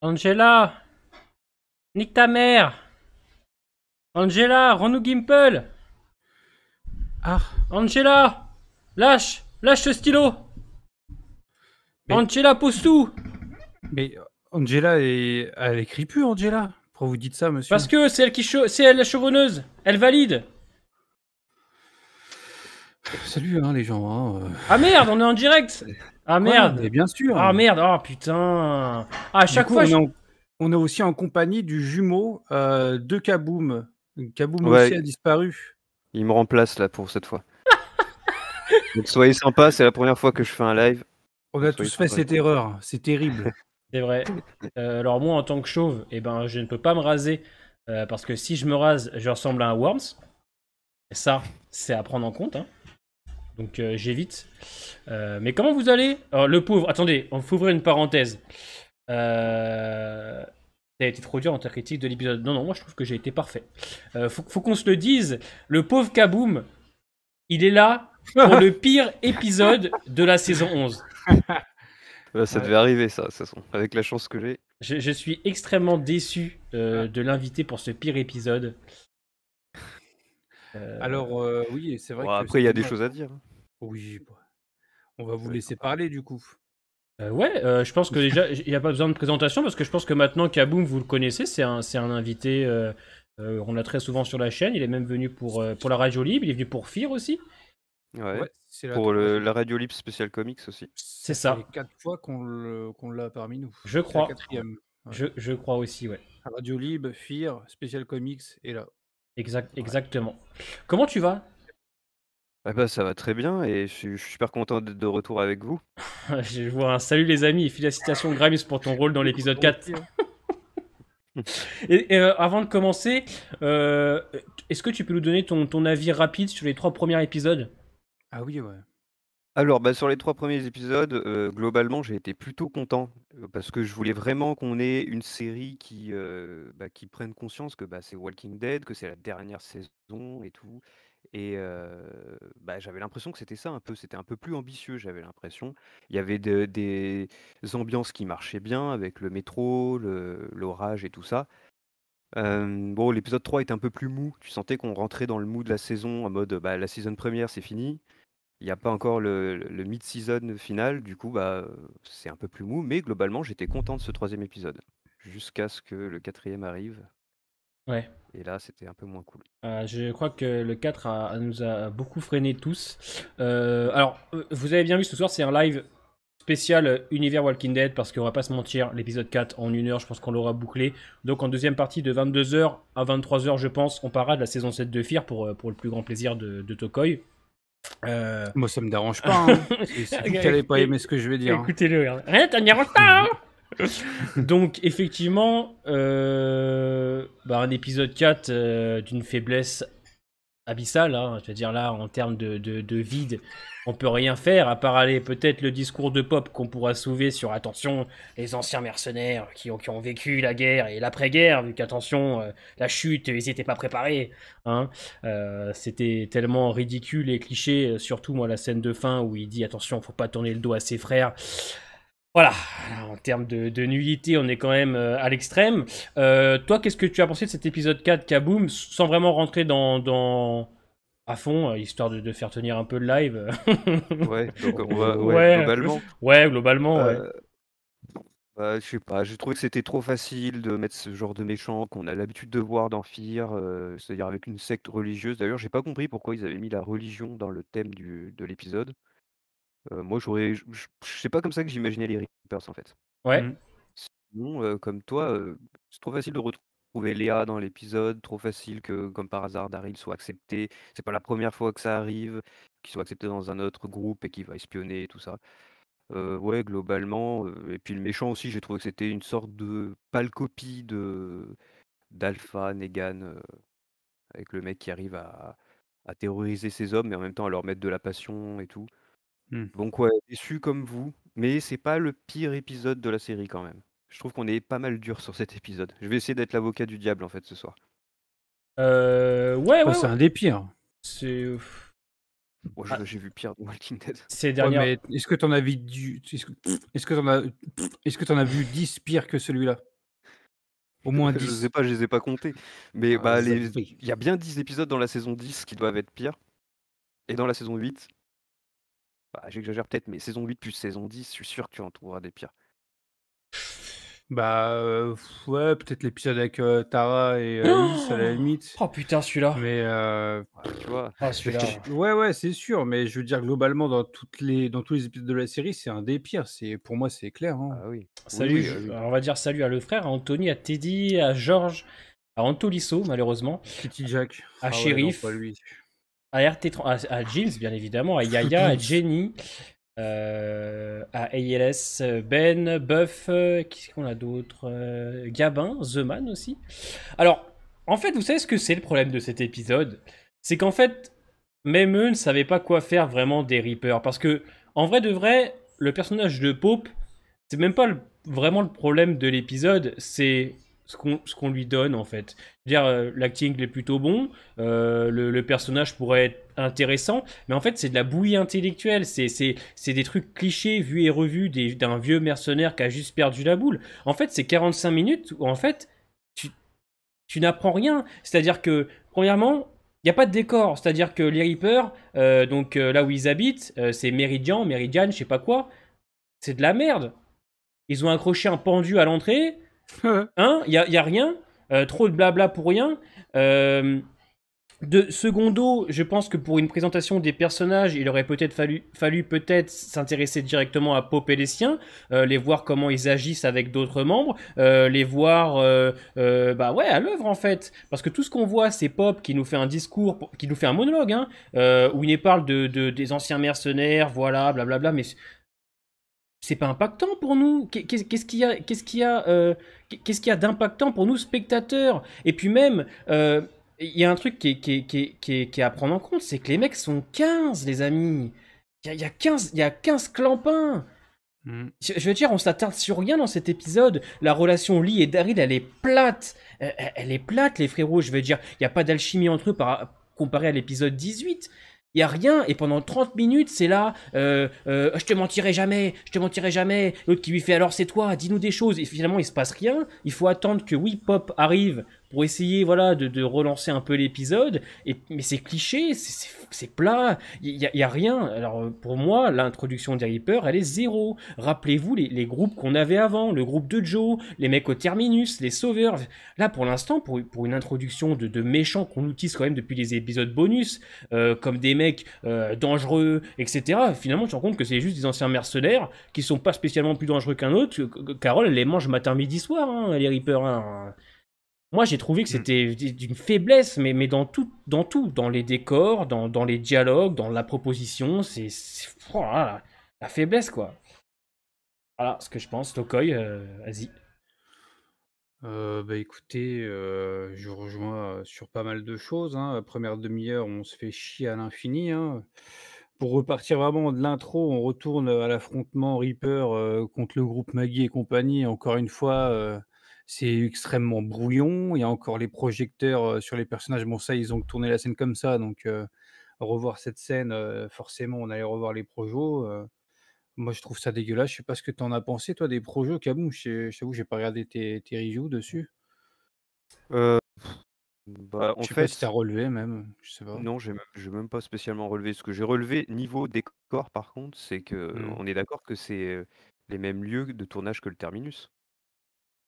Angela, nique ta mère. Angela, rends-nous Gimple. Ah, Angela, lâche ce stylo. mais, Angela, pose tout. mais Angela, elle écrit plus, Angela. Pourquoi vous dites ça, Parce monsieur? que c'est elle c'est elle la chevronneuse. Elle valide. Salut, hein, les gens. Hein, Ah merde, on est en direct. Ah Quoi? Mais merde. bien sûr. Ah merde. Oh putain. Ah, à Du chaque coup, fois, on est aussi en compagnie du jumeau de Kaboom. Kaboom aussi Ouais, a disparu. il me remplace là pour cette fois. Donc soyez sympas, c'est la première fois que je fais un live. On Donc a soyez tous fait sympas. cette erreur. C'est terrible. c'est vrai. Alors moi, en tant que chauve, eh ben, je ne peux pas me raser parce que si je me rase, je ressemble à un Worms. Et ça, c'est à prendre en compte, hein. Donc j'évite. Mais comment vous allez? Alors, le pauvre, attendez, on faut ouvrir une parenthèse. T'as été trop dur dans ta critique de l'épisode. Non, non, moi je trouve que j'ai été parfait. Faut qu'on se le dise. Le pauvre Kaboom, il est là pour le pire épisode de la saison 11. Ça Ouais. devait arriver ça, de toute façon, avec la chance que j'ai. Je suis extrêmement déçu de l'inviter pour ce pire épisode. Alors, oui, c'est vrai Bon, que c'est après, il y a des dommage. choses à dire. Oui, bah, on va vous Soyez laisser sympas. parler, du coup. Ouais, je pense que déjà, il n'y a pas besoin de présentation parce que je pense que maintenant Kaboom, vous le connaissez, c'est un invité. On l'a très souvent sur la chaîne. Il est même venu pour la Radio Libre. Il est venu pour FIR aussi. Ouais. Ouais, c'est la Pour troisième. la Radio Libre spécial comics aussi. C'est Ça fait ça, 4 fois qu'on l'a parmi nous. je C'est la crois. quatrième. Ouais. Je crois aussi, ouais. Radio Libre, FIR, Special Comics, et là. Ouais. Exactement. Comment tu vas? Ah bah, ça va très bien et je suis super content d'être de retour avec vous. Je vois un salut les amis et félicitations Grimes pour ton rôle dans l'épisode 4. Avant de commencer, est-ce que tu peux nous donner ton avis rapide sur les 3 premiers épisodes? Ah oui, ouais. Alors, bah, sur les 3 premiers épisodes, globalement, j'ai été plutôt content, parce que je voulais vraiment qu'on ait une série qui prenne conscience que, bah, c'est Walking Dead, que c'est la dernière saison et tout et j'avais l'impression que c'était ça un peu, c'était un peu plus ambitieux, j'avais l'impression. Il y avait des ambiances qui marchaient bien avec le métro, l'orage et tout ça. Bon, l'épisode 3 était un peu plus mou, tu sentais qu'on rentrait dans le mou de la saison en mode, bah, la saison première c'est fini. Il y a pas encore le mid-season final, du coup, c'est un peu plus mou, mais globalement, j'étais content de ce 3e épisode. Jusqu'à ce que le 4e arrive, Ouais. et là, c'était un peu moins cool. Je crois que le 4 nous a beaucoup freiné tous. Alors, vous avez bien vu ce soir, c'est un live spécial Univers Walking Dead parce qu'on va pas se mentir, l'épisode 4 en 1 heure, je pense qu'on l'aura bouclé. Donc en deuxième partie de 22h à 23h, je pense, on parlera de la saison 7 de Fear pour le plus grand plaisir de Tokoi. Moi, ça me dérange pas. Hein. C'est vous qui n'allez pas aimer ce que je vais dire. Hein. Écoutez-le, rien, t'en dérange pas, hein. Donc effectivement, un épisode 4 d'une faiblesse abyssale, hein. Je veux dire là, en termes de vide, on peut rien faire, à part aller peut-être le discours de Pop qu'on pourra sauver sur attention, les anciens mercenaires qui ont vécu la guerre et l'après-guerre, vu qu'attention, la chute, ils étaient pas préparés, hein. C'était tellement ridicule et cliché, surtout moi la scène de fin où il dit attention, faut pas tourner le dos à ses frères. Voilà, en termes de nullité, on est quand même à l'extrême. Toi, qu'est-ce que tu as pensé de cet épisode 4, Kaboom, sans vraiment rentrer à fond, histoire de faire tenir un peu le live? Ouais, donc ouais, Ouais, globalement, ouais, globalement, ouais. euh, je sais pas, j'ai trouvé que c'était trop facile de mettre ce genre de méchant qu'on a l'habitude de voir dans Fear, c'est-à-dire avec une secte religieuse. D'ailleurs, j'ai pas compris pourquoi ils avaient mis la religion dans le thème de l'épisode. Moi, c'est pas comme ça que j'imaginais les Reapers, en fait. Ouais. Mm. Sinon, comme toi, c'est trop facile de retrouver Léa dans l'épisode, trop facile que, comme par hasard, Daryl soit accepté. C'est pas la première fois que ça arrive, qu'il soit accepté dans un autre groupe et qu'il va espionner et tout ça. Ouais, globalement, et puis le méchant aussi, j'ai trouvé que c'était une sorte de pâle copie d'Alpha, Negan, avec le mec qui arrive à terroriser ses hommes, mais en même temps à leur mettre de la passion et tout. Mm. Donc ouais, déçu comme vous, mais c'est pas le pire épisode de la série quand même. Je trouve qu'on est pas mal dur sur cet épisode. Je vais essayer d'être l'avocat du diable en fait ce soir. Ouais, Bah, ouais, c'est ouais. un des pires. C'est. Moi, Ah, j'ai vu pire de Walking Dead. ces Ouais, dernières. mais est-ce que t'en as vu est-ce que t'en as vu 10 pires que celui-là? Au moins Je sais 10. pas, je les ai pas comptés. Mais Ah, bah, oui. il y a bien 10 épisodes dans la saison 10 qui doivent être pires. Et dans la saison 8, bah, j'exagère peut-être, mais saison 8 plus saison 10, je suis sûr que tu en trouveras des pires. Bah, ouais, peut-être l'épisode avec, Tara et Alice à la limite. Oh putain, celui-là. Mais, Ouais, tu vois? Ah, celui-là. ouais, ouais, c'est sûr, mais je veux dire globalement dans tous les épisodes de la série, c'est un des pires. Pour moi, c'est clair, hein. Ah oui. Oui, Salut, oui, ah oui. on va dire salut à le frère, à Anthony, à Teddy, à Georges, à Antolisso, malheureusement, Kitty Jack. à Ah ouais, non, pas Shérif, lui. à RT30, à Gims, bien évidemment, à Yaya, à Jenny, à ALS, Ben, Buff, qui est-ce qu'on a d'autre Gabin, The Man aussi. Alors, en fait, vous savez ce que c'est le problème de cet épisode? C'est qu'en fait, même eux ne savaient pas quoi faire vraiment des Reapers. Parce que, en vrai de vrai, le personnage de Pope, c'est même pas vraiment le problème de l'épisode, c'est ce qu'on lui donne en fait. Dire l'acting est plutôt bon, le personnage pourrait être intéressant, mais en fait c'est de la bouillie intellectuelle, c'est des trucs clichés vus et revus d'un vieux mercenaire qui a juste perdu la boule. En fait c'est 45 minutes où en fait tu, tu n'apprends rien. C'est-à-dire que premièrement, il n'y a pas de décor, c'est-à-dire que les Reapers, donc là où ils habitent, c'est Meridian, je sais pas quoi, c'est de la merde. Ils ont accroché un pendu à l'entrée. Hein, y a rien. Trop de blabla pour rien. Euh, secondo, je pense que pour une présentation des personnages, il aurait peut-être fallu peut-être s'intéresser directement à Pope et les siens, les voir comment ils agissent avec d'autres membres, les voir bah ouais, à l'œuvre en fait. Parce que tout ce qu'on voit, c'est Pop qui nous fait un discours, qui nous fait un monologue, hein, où il parle des anciens mercenaires, voilà, blablabla, mais c'est pas impactant pour nous. Qu'est-ce qu'il y a d'impactant pour nous spectateurs? Et puis même, il y a un truc qui est à prendre en compte, c'est que les mecs sont 15, les amis. Il y a 15 clampins. Mmh. Je veux dire, on s'attarde sur rien dans cet épisode. La relation Lee et Daryl, elle est plate. Elle est plate, les frérots. Je veux dire, il n'y a pas d'alchimie entre eux comparé à l'épisode 18. Il y a rien, et pendant 30 minutes, c'est là, je te mentirai jamais, je te mentirai jamais. L'autre qui lui fait alors c'est toi, dis-nous des choses. Et finalement, il se passe rien. Il faut attendre que oui, Pop arrive pour essayer, voilà, de relancer un peu l'épisode. Mais c'est cliché, c'est plat, y a rien. Alors pour moi, l'introduction des Reapers, elle est zéro. Rappelez-vous les groupes qu'on avait avant, le groupe de Joe, les mecs au terminus, les sauveurs. Là, pour l'instant, pour une introduction de méchants qu'on utilise quand même depuis les épisodes bonus, comme des mecs dangereux, etc. Finalement, tu te rends compte que c'est juste des anciens mercenaires qui sont pas spécialement plus dangereux qu'un autre. Carole, elle les mange matin, midi, soir, hein, les Reapers. Hein. Moi, j'ai trouvé que Mmh. c'était d'une faiblesse, mais dans tout, dans les décors, dans les dialogues, dans la proposition, oh là là, la faiblesse, quoi. Voilà ce que je pense. Tokoi, vas-y. Bah, écoutez, je rejoins, sur pas mal de choses, hein. La 1re demi-heure, on se fait chier à l'infini, hein. Pour repartir vraiment de l'intro, on retourne, à l'affrontement Reaper, contre le groupe Maggie et compagnie. Encore une fois, c'est extrêmement brouillon. Il y a encore les projecteurs, sur les personnages. Bon, ça, ils ont tourné la scène comme ça, donc revoir cette scène, forcément, on allait revoir les projos, moi, je trouve ça dégueulasse. Je sais pas ce que tu en as pensé, toi, des projets, Kaboom? Je t'avoue, j'ai pas regardé tes reviews dessus. Heu, Bah, en Je sais pas si tu as fait, relevé même, je sais pas. non, j'ai même pas spécialement relevé. Ce que j'ai relevé niveau décor, par contre, c'est que Mmh. on est d'accord que c'est, les mêmes lieux de tournage que le terminus?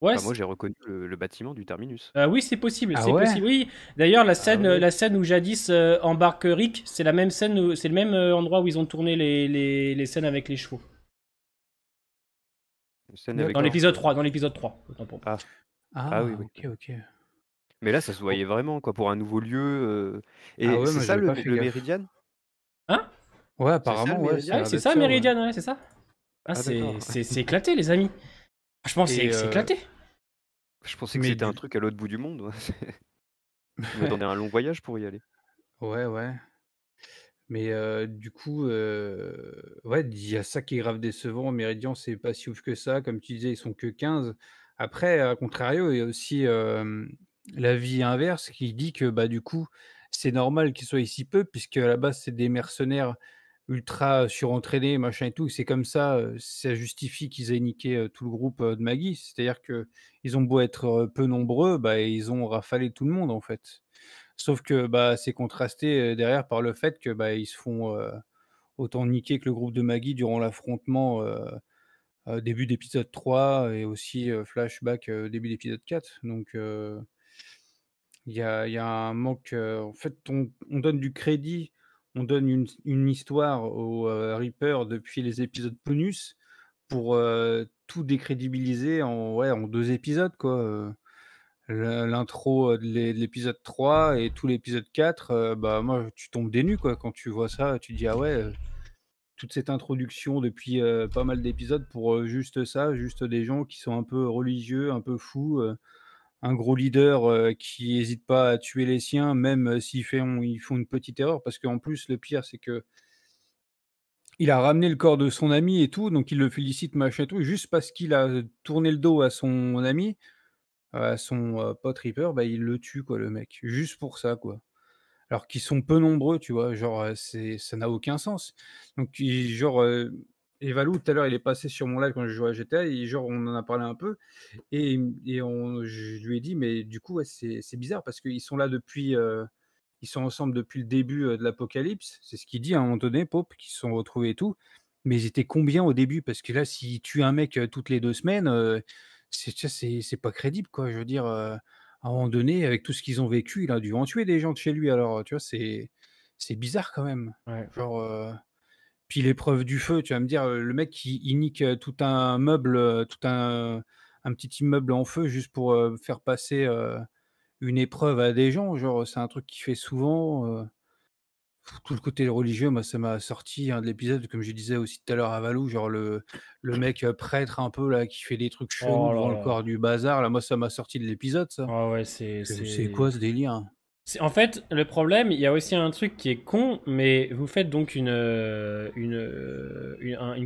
Ouais, Enfin, moi, j'ai reconnu le bâtiment du terminus. oui, c'est possible, Ah c'est ouais? possible. Oui, d'ailleurs, Ah ouais, ouais. la scène où jadis embarque Rick, c'est la même scène, c'est le même endroit où ils ont tourné les scènes avec les chevaux. Une scène avec les D'accord. chevaux. Dans l'épisode 3, autant pour moi. Ah, ah oui, Ah, oui, OK, oui. OK. Mais là, ça se Oh, voyait vraiment, quoi, pour un nouveau lieu, ah et ouais, c'est moi, ça j'avais pas fait le gaffe. Méridian? Hein? Ouais, C'est ça le apparemment, ouais, ça Ah a Méridian? oui, l'air c'est d'être ça, ça, ouais. Meridian, ouais, c'est ça. Ah, Ah d'accord. c'est éclaté, les amis. Franchement, Et c'est éclaté. Je pensais que mais c'était un du truc à l'autre bout du monde, moi. Je m'attendais à un long voyage pour y aller. ouais, ouais. Mais du coup, ouais, il y a ça qui est grave décevant. Méridian, c'est pas si ouf que ça. Comme tu disais, ils sont que 15. Après, à contrario, il y a aussi, l'avis inverse qui dit que, bah, du coup, c'est normal qu'ils soient ici peu puisque à la base, c'est des mercenaires, ultra surentraînés, machin et tout. C'est comme ça, ça justifie qu'ils aient niqué, tout le groupe, de Maggie. C'est-à-dire qu'ils ont beau être, peu nombreux, bah, ils ont rafalé tout le monde, en fait. Sauf que, bah, c'est contrasté, derrière par le fait que, bah, ils se font, autant niquer que le groupe de Maggie durant l'affrontement, début d'épisode 3 et aussi, flashback, début d'épisode 4. Donc il y a un manque, en fait, on donne du crédit, on donne une histoire aux, Reapers depuis les épisodes bonus pour, tout décrédibiliser en 2 épisodes, quoi, l'intro, de l'épisode 3 et tout l'épisode 4, bah, moi, tu tombes des nues, quoi. Quand tu vois ça, tu dis: «Ah ouais, toute cette introduction depuis, pas mal d'épisodes pour, juste ça, juste des gens qui sont un peu religieux, un peu fous, un gros leader, qui hésite pas à tuer les siens, même, ils font une petite erreur». Parce qu'en plus, le pire, c'est qu'il a ramené le corps de son ami et tout, donc il le félicite, machin et tout, juste parce qu'il a tourné le dos à son ami, à son, pote Reaper, bah, il le tue, quoi, le mec. Juste pour ça, quoi. Alors qu'ils sont peu nombreux, tu vois? Genre, ça n'a aucun sens. Donc genre, et Valou, tout à l'heure, il est passé sur mon live quand je jouais à GTA et genre, on en a parlé un peu et je lui ai dit: «Mais du coup, ouais, c'est bizarre parce qu'ils sont là depuis, ils sont ensemble depuis le début, de l'Apocalypse». C'est ce qu'il dit à un moment donné, Pope, qu'ils se sont retrouvés et tout. Mais ils étaient combien au début? Parce que là, s'ils tuent un mec, toutes les 2 semaines, tu vois, c'est pas crédible, quoi. Je veux dire, à un moment donné, avec tout ce qu'ils ont vécu, il a dû en tuer des gens de chez lui alors, tu vois? C'est bizarre quand même. Ouais. Genre, puis l'épreuve du feu, tu vas me dire, le mec il nique, tout un meuble, tout un petit immeuble en feu juste pour, faire passer, une épreuve à des gens. Genre, c'est un truc qu'il fait souvent, tout le côté religieux, moi, ça m'a sorti, hein, de l'épisode, comme je disais aussi tout à l'heure à Valou, genre le mec, prêtre un peu là, qui fait des trucs chelous Oh devant là le là. corps du bazar, là, moi, ça m'a sorti de l'épisode, ça. Ah ouais, C'est quoi ce délire? En fait, le problème, il y a aussi un truc qui est con, mais vous faites donc une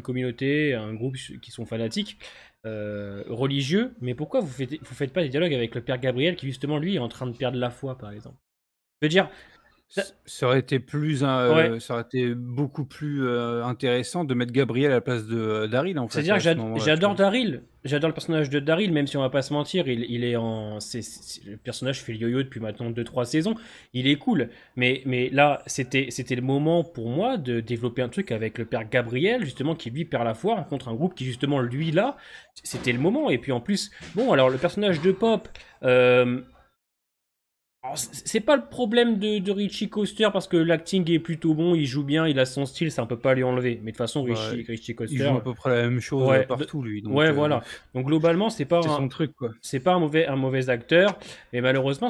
communauté, un groupe qui sont fanatiques, religieux, mais pourquoi vous faites pas des dialogues avec le père Gabriel qui justement lui est en train de perdre la foi, par exemple? Je veux dire, ça- Ça aurait été ouais, ça aurait été beaucoup plus, intéressant de mettre Gabriel à la place de, Daryl, en fait, c'est-à-dire que à ce moment-là, tu j'adore vois? Daryl, j'adore le personnage de Daryl, même si on va pas se mentir, il est en. Le personnage fait le yo-yo depuis maintenant 2-3 saisons, il est cool, mais là, c'était le moment pour moi de développer un truc avec le père Gabriel, justement, qui lui perd la foi, rencontre un groupe qui, justement, lui là, c'était le moment, et puis en plus, bon, alors le personnage de Pop. euh, Alors, c'est pas le problème de Richie Coster parce que l'acting est plutôt bon, il joue bien, il a son style, ça on peut pas lui enlever. Mais de toute façon, Bah, Richie il Coster, joue à peu près la même chose, ouais, partout lui, ouais, donc voilà. Donc globalement, c'est son truc, quoi. c'est pas un mauvais acteur, mais malheureusement,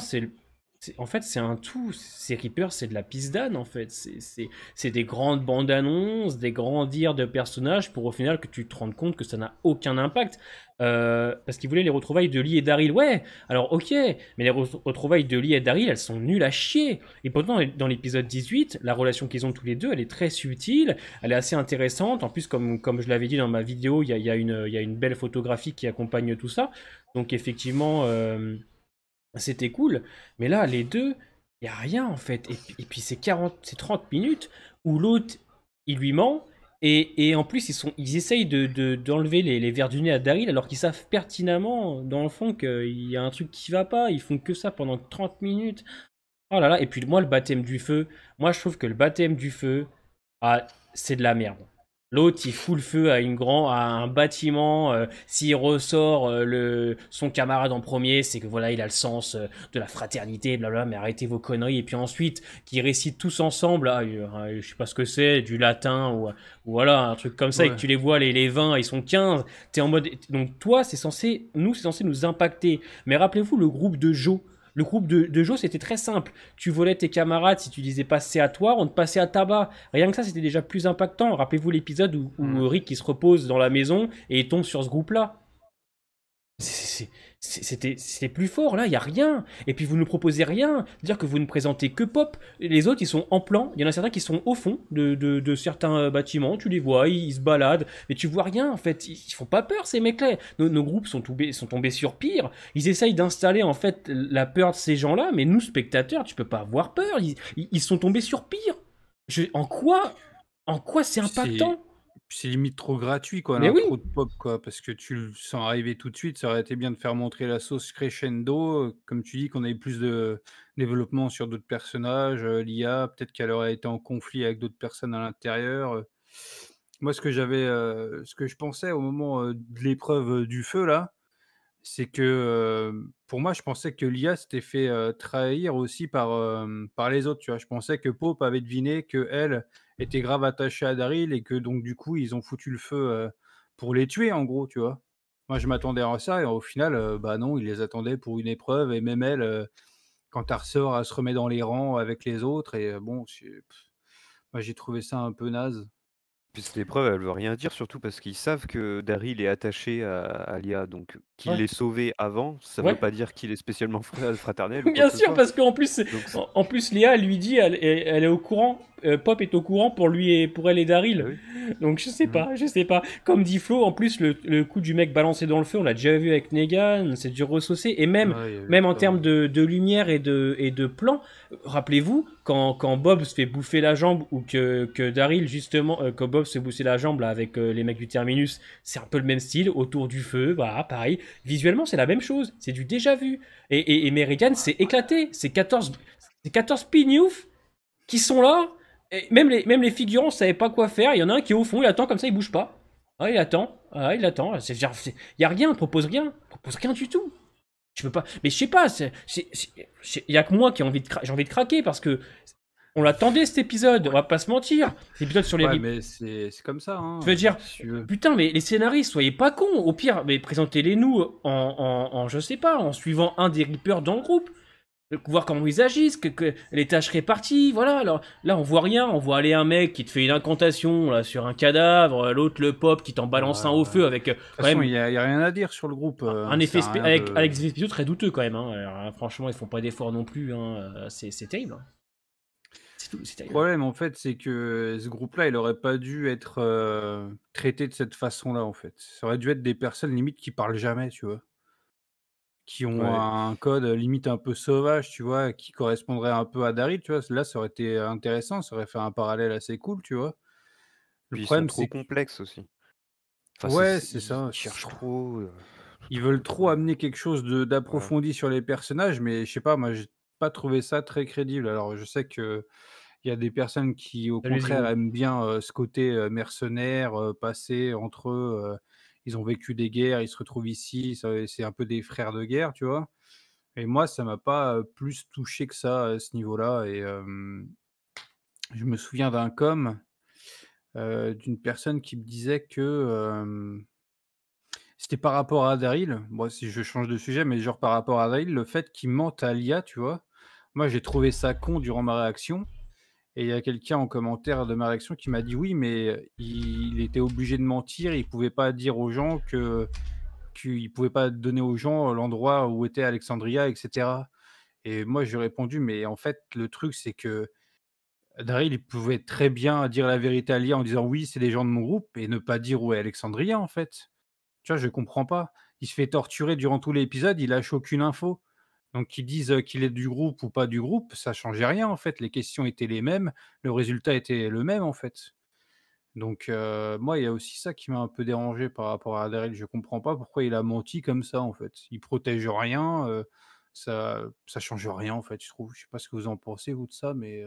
en fait, c'est un tout. Ces Reapers, c'est de la pisse d'âne, en fait. C'est des grandes bandes annonces, des grands dires de personnages pour au final que tu te rendes compte que ça n'a aucun impact. Parce qu'ils voulaient les retrouvailles de Lee et Daryl. Ouais, alors ok, mais les retrouvailles de Lee et Daryl, elles sont nulles à chier. Et pourtant, dans l'épisode 18, la relation qu'ils ont tous les deux, elle est très subtile, elle est assez intéressante. En plus, comme je l'avais dit dans ma vidéo, il y a une belle photographie qui accompagne tout ça. Donc effectivement, c'était cool. Mais là, les deux, il n'y a rien en fait. Et puis c'est 30 minutes où l'autre, il lui ment. Et en plus, ils essayent d'enlever les verres du nez à Daryl alors qu'ils savent pertinemment, dans le fond, qu'il y a un truc qui va pas. Ils font que ça pendant 30 minutes. Oh là là. Et puis moi, le baptême du feu, moi je trouve que le baptême du feu, ah, c'est de la merde. L'autre, il fout le feu à un bâtiment. S'il ressort son camarade en premier, c'est que voilà, il a le sens de la fraternité, blablabla. Mais arrêtez vos conneries. Et puis ensuite, qu'ils récitent tous ensemble, je sais pas ce que c'est, du latin ou voilà, un truc comme ça, et que Ouais. tu les vois, les 20, ils sont 15. T'es en mode. Donc toi, c'est censé nous impacter. Mais rappelez-vous le groupe de Joe. Le groupe de Joe, c'était très simple. Tu volais tes camarades, si tu disais passer à toi, on te passait à tabac. Rien que ça, c'était déjà plus impactant. Rappelez-vous l'épisode Mmh. où Rick il se repose dans la maison et il tombe sur ce groupe-là. C'était plus fort, là, il n'y a rien. Et puis vous ne proposez rien, dire que vous ne présentez que Pop. Les autres, ils sont en plan. Il y en a certains qui sont au fond de certains bâtiments. Tu les vois, ils se baladent. Mais tu vois rien, en fait. Ils font pas peur, ces mecs-là. Nos groupes sont tombés sur pire. Ils essayent d'installer, en fait, la peur de ces gens-là. Mais nous, spectateurs, tu peux pas avoir peur. Ils sont tombés sur pire. En quoi En quoi c'est Puis impactant? c'est limite trop gratuit, quoi, Mais oui! l'intro de Pop, quoi, parce que tu le sens arriver tout de suite. Ça aurait été bien de faire montrer la sauce crescendo, comme tu dis, qu'on ait plus de développement sur d'autres personnages, l'IA, peut-être qu'elle aurait été en conflit avec d'autres personnes à l'intérieur, Moi, ce que je pensais au moment, de l'épreuve, du feu, là, c'est que, pour moi, je pensais que l'IA s'était fait, trahir aussi par les autres, tu vois? Je pensais que Pope avait deviné qu'elle était grave attachée à Daryl et que donc du coup, ils ont foutu le feu, pour les tuer, en gros, tu vois? Moi, je m'attendais à ça et au final, bah, non, ils les attendaient pour une épreuve et même elle, quand elle ressort, elle se remet dans les rangs avec les autres et bon, moi, j'ai trouvé ça un peu naze. Puis cette épreuve, elle veut rien dire, surtout parce qu'ils savent que Daryl est attaché à Lia, donc qu'il Ouais, l'ait sauvé avant, ça veut ouais. pas dire qu'il est spécialement fraternel ou quoi Bien que ce sûr, soit. parce qu'en plus, Donc en plus, Léa elle lui dit, elle est au courant, Pop est au courant pour lui et pour elle et bah Daryl. oui. Donc je sais Mmh. pas, je sais pas. Comme dit Flo, en plus, le coup du mec balancé dans le feu, on l'a déjà vu avec Negan, c'est du ressaucé, et même, Ouais, il y a eu même en ça, termes de lumière et de plan, rappelez-vous, quand Bob se fait bouffer la jambe, ou que Daryl, justement, quand Bob se fait bouffer la jambe là, avec les mecs du Terminus, c'est un peu le même style, autour du feu, voilà, pareil. Visuellement, c'est la même chose, c'est du déjà vu. Et Meridian s'est éclaté. C'est 14 pignoufs qui sont là. Et même les figurants savaient pas quoi faire. Il y en a un qui est au fond, il attend comme ça, il bouge pas. Ah, il attend. Ah, il attend. Il y a rien, il propose rien du tout. Je peux pas. Mais je sais pas, il y a que moi qui j'ai envie de craquer parce que on l'attendait cet épisode, on va pas se mentir. Cet épisode sur les ouais, rip. mais c'est comme ça, Je veux hein, dire, si tu veux. putain, mais les scénaristes, soyez pas cons. Au pire, mais présentez-les-nous je sais pas, en suivant un des Reapers dans le groupe. Voir comment ils agissent, que les tâches réparties, voilà. Alors là, on voit rien, on voit aller un mec qui te fait une incantation là sur un cadavre, l'autre le pop qui t'en Ouais, balance un au ouais. feu avec De toute quand façon, même il y a rien à dire sur le groupe, un ça effet sert à rien avec de Alex Vespino très douteux quand même. Hein. Alors, franchement, ils font pas d'efforts non plus. Hein. C'est terrible. Hein. C'est tout, c'est le terrible. problème, en fait, c'est que ce groupe-là, il aurait pas dû être, traité de cette façon-là, en fait. Ça aurait dû être des personnes limite qui parlent jamais, tu vois? Qui ont Ouais. un code, limite un peu sauvage, tu vois? Qui correspondrait un peu à Daryl, tu vois? Là, ça aurait été intéressant, ça aurait fait un parallèle assez cool, tu vois? Le Puis ils sont problème, trop c'est que complexes aussi. Enfin, ouais, c'est ils ça, c'est cherchent trop trop, ils veulent trop trop. amener quelque chose Voilà. d'approfondi sur les personnages, mais je sais pas, moi, j'ai pas trouvé ça très crédible. Alors, je sais qu'il y a des personnes qui, au Salut contraire, Zigou. aiment bien, ce côté, mercenaire, passé entre eux, ils ont vécu des guerres, ils se retrouvent ici, c'est un peu des frères de guerre, tu vois? Et moi, ça m'a pas, plus touché que ça, à ce niveau-là et je me souviens d'un com, d'une personne qui me disait que, c'était par rapport à Daryl, moi si je change de sujet, mais genre par rapport à Daryl, le fait qu'il mente à l'IA, tu vois? Moi, j'ai trouvé ça con durant ma réaction et il y a quelqu'un en commentaire de ma réaction qui m'a dit: «Oui, mais il était obligé de mentir, il pouvait pas dire aux gens qu'il pouvait pas donner aux gens l'endroit où était Alexandria et cetera». Et moi, je lui ai répondu: «Mais en fait, le truc, c'est que Daryl, il pouvait très bien dire la vérité à l'IA en disant: "Oui, c'est des gens de mon groupe" et ne pas dire où est Alexandria, en fait». Tu vois, je comprends pas. Il se fait torturer durant tout l'épisode, il lâche aucune info. Donc qu'ils disent, qu'il est du groupe ou pas du groupe, ça changeait rien, en fait. Les questions étaient les mêmes, le résultat était le même, en fait. Donc moi, il y a aussi ça qui m'a un peu dérangé par rapport à Daryl. Je comprends pas pourquoi il a menti comme ça, en fait. Il protège rien, ça change rien, en fait, je trouve. Je sais pas ce que vous en pensez, vous, de ça, mais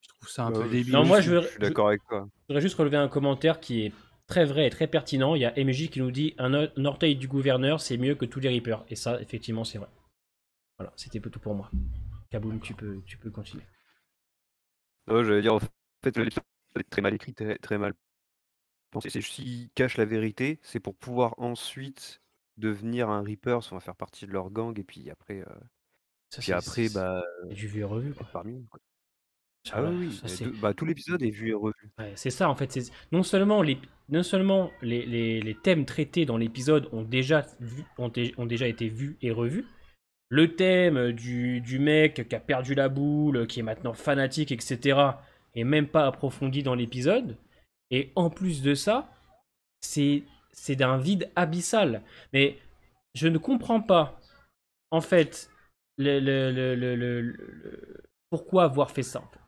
je trouve ça un peu Non, débile moi aussi. Je suis d'accord avec toi. je voudrais juste relever un commentaire qui est très vrai et très pertinent. Il y a MJ qui nous dit un orteil du gouverneur, c'est mieux que tous les Reapers. Et ça, effectivement, c'est vrai. Voilà, c'était tout pour moi. Kaboom, tu peux continuer. Ouais, j'allais dire, en fait, l'épisode est très mal écrit, très mal pensé. C'est s'ils cachent la vérité, c'est pour pouvoir ensuite devenir un Reaper, soit faire partie de leur gang, et Ça, puis après, bah, c'est du vu et revu, quoi. être parmi eux, quoi. Ah Ça, oui, oui, ça, mais c'est bah, tout l'épisode est vu et revu. ouais, c'est ça, en fait. Non seulement les thèmes traités dans l'épisode ont déjà été vus et revus. Le thème du mec qui a perdu la boule, qui est maintenant fanatique, etc., est même pas approfondi dans l'épisode. Et en plus de ça, c'est c'est d'un vide abyssal. Mais je ne comprends pas, en fait, pourquoi avoir fait ça. En fait.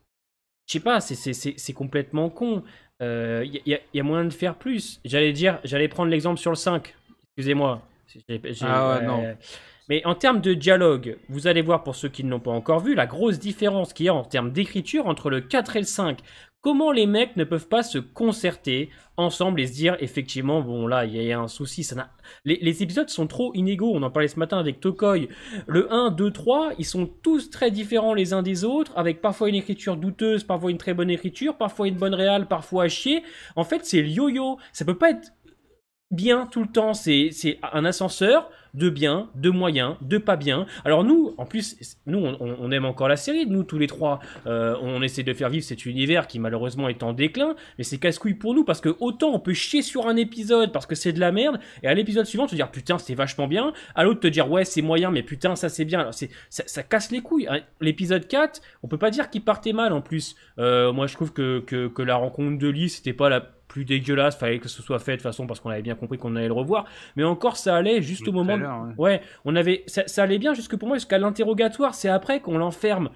Je sais pas, c'est complètement con. y a moyen de faire plus. J'allais prendre l'exemple sur le 5. Excusez-moi. Ah ouais, non. Mais en termes de dialogue, vous allez voir pour ceux qui ne l'ont pas encore vu, la grosse différence qu'il y a en termes d'écriture entre le 4 et le 5. Comment les mecs ne peuvent pas se concerter ensemble et se dire effectivement, bon là, il y a un souci. Les épisodes sont trop inégaux. On en parlait ce matin avec Tokoi. Le 1, 2, 3, ils sont tous très différents les uns des autres, avec parfois une écriture douteuse, parfois une très bonne écriture, parfois une bonne réale, parfois à chier. En fait, c'est le yo-yo. Ça peut pas être bien tout le temps. C'est un ascenseur de bien, de moyen, de pas bien. Alors nous, en plus, nous, on aime encore la série. Nous, tous les trois, on essaie de faire vivre cet univers qui malheureusement est en déclin. Mais c'est casse-couille pour nous parce que autant on peut chier sur un épisode parce que c'est de la merde, et à l'épisode suivant, te dire putain, c'était vachement bien. À l'autre, te dire ouais, c'est moyen, mais putain, ça c'est bien. Alors, ça casse les couilles. L'épisode 4, on peut pas dire qu'il partait mal en plus. Moi, je trouve que la rencontre de Lee, c'était pas la plus dégueulasse, fallait que ce soit fait de façon parce qu'on avait bien compris qu'on allait le revoir, mais encore ça allait juste au moment ouais. on avait ça allait bien jusque pour moi jusqu'à l'interrogatoire, c'est après qu'on l'enferme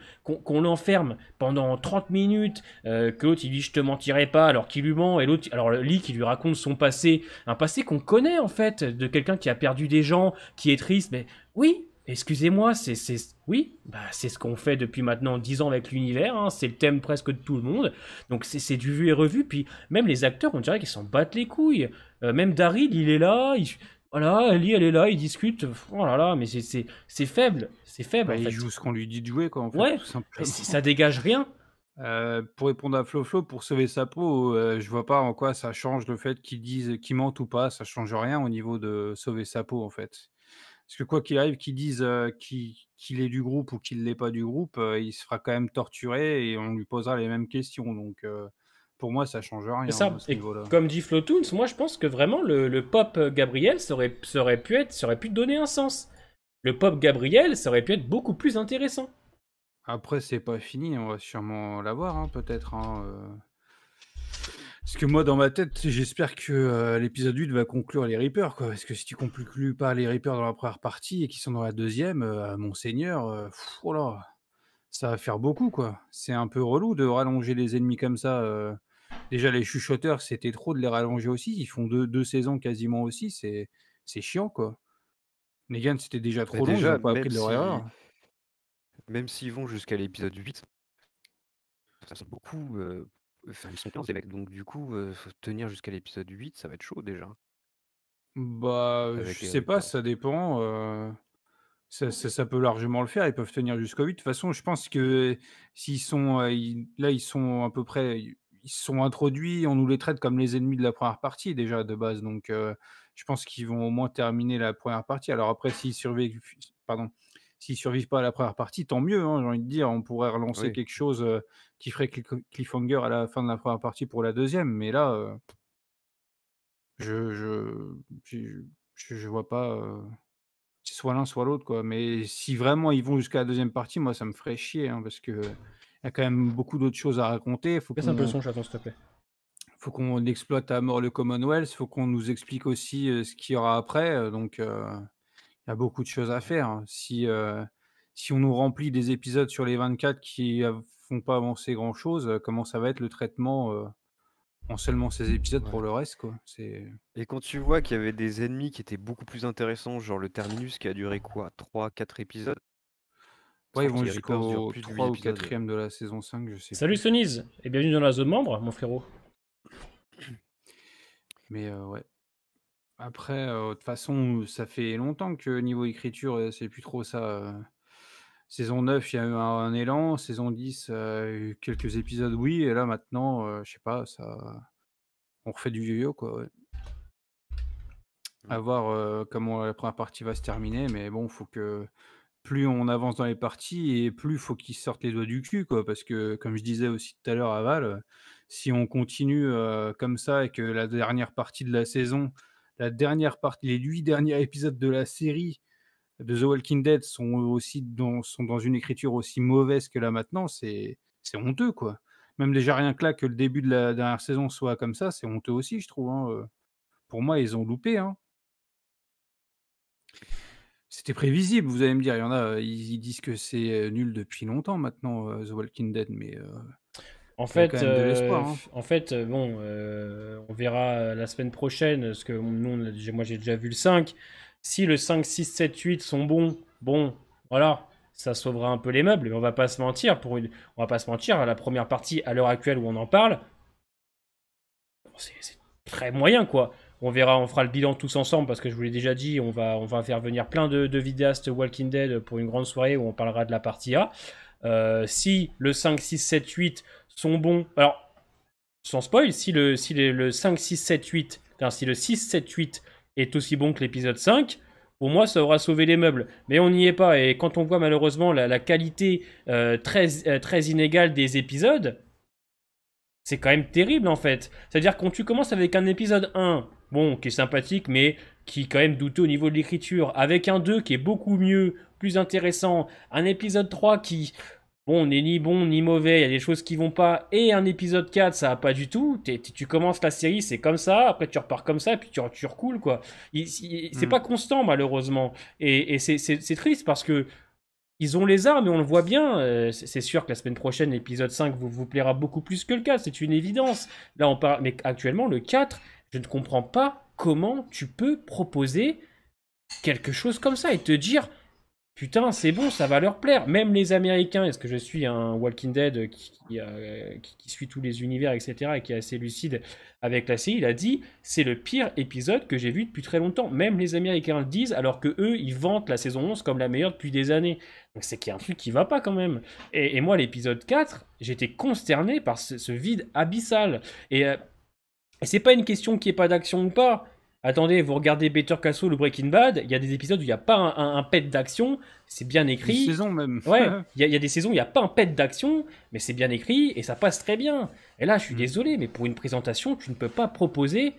pendant 30 minutes, que l'autre il dit je te mentirai pas alors qu'il lui ment, et l'autre alors Lee qui lui raconte son passé, un passé qu'on connaît en fait, de quelqu'un qui a perdu des gens, qui est triste, mais oui. Excusez-moi, oui, bah c'est ce qu'on fait depuis maintenant 10 ans avec l'univers, hein, c'est le thème presque de tout le monde, donc c'est du vu et revu, puis même les acteurs, on dirait qu'ils s'en battent les couilles, même Daryl, il est là, voilà, Ellie, elle est là, ils discutent, oh là là, mais c'est faible Bah, en il fait. joue ce qu'on lui dit de jouer, quoi, en fait, Ouais, tout simplement. ça dégage rien. Pour répondre à Flo, pour sauver sa peau, je vois pas en quoi ça change le fait qu'ils mentent ou pas, ça change rien au niveau de sauver sa peau, en fait. Parce que quoi qu'il arrive, qu'ils disent, qu'il est du groupe ou qu'il l'est pas du groupe, il se fera quand même torturer et on lui posera les mêmes questions, donc pour moi, ça change C'est rien, ça. à ce Et niveau-là. comme dit Flotoons, moi je pense que vraiment le pop Gabriel ça aurait pu donner un sens. Le pop Gabriel, ça aurait pu être beaucoup plus intéressant. Après, c'est pas fini, on va sûrement l'avoir, hein, peut-être, hein, Parce que moi, dans ma tête, j'espère que l'épisode 8 va conclure les Reapers, quoi. Parce que si tu conclus pas les Reapers dans la première partie et qu'ils sont dans la deuxième, Monseigneur, oh là, ça va faire beaucoup, quoi. C'est un peu relou de rallonger les ennemis comme ça. Déjà, les chuchoteurs, c'était trop de les rallonger aussi. Ils font deux saisons quasiment aussi. C'est chiant, quoi. Negan, c'était déjà Bah trop long. Ils déjà, n'ont pas appris de leur erreur. même s'ils vont jusqu'à l'épisode 8, ça sent beaucoup. Enfin, ils sont 15 les mecs, donc du coup, faut tenir jusqu'à l'épisode 8, ça va être chaud déjà, Bah, avec je les sais pas, Reapers. ça dépend. Ça peut largement le faire, ils peuvent tenir jusqu'au 8. De toute façon, je pense que s'ils sont, là, ils sont à peu près ils se sont introduits, on nous les traite comme les ennemis de la première partie déjà de base, donc je pense qu'ils vont au moins terminer la première partie. Alors après s'ils survivent pas à la première partie, tant mieux, hein, j'ai envie de dire. On pourrait relancer Oui. quelque chose, qui ferait cliffhanger à la fin de la première partie pour la deuxième, mais là, je je je vois pas, c'est soit l'un, soit l'autre, quoi. Mais si vraiment ils vont jusqu'à la deuxième partie, moi, ça me ferait chier, hein, parce que il y a quand même beaucoup d'autres choses à raconter. Baisse un peu le son, chaton, s'il te plaît. Faut qu'on exploite à mort le Commonwealth, faut qu'on nous explique aussi, ce qu'il y aura après, donc il y a beaucoup de choses à faire, hein. Si on nous remplit des épisodes sur les 24 qui font pas avancer grand chose, comment ça va être le traitement, en seulement ces épisodes pour Ouais. le reste, quoi? C'est Et quand tu vois qu'il y avait des ennemis qui étaient beaucoup plus intéressants, genre le Terminus qui a duré quoi, 3-4 épisodes? Je ouais, ils trouve vont que les Reapers durent jusqu'au plus de 8 3 ou épisodes. 4e de la saison 5, je sais Salut plus. Soniz, et bienvenue dans la zone membre, mon frérot. Mais ouais. Après, de toute façon, ça fait longtemps que niveau écriture, c'est plus trop ça, Saison 9, il y a eu un élan, saison 10, eu quelques épisodes, oui, et là maintenant, je sais pas, ça on refait du yo-yo, quoi, ouais. À Mm. voir, comment la première partie va se terminer, mais bon, faut que plus on avance dans les parties et plus faut qu'ils sortent les doigts du cul, quoi. Parce que comme je disais aussi tout à l'heure à Val, si on continue, comme ça et que la dernière partie de la saison, la dernière partie les 8 derniers épisodes de la série de The Walking Dead sont dans une écriture aussi mauvaise que là maintenant, c'est honteux, quoi. Même déjà rien que là, que le début de la dernière saison soit comme ça, c'est honteux aussi, je trouve, hein, Pour moi, ils ont loupé, hein. C'était prévisible, vous allez me dire. Il y en a, ils disent que c'est, nul depuis longtemps maintenant, The Walking Dead, mais En Il y a quand fait, même de l'espoir, hein. bon, on verra la semaine prochaine, parce que nous, moi j'ai déjà vu le 5. Si le 5, 6, 7, 8 sont bons, bon, voilà, ça sauvera un peu les meubles, mais on va pas se mentir, on va pas se mentir, la première partie, à l'heure actuelle où on en parle, c'est très moyen, quoi. On verra, on fera le bilan tous ensemble, parce que je vous l'ai déjà dit, on va faire venir plein de vidéastes Walking Dead pour une grande soirée où on parlera de la partie A. Si le 5, 6, 7, 8 sont bons, alors sans spoil, le 5, 6, 7, 8, enfin, si le 6, 7, 8 est aussi bon que l'épisode 5, pour moi, ça aura sauvé les meubles. Mais on n'y est pas. Et quand on voit malheureusement la qualité très inégale des épisodes, c'est quand même terrible en fait. C'est-à-dire quand tu commences avec un épisode 1, bon, qui est sympathique, mais qui est quand même douteux au niveau de l'écriture, avec un 2 qui est beaucoup mieux, plus intéressant, un épisode 3 qui, bon, n'est ni bon ni mauvais, il y a des choses qui vont pas, et un épisode 4, ça va pas du tout. Tu commences la série, c'est comme ça, après tu repars comme ça, puis tu recoules, quoi. C'est pas constant, malheureusement. Et c'est triste parce que ils ont les armes et on le voit bien. C'est sûr que la semaine prochaine, l'épisode 5 vous plaira beaucoup plus que le 4, c'est une évidence. Là, on parle, mais actuellement, le 4, je ne comprends pas comment tu peux proposer quelque chose comme ça et te dire putain, c'est bon, ça va leur plaire. Même les Américains, est-ce que je suis un Walking Dead qui suit tous les univers, etc., et qui est assez lucide avec la série, il a dit c'est le pire épisode que j'ai vu depuis très longtemps. Même les Américains le disent, alors que eux, ils vantent la saison 11 comme la meilleure depuis des années. Donc c'est qu'il y a un truc qui va pas quand même. Et moi, l'épisode 4, j'étais consterné par ce vide abyssal. Et c'est pas une question qu'il n'y ait pas d'action ou pas. Attendez, vous regardez Better Call Saul ou Breaking Bad, il y a des épisodes où il n'y a pas un pet d'action, c'est bien Des écrit. saisons même. Ouais, il y a des saisons où il n'y a pas un pet d'action, mais c'est bien écrit et ça passe très bien. Et là, je suis désolé, mais pour une présentation, tu ne peux pas proposer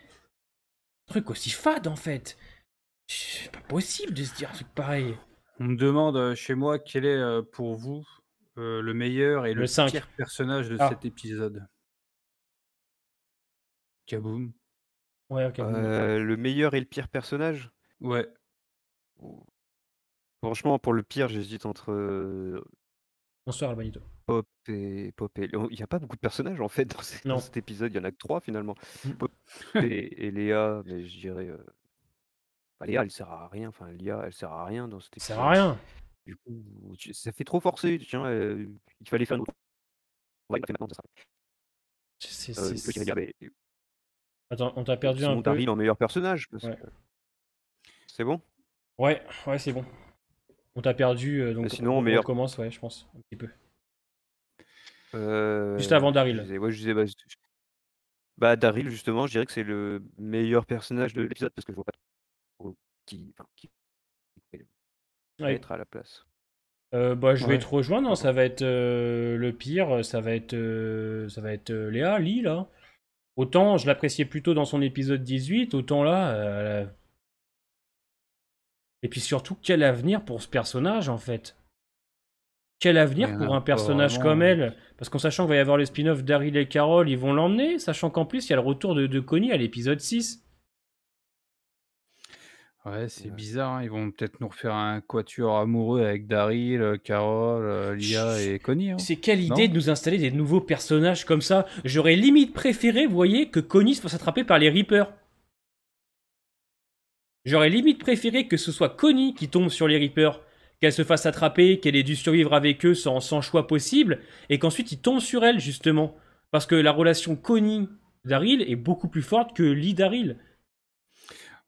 un truc aussi fade en fait. C'est pas possible de se dire un truc pareil. On me demande chez moi quel est pour vous le meilleur et Le le 5. pire personnage de Ah, cet épisode. Kaboom. ouais, ok. Le meilleur et le pire personnage? Ouais. Ouh. Franchement, pour le pire, j'hésite entre Bonsoir, Albanito. Pop et il y a pas beaucoup de personnages en fait dans Non. cet épisode, il y en a que 3 finalement. Mm. Pop et Léa, mais je dirais, bah, Léa elle sert à rien, enfin Léa elle sert à rien dans cet Ça sert à épisode. rien. Du coup, ça fait trop forcé, tiens, il fallait faire une autre. On va y maintenant, ça sera C'est- je dirais Gabé. Attends, on t'a perdu un Sinon peu. Daryl en meilleur personnage parce Ouais, que c'est bon? ouais, c'est bon. On t'a perdu, donc Sinon on meilleur recommence, ouais, je pense, un petit peu. Juste avant qu'est-ce que je Daryl. disais? Ouais, je disais, bah, Daryl justement, je dirais que c'est le meilleur personnage de l'épisode parce que je vois pas trop qui pourrait Ouais. être à la place. Bah, je vais te Ouais. rejoindre, hein, ça va être le pire, ça va être Léa, Lee, là. Autant je l'appréciais plutôt dans son épisode 18, autant là. Et puis surtout, quel avenir pour ce personnage, en fait? Quel Il y avenir en pour a un pas personnage comme vraiment. elle? Parce qu'en sachant qu'il va y avoir le spin-off Daryl et Carol, ils vont l'emmener, sachant qu'en plus, il y a le retour de Connie à l'épisode 6. Ouais, c'est Ouais. bizarre, hein. Ils vont peut-être nous refaire un quatuor amoureux avec Daryl, Carol, Lia et Connie, hein. C'est quelle idée Non? de nous installer des nouveaux personnages comme ça? J'aurais limite préféré, vous voyez, que Connie se fasse attraper par les Reapers. J'aurais limite préféré que ce soit Connie qui tombe sur les Reapers, qu'elle se fasse attraper, qu'elle ait dû survivre avec eux sans choix possible, et qu'ensuite ils tombent sur elle, justement. Parce que la relation Connie-Daryl est beaucoup plus forte que Lee-Daryl.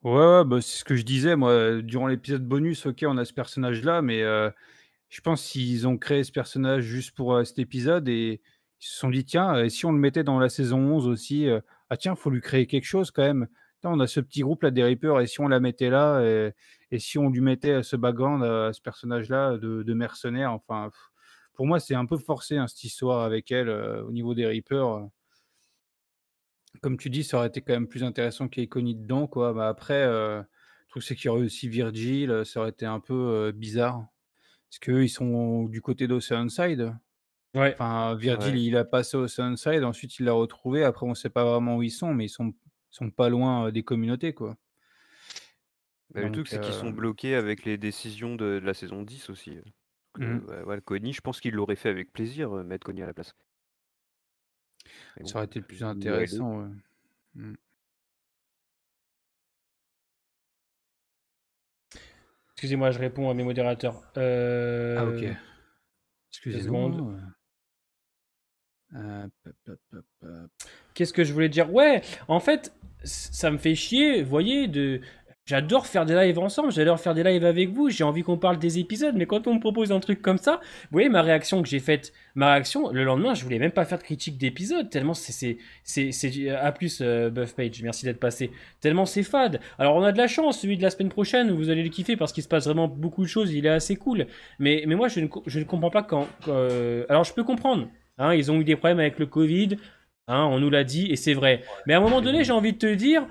Ouais, bah, c'est ce que je disais moi, durant l'épisode bonus, OK, on a ce personnage-là, mais je pense qu'ils ont créé ce personnage juste pour, cet épisode et ils se sont dit: «Tiens, si on le mettait dans la saison 11 aussi, ah tiens, faut lui créer quelque chose quand même. Tiens, on a ce petit groupe là des Reapers et si on la mettait là et si on lui mettait, ce background, à ce personnage-là de mercenaire?» Enfin, pour moi, c'est un peu forcé, hein, cette histoire avec elle, au niveau des Reapers. Comme tu dis, ça aurait été quand même plus intéressant qu'il y ait Connie dedans, quoi. Bah, après, le truc, c'est qu'il y aurait aussi Virgil, ça aurait été un peu, bizarre. Parce qu'eux, ils sont du côté d'Oceanside. Ouais. Enfin, Virgil, Ouais. il a passé Oceanside, ensuite il l'a retrouvé. Après, on sait pas vraiment où ils sont, mais ils sont pas loin, des communautés, quoi. Bah, le truc, Donc c'est qu'ils sont bloqués avec les décisions de la saison 10 aussi. mmh. Ouais, ouais, Connie, je pense qu'ils l'auraient fait avec plaisir, mettre Connie à la place. Mais bon, Ça aurait été le plus ouais, intéressant, ouais. Mmh. Excusez-moi, je réponds à mes modérateurs. Ah OK. 2 Excusez-nous, secondes. Pop, pop, pop, pop. Qu'est-ce que je voulais dire? Ouais, en fait, ça me fait chier, vous voyez, J'adore faire des lives ensemble, j'adore faire des lives avec vous, j'ai envie qu'on parle des épisodes, mais quand on me propose un truc comme ça, vous voyez ma réaction que j'ai faite, ma réaction, le lendemain, je voulais même pas faire de critique d'épisode, tellement à plus, Buff Page, merci d'être passé, tellement c'est fade. Alors on a de la chance, celui de la semaine prochaine, vous allez le kiffer parce qu'il se passe vraiment beaucoup de choses, il est assez cool, mais moi je ne comprends pas alors je peux comprendre, hein, ils ont eu des problèmes avec le Covid, hein, on nous l'a dit, et c'est vrai. Mais à un moment donné, j'ai envie de te dire,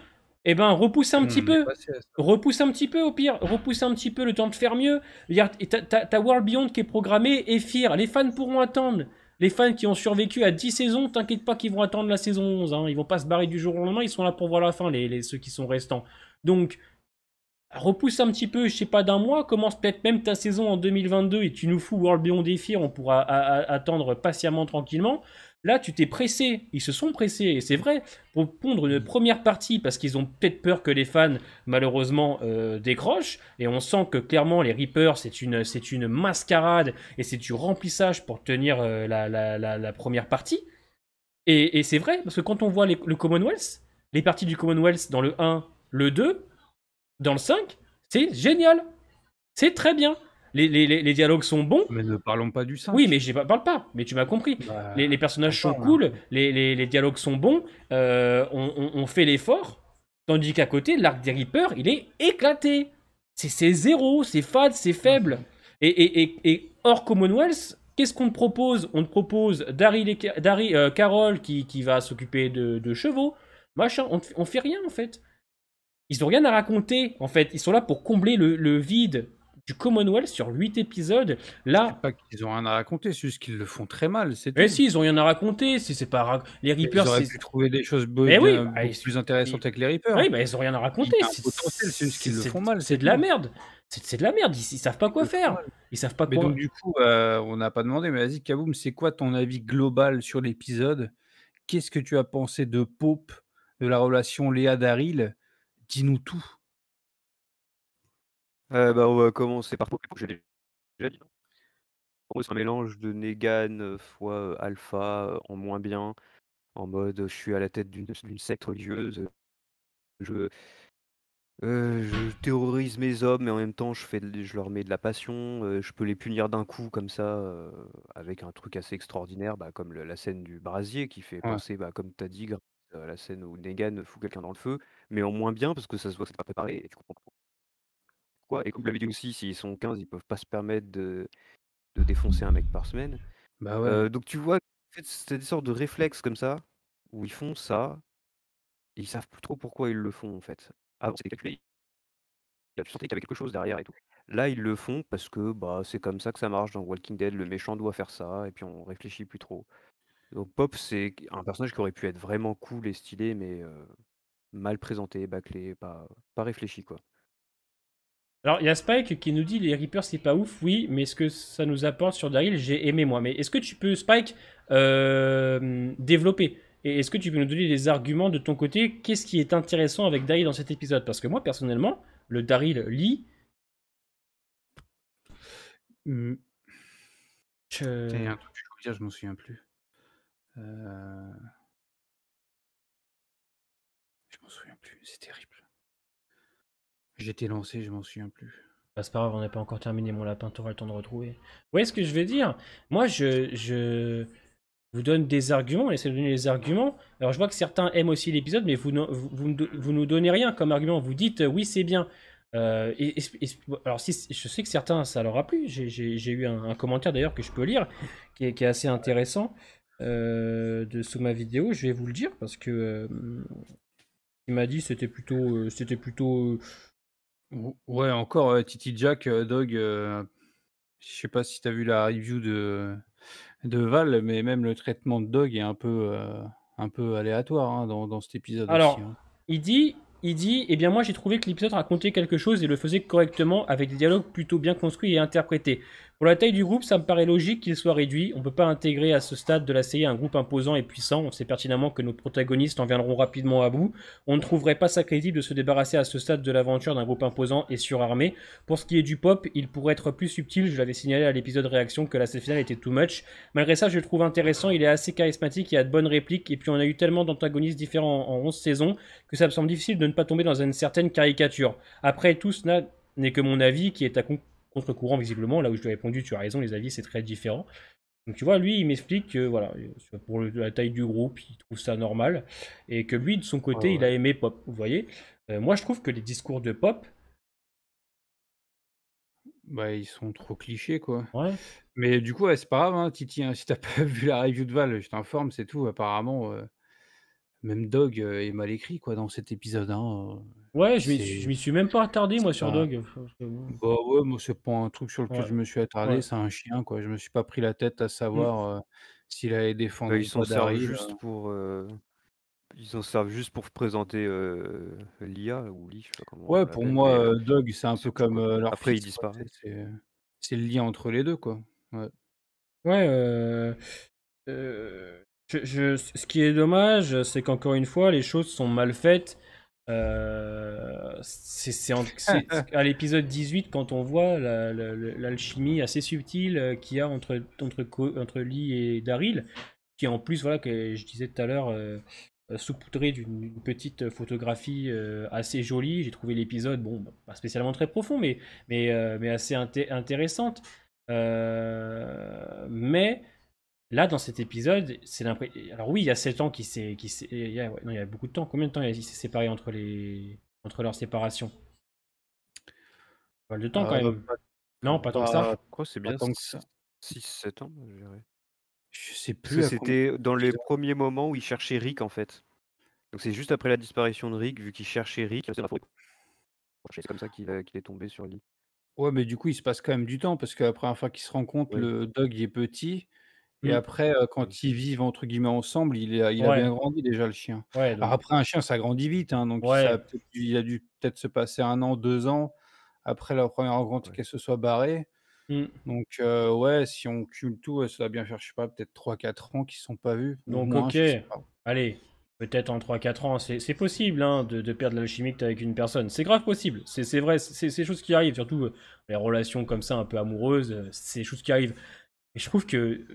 eh ben, repousse un On petit en est peu. passé à ça. Repousse un petit peu, au pire. Repousse un petit peu le temps de faire mieux. Regarde, t'as World Beyond qui est programmé, et Fear. Les fans pourront attendre. Les fans qui ont survécu à 10 saisons, t'inquiète pas qu'ils vont attendre la saison 11. Hein. Ils vont pas se barrer du jour au lendemain, ils sont là pour voir la fin, ceux qui sont restants. Donc, repousse un petit peu, je sais pas, d'un mois, commence peut-être même ta saison en 2022 et tu nous fous World Beyond et Fear, on pourra attendre patiemment, tranquillement. Là, tu t'es pressé, ils se sont pressés, et c'est vrai, pour pondre une première partie, parce qu'ils ont peut-être peur que les fans, malheureusement, décrochent, et on sent que clairement, les Reapers, c'est une mascarade, et c'est du remplissage pour tenir la première partie. Et c'est vrai, parce que quand on voit le Commonwealth, les parties du Commonwealth dans le 1, le 2, dans le 5, c'est génial. C'est très bien. Les dialogues sont bons. Mais ne parlons pas du 5. Oui, mais je parle pas. Mais tu m'as compris. Bah, Les personnages on sont parle, cool. Les dialogues sont bons. On fait l'effort. Tandis qu'à côté, l'arc des Reapers, il est éclaté. C'est zéro, c'est fade, c'est faible. Et hors Commonwealth, qu'est-ce qu'on te propose? On te propose Carol qui va s'occuper de chevaux. Machin, on fait rien en fait. Ils ont rien à raconter, en fait. Ils sont là pour combler le vide du Commonwealth sur 8 épisodes. Là. C'est pas qu'ils ont rien à raconter, c'est juste qu'ils le font très mal, c'est tout. Mais si, ils ont rien à raconter. C'est pas. Les Reapers, ils auraient pu trouver des choses beaucoup plus intéressantes avec les Reapers. Oui, bah ils ont rien à raconter. Il y a un potentiel, c'est juste qu'ils le font mal. C'est de la merde. C'est de la merde. Ils savent pas quoi faire. Ils savent pas quoi. Mais donc, du coup, on n'a pas demandé, mais vas-y, Kaboom, c'est quoi ton avis global sur l'épisode? Qu'est-ce que tu as pensé de Pope, de la relation Léa-Daryl? Dis-nous tout. Bah, on va commencer par Pope, j'ai déjà dit. Pour moi, c'est un mélange de Negan fois Alpha en moins bien, en mode je suis à la tête d'une secte religieuse, je terrorise mes hommes, mais en même temps je leur mets de la passion, je peux les punir d'un coup comme ça, avec un truc assez extraordinaire, bah, comme la scène du brasier qui fait penser, bah, comme tu as dit, à la scène où Negan fout quelqu'un dans le feu, mais en moins bien parce que ça se voit que c'est pas préparé et tu comprends pas pourquoi. Et comme je l'avais dit aussi, s'ils sont 15, ils peuvent pas se permettre de défoncer un mec par semaine. Bah ouais. Donc tu vois, en fait, c'est des sortes de réflexes comme ça, où ils font ça, et ils savent plus trop pourquoi ils le font en fait. Avant c'était calculé, tu sentais qu'il y avait quelque chose derrière et tout. Là, ils le font parce que bah, c'est comme ça que ça marche dans Walking Dead, le méchant doit faire ça, et puis on réfléchit plus trop. Donc Pop, c'est un personnage qui aurait pu être vraiment cool et stylé, mais mal présenté, bâclé, pas réfléchi quoi. Alors, il y a Spike qui nous dit les Reapers, c'est pas ouf, oui, mais ce que ça nous apporte sur Daryl, j'ai aimé moi. Mais est-ce que tu peux, Spike, développer? Et est-ce que tu peux nous donner des arguments de ton côté? Qu'est-ce qui est intéressant avec Daryl dans cet épisode? Parce que moi, personnellement, le Daryl Lee. Il y a un truc que je voulais dire, je m'en souviens plus. Je m'en souviens plus, c'est terrible. J'étais lancé, je m'en souviens plus. Bah, c'est pas grave, on n'a pas encore terminé mon lapin, t'auras le temps de retrouver. Vous voyez ce que je veux dire? Moi, je vous donne des arguments, on essaie de donner les arguments. Alors, je vois que certains aiment aussi l'épisode, mais vous nous donnez rien comme argument. Vous dites oui, c'est bien. Alors, si, je sais que certains, ça leur a plu. J'ai eu un commentaire d'ailleurs que je peux lire, qui est assez intéressant sous ma vidéo. Je vais vous le dire parce que il m'a dit c'était plutôt. Ouais, encore Titi Jack, Dog. Je sais pas si tu as vu la review de Val, mais même le traitement de Dog est un peu aléatoire hein, dans cet épisode Alors, aussi. Hein. il dit, eh bien moi j'ai trouvé que l'épisode racontait quelque chose et le faisait correctement avec des dialogues plutôt bien construits et interprétés. Pour la taille du groupe, ça me paraît logique qu'il soit réduit. On ne peut pas intégrer à ce stade de la série un groupe imposant et puissant. On sait pertinemment que nos protagonistes en viendront rapidement à bout. On ne trouverait pas ça crédible de se débarrasser à ce stade de l'aventure d'un groupe imposant et surarmé. Pour ce qui est du pop, il pourrait être plus subtil. Je l'avais signalé à l'épisode réaction que la scène finale était too much. Malgré ça, je le trouve intéressant. Il est assez charismatique, il a de bonnes répliques. Et puis on a eu tellement d'antagonistes différents en 11 saisons que ça me semble difficile de ne pas tomber dans une certaine caricature. Après, tout cela n'est que mon avis qui est à contre-courant visiblement. Là où je lui ai répondu, tu as raison, les avis c'est très différent. Donc tu vois, lui, il m'explique que voilà, pour la taille du groupe, il trouve ça normal et que lui, de son côté, il a aimé Pop. Vous voyez, moi, je trouve que les discours de Pop, Bah, ils sont trop clichés, quoi. ouais, Mais du coup, ouais, c'est pas grave, hein, Titi, hein, si t'as pas vu la review de Val, je t'informe, c'est tout. Apparemment, même Dog est mal écrit, quoi, dans cet épisode, hein. ouais, je C'est m'y suis même pas attardé moi c'est sur pas Dog. bah, ouais, moi, c'est pas un truc sur lequel Ouais, je me suis attardé, ouais. c'est un chien, quoi. Je me suis pas pris la tête à Mm. savoir, s'il allait défendre Ils ou s'en pas servent Daryl. juste pour présenter l'IA ou Lee, je sais pas comment Ouais, on pour l'appelle, mais moi, Dog, c'est un peu c'est tout comme, quoi. leur Après, il fils, quoi. disparaît. C'est le lien entre les 2, quoi. Ouais. Ouais, ce qui est dommage, c'est qu'encore une fois, les choses sont mal faites. À l'épisode 18, quand on voit l'alchimie assez subtile qu'il y a entre Lee et Daryl, qui en plus, voilà, que je disais tout à l'heure, saupoudré d'une petite photographie assez jolie. J'ai trouvé l'épisode, bon, pas spécialement très profond, mais assez intéressante. Mais là, dans cet épisode, c'est l'impression. Alors oui, il y a 7 ans non, il y a beaucoup de temps. Combien de temps il s'est séparé entre leur séparation? Pas mal de temps quand même. Pas Non, pas tant que ça. pas Je crois que c'est pas bien tant que ça. 6-7 ans, je dirais. Je sais Parce que plus à combien c'était dans les d'épisodes. premiers moments où il cherchait Rick en fait. Donc c'est juste après la disparition de Rick, vu qu'il cherchait Rick, c'est la forêt. C'est comme ça qu'il est tombé sur Lee. Ouais, mais du coup, il se passe quand même du temps parce que la première fois qu'ils se rencontrent, Oui. le Dog, il est petit et Hmm. après, Oui. quand ils vivent entre guillemets «ensemble», il a Ouais, bien grandi déjà le chien. ouais, Alors donc, après un chien, ça grandit vite, hein, donc ouais. il a dû peut-être se passer 1 an, 2 ans après la première rencontre Ouais. qu'elle se soit barrée. Hmm. Donc ouais, si on cumule tout, ça doit bien faire, je sais pas, peut-être 3-4 ans qu'ils se sont pas vus ou Donc, moins, ok. je sais pas. Allez, peut-être en 3 4 ans. C'est possible hein, de perdre l'alchimie que t'as avec une personne. C'est grave possible. C'est vrai, c'est des choses qui arrivent. Surtout les relations comme ça, un peu amoureuses, c'est des choses qui arrivent. Et je trouve que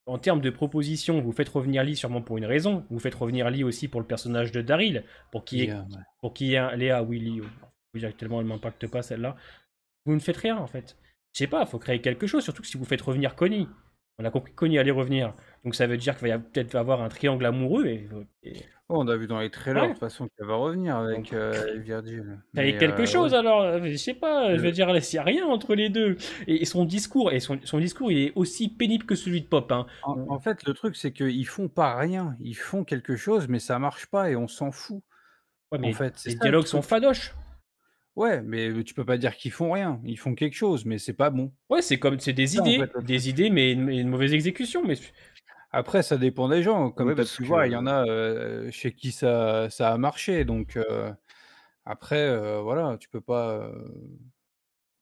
en termes de proposition, vous faites revenir Lee sûrement pour une raison. Vous faites revenir Lee aussi pour le personnage de Daryl, Ouais. pour qui est Léa, oui, Lee. Oui, tellement elle m'impacte pas celle-là. Vous ne faites rien en fait. Je sais pas, faut créer quelque chose, surtout que si vous faites revenir Connie. On a compris que Connie allait revenir. Donc ça veut dire qu'il va peut-être avoir un triangle amoureux. Oh, on a vu dans les trailers de Ouais. toute façon qu'elle va revenir Donc avec, Virgil. créer Mais quelque ouais, chose alors. Je sais pas, je veux le dire, il n'y a rien entre les deux. Et son discours, son discours, il est aussi pénible que celui de Pop. Hein. en fait, le truc, c'est qu'ils font pas rien. Ils font quelque chose, mais ça marche pas et on s'en fout, Ouais, en mais fait. C'est les ça le dialogues sont truc. fadoches. Ouais, mais tu peux pas dire qu'ils font rien. Ils font quelque chose, mais c'est pas bon. Ouais, c'est C'est ça, en fait, le des truc. idées, mais une mauvaise exécution. Mais Après, ça dépend des gens. Comme Ouais, tu as parce pu voir, il y en que a, chez qui ça a marché. Donc après, voilà, tu peux pas,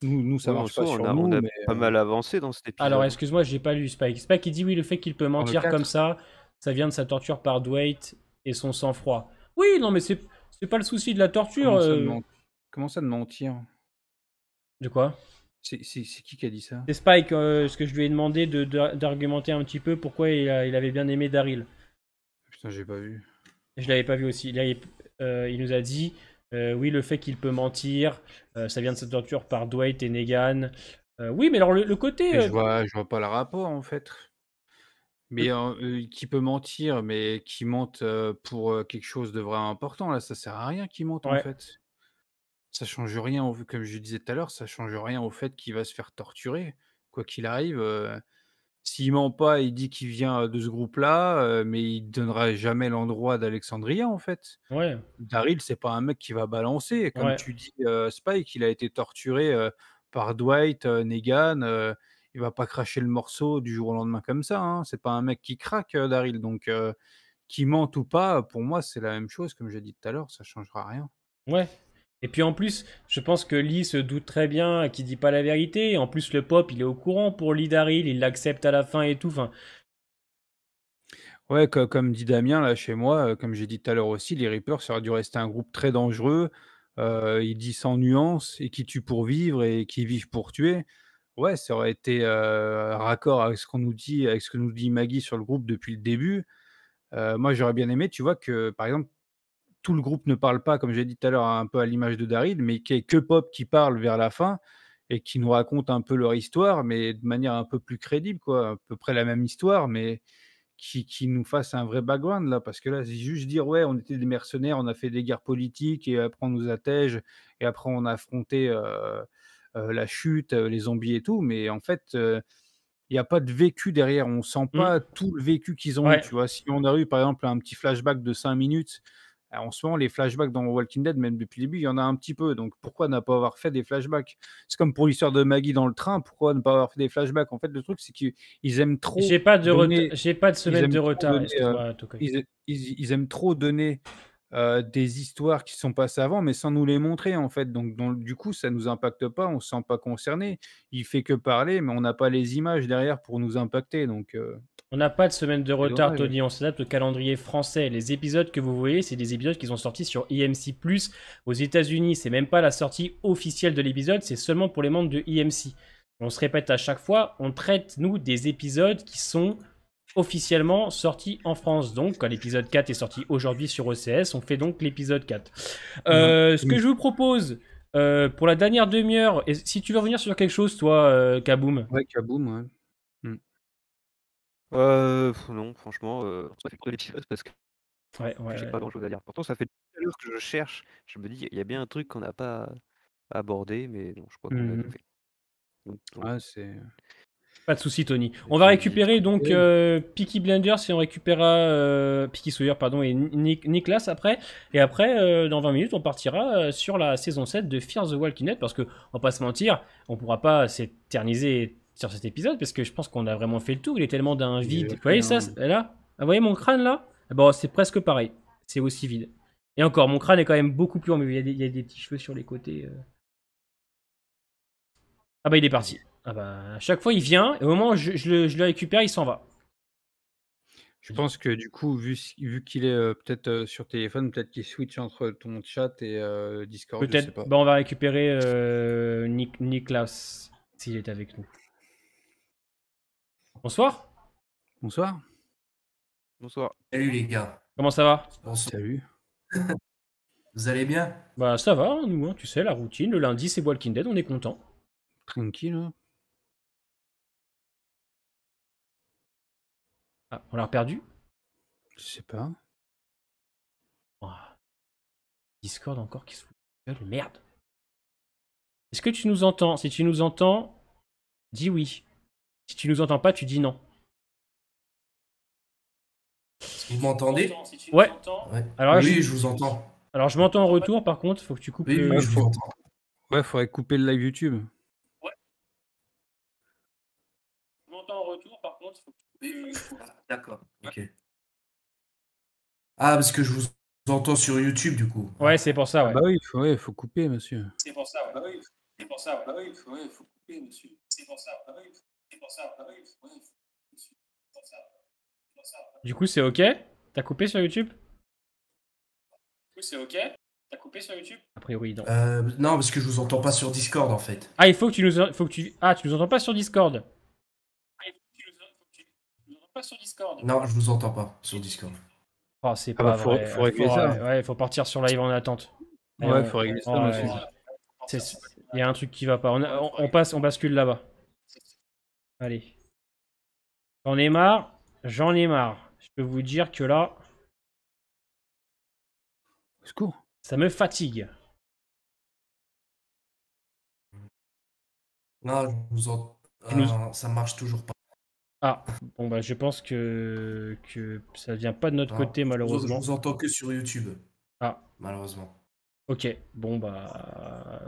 nous, ça oui, en marche pas soi, sur on nous, a mais pas mal avancé dans cet alors, épisode. excuse-moi, j'ai pas lu Spike. Spike, il dit oui, le fait qu'il peut dans le mentir comme 4. ça vient de sa torture par Dwight et son sang-froid. Oui, non, mais c'est pas le souci de la torture. Comment ça de ment comment ça de mentir? De quoi? C'est qui a dit ça? C'est Spike, ce que je lui ai demandé d'argumenter un petit peu pourquoi il avait bien aimé Daryl. Putain, j'ai pas vu. Je l'avais pas vu aussi. Là, il nous a dit oui, le fait qu'il peut mentir, ça vient de sa torture par Dwight et Negan. Oui, mais alors le côté. Mais je vois pas le rapport, en fait. Mais qui peut mentir, mais qui mente, pour, quelque chose de vraiment important, là, ça sert à rien qu'il mente, en Ouais, fait. Ça change rien au comme je disais tout à l'heure, ça change rien au fait qu'il va se faire torturer. Quoi qu'il arrive, s'il ment pas, il dit qu'il vient, de ce groupe-là, mais il donnera jamais l'endroit d'Alexandria, en fait. ouais, Daryl, c'est pas un mec qui va balancer. Comme ouais, tu dis, Spike, il a été torturé, par Dwight, Negan, il va pas cracher le morceau du jour au lendemain comme ça, hein. C'est pas un mec qui craque, Daryl, donc qu'il mente ou pas, pour moi, c'est la même chose, comme j'ai dit tout à l'heure, ça changera rien. ouais. Et puis en plus, je pense que Lee se doute très bien qu'il dit pas la vérité. Et en plus, le Pop, il est au courant pour Lee Daryl, il l'accepte à la fin et tout. Enfin, Ouais, comme dit Damien, là, chez moi, comme j'ai dit tout à l'heure aussi, les Reapers, ça aurait dû rester un groupe très dangereux. Il dit sans nuance et qui tue pour vivre et qui vivent pour tuer. Ouais, ça aurait été raccord avec ce qu'on nous dit, avec ce que nous dit Maggie sur le groupe depuis le début. Moi, j'aurais bien aimé, tu vois, que par exemple, tout le groupe ne parle pas, comme j'ai dit tout à l'heure, un peu à l'image de Daryl, mais qu'il n'y ait que Pop qui parle vers la fin et qui nous raconte un peu leur histoire, mais de manière un peu plus crédible, quoi. À peu près la même histoire, mais qui nous fasse un vrai background là, parce que là, c'est juste dire: «Ouais, on était des mercenaires, on a fait des guerres politiques et après on nous attège et après on a affronté, la chute, les zombies et tout», mais en fait, il y a pas de vécu derrière. On sent hmm, pas tout le vécu qu'ils ont eu, ouais. tu vois? Si on a eu, par exemple, un petit flashback de 5 minutes, en ce moment, les flashbacks dans Walking Dead, même depuis le début, il y en a un petit peu, donc pourquoi ne pas avoir fait des flashbacks? C'est comme pour l'histoire de Maggie dans le train, pourquoi ne pas avoir fait des flashbacks? En fait, le truc, c'est qu'ils aiment trop donner J'ai pas de ils semaine de aiment trop retard, donner, excuse-moi, Tokoy. ils aiment trop donner, des histoires qui sont passées avant, mais sans nous les montrer, en fait. Donc du coup, ça nous impacte pas, on se sent pas concerné. Il fait que parler, mais on n'a pas les images derrière pour nous impacter, donc On n'a pas de semaine de c'est retard, dommage. Tony. On s'adapte au calendrier français. Les épisodes que vous voyez, c'est des épisodes qui sont sortis sur EMC+, aux États-Unis. C'est même pas la sortie officielle de l'épisode, c'est seulement pour les membres de EMC. On se répète à chaque fois, on traite, nous, des épisodes qui sont officiellement sortis en France. Donc, quand l'épisode 4 est sorti aujourd'hui sur OCS, on fait donc l'épisode 4. Ouais. Ce que je vous propose, pour la dernière demi-heure, et si tu veux revenir sur quelque chose, toi, Kaboom. Ouais, Kaboom, ouais. Mmh. Non, franchement, ça fait pour l'épisode parce que Ouais, ouais, j'ai ouais. pas grand-chose à dire. Pourtant, ça fait tout à l'heure que je cherche. Je me dis, il y a bien un truc qu'on n'a pas abordé, mais non, je crois qu'on l'a tout Mhm. fait. Donc, Ouais, c'est Pas de souci, Tony. On va c'est récupérer donc terrible. Peaky Blinders et on récupérera Peaky Sawyer, pardon, et Nicholas après. Et après, dans 20 minutes, on partira sur la saison 7 de Fear the Walking Dead parce que, on va pas se mentir, on pourra pas s'éterniser sur cet épisode parce que je pense qu'on a vraiment fait le tour. Il est tellement d'un C'est vide. déjà Vous fait, voyez ça, hein. là? Vous voyez mon crâne là? Eh ben, c'est presque pareil. C'est aussi vide. Et encore, mon crâne est quand même beaucoup plus. Il y a des petits cheveux sur les côtés. Ah bah il est parti. Ah bah à chaque fois il vient, et au moment où je le récupère, il s'en va. Je pense que du coup, vu qu'il est, peut-être, sur téléphone, peut-être qu'il switch entre ton chat et Discord, je sais Peut-être. pas. Bah on va récupérer Niklas s'il est avec nous. Bonsoir. Bonsoir. bonsoir. Salut les gars. Comment ça va? Bonsoir. Salut. Vous allez bien? Bah ça va, hein, nous, hein, tu sais, la routine. Le lundi c'est Walking Dead, on est content. Tranquille, hein? Ah, on l'a perdu? Je sais pas. Oh, Discord encore qui se fout de gueule, merde. Est-ce que tu nous entends? Si tu nous entends, dis oui. Si tu nous entends pas, tu dis non. Vous m'entendez? Ouais. Ouais. Alors là, Oui, je vous entends. alors je m'entends en retour, par contre, faut que tu coupes Oui, le. oui, je vous entends. Ouais, faudrait couper le live YouTube. Je m'entends en retour, par contre, faut que tu D'accord. Ok. Ah, parce que je vous entends sur YouTube du coup. Ouais, c'est pour ça, Ah ouais. bah oui, faut couper, monsieur. C'est pour ça, ouais. Bah oui, c'est pour ça, ouais. Bah oui, faut couper, monsieur. C'est pour ça, bah oui, c'est pour ça, bah oui, ouais, monsieur. C'est pour ça, c'est pour ça. Du coup, c'est ok? T'as coupé sur YouTube? Du coup, c'est ok? T'as coupé sur YouTube? A priori, non. Non, parce que je vous entends pas sur Discord en fait. Ah, il faut que tu nous, faut que tu, ah, tu nous entends pas sur Discord? Ah, il faut que tu nous entends pas sur Discord. Non, je vous entends pas sur Discord. Oh, c'est Ah pas bah, vrai. faut régler Faut, ça. ouais, faut partir sur live en attente. Allez, Ouais, faut régler ça, monsieur. Il y a un truc qui va pas. On passe, on bascule là-bas. Allez. J'en ai marre. J'en ai marre. Je peux vous dire que là, Au secours. ça me fatigue. Non, je vous entends. Tu nous- Ça marche toujours pas. Ah, bon bah je pense que ça vient pas de notre Non, côté Je malheureusement. vous entends que sur YouTube, Ah, malheureusement. ok. Bon bah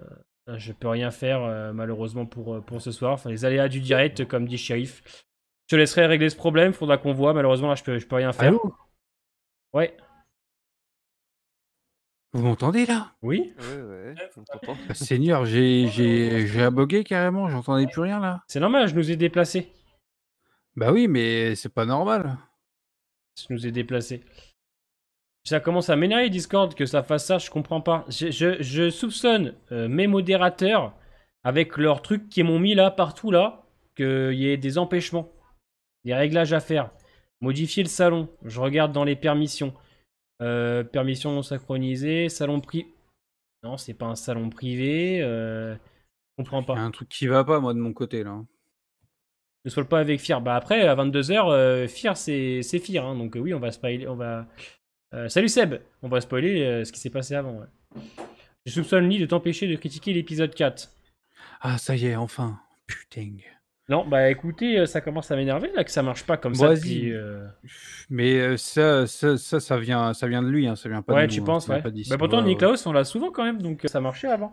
je peux rien faire malheureusement pour ce soir. Enfin, les aléas du direct, comme dit Shérif. Je te laisserai régler ce problème. Faudra qu'on voit. Malheureusement là, je peux rien faire. Allô? Ouais. Vous m'entendez là? Oui? Ouais, on t'entend. Ah, Seigneur, j'ai abogué carrément, j'entendais plus rien là. C'est normal, je nous ai déplacés. Bah oui, mais c'est pas normal. Je nous ai déplacés. Ça commence à m'énerver Discord que ça fasse ça, je comprends pas. Je soupçonne mes modérateurs, avec leurs trucs qui m'ont mis là, partout là, qu'il y ait des empêchements, des réglages à faire. Modifier le salon, je regarde dans les permissions. Permissions non synchronisées, salon privé. Non, c'est pas un salon privé. Je comprends Il y a pas. un truc qui va pas moi de mon côté là. Ne sois pas avec Fir. Bah après, à 22h, Fir c'est Fir. Hein, donc oui, on va spoiler. Salut Seb! On va spoiler ce qui s'est passé avant. Ouais. Je soupçonne Lee de t'empêcher de critiquer l'épisode 4. Ah ça y est, enfin. Putain. Non, bah écoutez, ça commence à m'énerver là que ça marche pas comme ça depuis. Vas-y. Mais ça vient de lui, hein, ça vient pas de Ouais, nous, tu hein, penses, ça vient ouais. pas d'ici. Bah pourtant, Ouais, ouais. Niklaus, on l'a souvent quand même, donc ça marchait avant.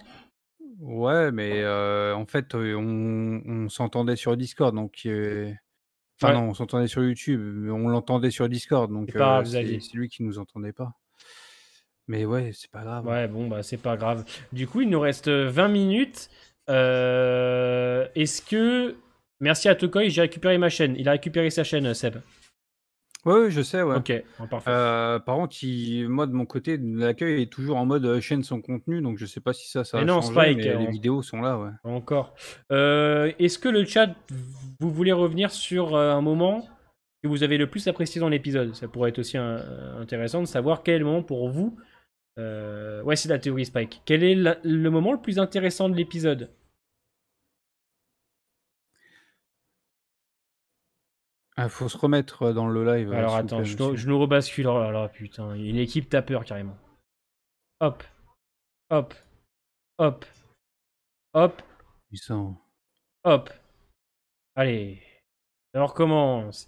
Ouais, mais en fait, on s'entendait sur Discord, donc enfin Ouais, non, on s'entendait sur YouTube, mais on l'entendait sur Discord, c'est donc pas grave, c'est Xavier. lui qui nous entendait pas. Mais ouais, c'est pas grave. Ouais, bon, bah c'est pas grave. Du coup, il nous reste 20 minutes. Est-ce que. Merci à Tokoy, j'ai récupéré ma chaîne. Il a récupéré sa chaîne, Seb. Ouais, je sais, ouais. Ok, bon, parfait. Par contre, moi de mon côté, l'accueil est toujours en mode chaîne son contenu, donc je sais pas si ça Mais a non, changé, Spike, mais les vidéos sont là, ouais. encore. Est-ce que le chat, vous voulez revenir sur un moment que vous avez le plus apprécié dans l'épisode? Ça pourrait être aussi intéressant de savoir quel est le moment pour vous. Ouais, c'est la théorie Spike. Quel est le moment le plus intéressant de l'épisode? Ah, faut se remettre dans le live, Alors s'il vous attends, plaît, monsieur. je nous rebascule. Oh là là, putain, une équipe tapeur carrément. Hop, hop, hop, hop, Puissant. hop. Allez, on recommence.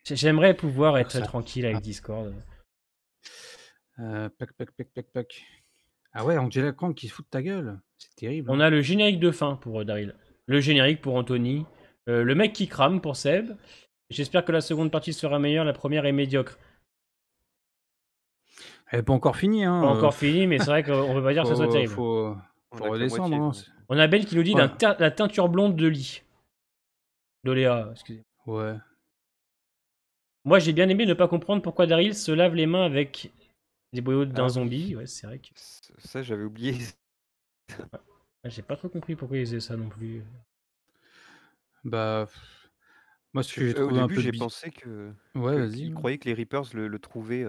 J'aimerais pouvoir être ça- tranquille avec Discord. Pac, pac, pac, pac, pac. Ah ouais, Angela Kang qui se fout de ta gueule. C'est terrible. On a le générique de fin pour Daryl. Le générique pour Anthony. Le mec qui crame pour Seb. J'espère que la seconde partie sera meilleure, la première est médiocre. Elle est pas encore finie, hein. Pas encore fini, mais c'est vrai qu'on peut pas dire que ce soit terrible. Faut On a que la redescendre. moitié, Hein. On a Belle qui nous dit Ouais. la teinture blonde de Lee. D'Oléa, excusez. Ouais. Moi, j'ai bien aimé ne pas comprendre pourquoi Daryl se lave les mains avec les boyaux d'un Ah zombie. oui. Ouais, c'est vrai que Ça, j'avais oublié. j'ai pas trop compris pourquoi ils faisaient ça non plus. Bah, moi, ce que j'ai Au trouvé un début, peu j'ai pensé que Ouais, vas-y. qu'ils croyaient que les Reapers le trouvaient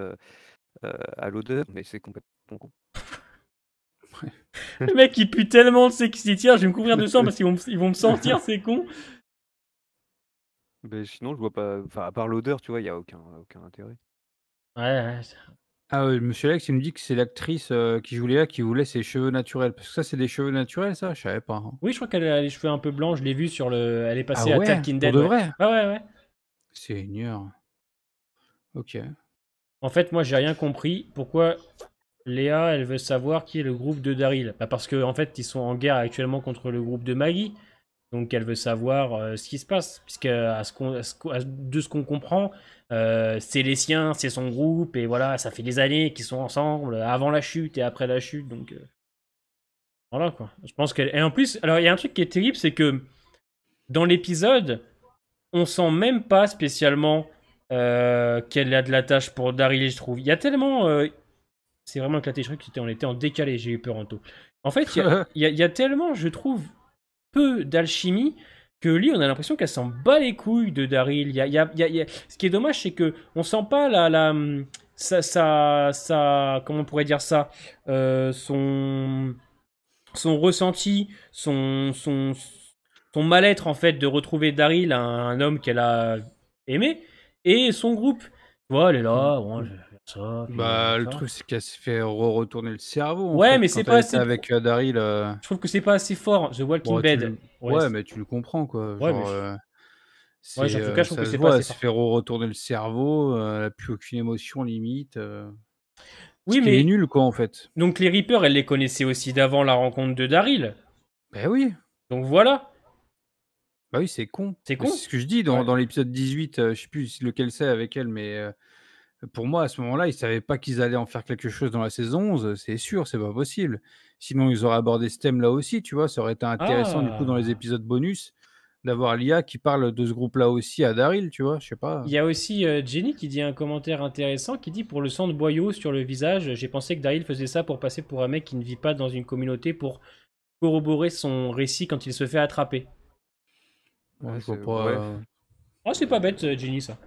à l'odeur, mais c'est complètement con. Le mec, il pue tellement de ses tiens, je vais me couvrir de sang parce qu'ils vont me sentir, c'est con. Mais sinon, je vois pas. Enfin, à part l'odeur, tu vois, il y a aucun intérêt. Ouais. Ah ouais, monsieur Alex, il nous dit que c'est l'actrice qui joue Léa qui voulait ses cheveux naturels. Parce que ça, c'est des cheveux naturels, ça? Je savais pas. Hein. Oui, je crois qu'elle a les cheveux un peu blancs, je l'ai vu sur le. Elle est passée Ah à ouais? Talking Dead. Pour de Ouais. vrai? Ouais. Seigneur. Ok. En fait, moi, j'ai rien compris. Pourquoi Léa, elle veut savoir qui est le groupe de Daryl? Bah parce qu'en fait, ils sont en guerre actuellement contre le groupe de Maggie. Donc, elle veut savoir ce qui se passe. Puisque, de ce qu'on comprend, c'est les siens, c'est son groupe. Et voilà, ça fait des années qu'ils sont ensemble, avant la chute et après la chute. Donc, voilà quoi. Je pense qu'elle. Et en plus, alors, il y a un truc qui est terrible, c'est que dans l'épisode, on sent même pas spécialement qu'elle a de l'attache pour Daryl, je trouve. Il y a tellement. C'est vraiment éclaté. Je crois qu'on était en décalé. J'ai eu peur en tout. En fait, il y a tellement, je trouve, peu d'alchimie que Lee, on a l'impression qu'elle s'en bat les couilles de Daryl. Ce qui est dommage, c'est que on sent pas comment on pourrait dire ça, son ressenti, son mal-être en fait de retrouver Daryl, un homme qu'elle a aimé, et son groupe. Tu vois, elle est là, bon, je vais faire ça. Puis Bah, le ça. truc, c'est qu'elle se fait retourner le cerveau. Ouais, en fait, mais quand c'est elle pas était assez. avec Daryl. Je trouve que c'est pas assez fort. The Walking Bon, Dead. Ouais, mais tu le comprends, quoi. Ouais, Genre, ouais, en tout cas, je trouve ça que se c'est pas voit, assez elle se fort. fait retourner le cerveau, elle a plus aucune émotion limite. Oui, Ce qui mais est nul, quoi, en fait. donc les Reapers, elle les connaissait aussi d'avant la rencontre de Daryl. Bah oui. Donc voilà. Bah oui, c'est con. C'est Mais con. c'est ce que je dis Ouais. dans l'épisode 18, je sais plus lequel c'est avec elle, mais Pour moi, à ce moment-là, ils savaient pas qu'ils allaient en faire quelque chose dans la saison 11, c'est sûr, c'est pas possible. Sinon, ils auraient abordé ce thème-là aussi, tu vois? Ça aurait été intéressant, du coup, dans les Ah! épisodes bonus, d'avoir l'IA qui parle de ce groupe-là aussi à Daryl, tu vois? Je sais Il pas. y a aussi Jenny qui dit un commentaire intéressant qui dit pour le sang de boyau sur le visage, j'ai pensé que Daryl faisait ça pour passer pour un mec qui ne vit pas dans une communauté pour corroborer son récit quand il se fait attraper. Moi, Ouais, je vois ouais. pas. Ah, c'est pas bête, Jenny, ça.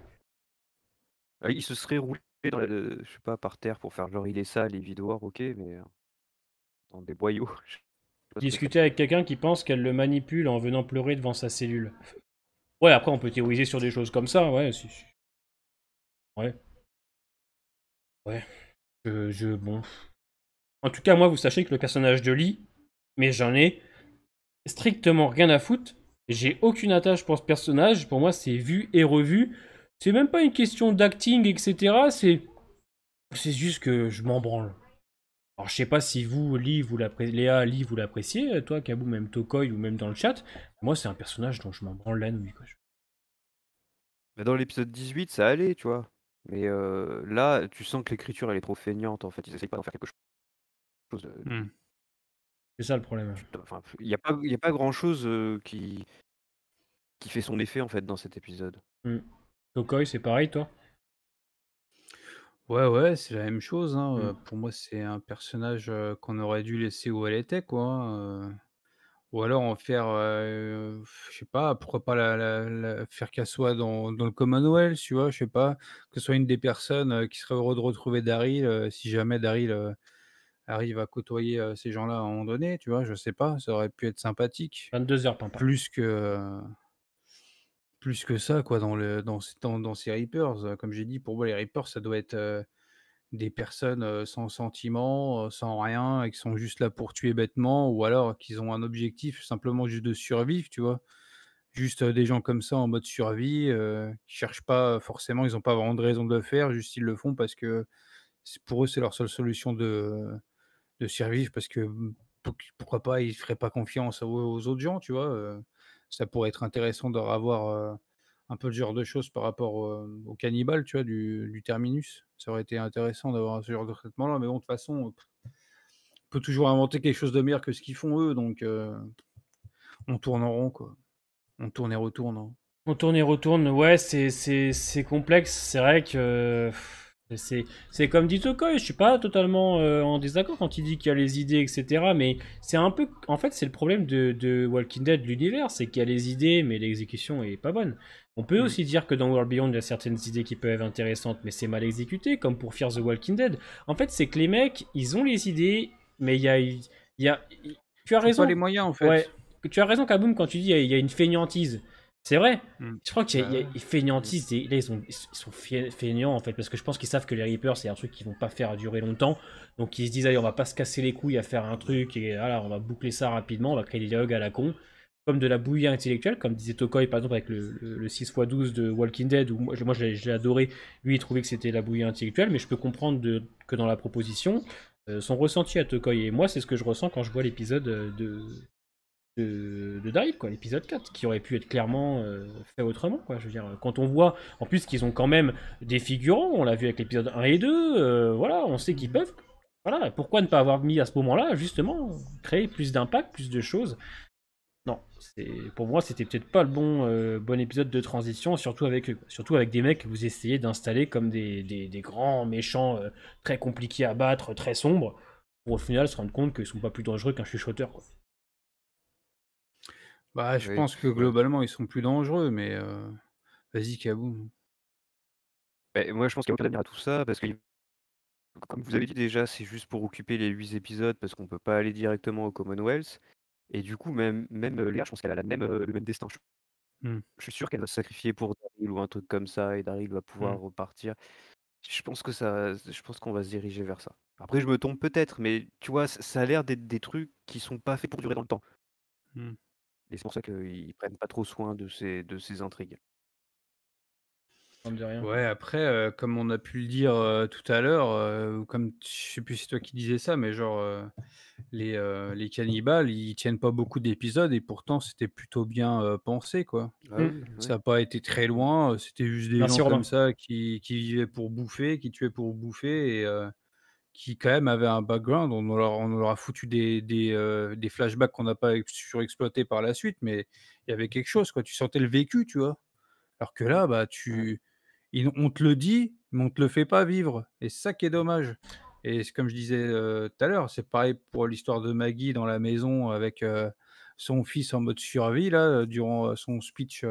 Il se serait roulé dans je sais pas, par terre pour faire genre il est sale, il vit dehors, ok, mais dans des boyaux, je sais pas trop ça. Discuter avec quelqu'un qui pense qu'elle le manipule en venant pleurer devant sa cellule. Ouais, après, on peut théoriser sur des choses comme ça, ouais. Ouais, ouais. Bon. En tout cas, moi, vous sachez que le personnage de Lee, mais j'en ai strictement rien à foutre. J'ai aucune attache pour ce personnage. Pour moi, c'est vu et revu. C'est même pas une question d'acting, etc. C'est juste que je m'en branle. Alors, je sais pas si vous, Léa, Lee, vous l'appréciez, toi, Kabou, même Tokoi, ou même dans le chat. Moi, c'est un personnage dont je m'en branle la nouille, quoi. Mais dans l'épisode 18, ça allait, tu vois. Mais là, tu sens que l'écriture, elle est trop feignante, en fait. Ils essayent pas d'en faire quelque chose. Mmh. C'est ça le problème. Enfin, il y a pas grand-chose qui fait son effet, en fait, dans cet épisode. Tokoi, c'est pareil, toi? Ouais, ouais, c'est la même chose, hein, Mm. pour moi, c'est un personnage, qu'on aurait dû laisser où elle était, quoi, hein, ou alors en faire, je sais pas, pourquoi pas la faire qu'elle soit dans le Commonwealth, tu vois? Je sais pas, que ce soit une des personnes, qui serait heureux de retrouver Daryl, si jamais Daryl, arrive à côtoyer, ces gens-là à un moment donné, tu vois? Je sais pas, ça aurait pu être sympathique. 22 h, pampa. Plus que, plus que ça, quoi, dans ces Reapers, comme j'ai dit, pour moi, les Reapers, ça doit être, des personnes, sans sentiments, sans rien et qui sont juste là pour tuer bêtement ou alors qu'ils ont un objectif simplement juste de survivre, tu vois? Juste, des gens comme ça en mode survie, qui cherchent pas forcément, ils ont pas vraiment de raison de le faire, juste ils le font parce que pour eux, c'est leur seule solution de survivre parce que, pourquoi pas, ils feraient pas confiance aux autres gens, tu vois? Ça pourrait être intéressant de revoir, un peu ce genre de choses par rapport, aux cannibales, tu vois, du terminus. Ça aurait été intéressant d'avoir ce genre de traitement-là, mais bon, de toute façon, on peut toujours inventer quelque chose de meilleur que ce qu'ils font eux, donc on tourne en rond, quoi. On tourne et retourne, hein. On tourne et retourne, ouais, c'est complexe. C'est vrai que c'est comme dit Tokoi, je suis pas totalement en désaccord quand il dit qu'il y a les idées, etc. Mais c'est un peu, en fait, c'est le problème de Walking Dead, l'univers, c'est qu'il y a les idées, mais l'exécution est pas bonne. On peut Mmh. aussi dire que dans World Beyond, il y a certaines idées qui peuvent être intéressantes, mais c'est mal exécuté, comme pour Fear the Walking Dead. En fait, c'est que les mecs, ils ont les idées, mais il y a, tu as Trouve pas raison, les moyens, en ouais, fait. tu as raison, Kaboom, quand tu dis il y a une feignantise. C'est vrai. Mmh. Je crois qu'il y a, Bah, ouais. ils feignantisent, et là ils sont feignants en fait, parce que je pense qu'ils savent que les Reapers c'est un truc qu'ils vont pas faire durer longtemps, donc ils se disent allez on va pas se casser les couilles à faire un truc, et voilà on va boucler ça rapidement, on va créer des dialogues à la con, comme de la bouillie intellectuelle, comme disait Tokoi par exemple avec le 6x12 de Walking Dead, où moi je l'ai adoré, lui il trouvait que c'était la bouillie intellectuelle, mais je peux comprendre que dans la proposition, son ressenti à Tokoi, et moi c'est ce que je ressens quand je vois l'épisode de Daryl, quoi, l'épisode 4, qui aurait pu être clairement fait autrement, quoi. Je veux dire, quand on voit en plus qu'ils ont quand même des figurants, on l'a vu avec l'épisode 1 et 2, voilà, on sait qu'ils peuvent. Voilà, pourquoi ne pas avoir mis à ce moment-là, justement, créer plus d'impact, plus de choses. Non, pour moi, c'était peut-être pas le bon épisode de transition, surtout avec eux, quoi. Surtout avec des mecs que vous essayez d'installer comme des grands méchants très compliqués à battre, très sombres, pour au final se rendre compte qu'ils sont pas plus dangereux qu'un chuchoteur, quoi. Bah, je Oui, pense que ouais. globalement, ils sont plus dangereux, mais vas-y, Kabou. Beh, moi, je pense qu'il y a aucun avenir à tout ça, parce que, comme vous avez dit déjà, c'est juste pour occuper les 8 épisodes, parce qu'on peut pas aller directement au Commonwealth. Et du coup, même Léa, je pense qu'elle a le même destin. Mmh. Je suis sûr qu'elle va se sacrifier pour Daryl ou un truc comme ça, et Daryl va Mmh. pouvoir repartir. Je pense qu'on va se diriger vers ça. Après, je me trompe peut-être, mais tu vois, ça a l'air d'être des trucs qui sont pas faits pour durer dans le temps. Mmh. Et c'est pour ça qu'ils prennent pas trop soin de ces intrigues. Forme de rien. Ouais, après, comme on a pu le dire tout à l'heure, ou comme je sais plus si c'est toi qui disais ça, mais genre les cannibales, ils tiennent pas beaucoup d'épisodes et pourtant c'était plutôt bien pensé, quoi. Ah Mm. oui, ouais. Ça n'a pas été très loin, c'était juste des Merci gens Romain. comme ça qui vivaient pour bouffer, qui tuaient pour bouffer et qui quand même avaient un background. On leur a foutu des flashbacks qu'on n'a pas surexploités par la suite, mais il y avait quelque chose, quoi. Tu sentais le vécu, tu vois? Alors que là, bah, Ouais. on te le dit, mais on te le fait pas vivre et c'est ça qui est dommage et c'est comme je disais, tout à l'heure, c'est pareil pour l'histoire de Maggie dans la maison avec, son fils en mode survie là, durant, son speech,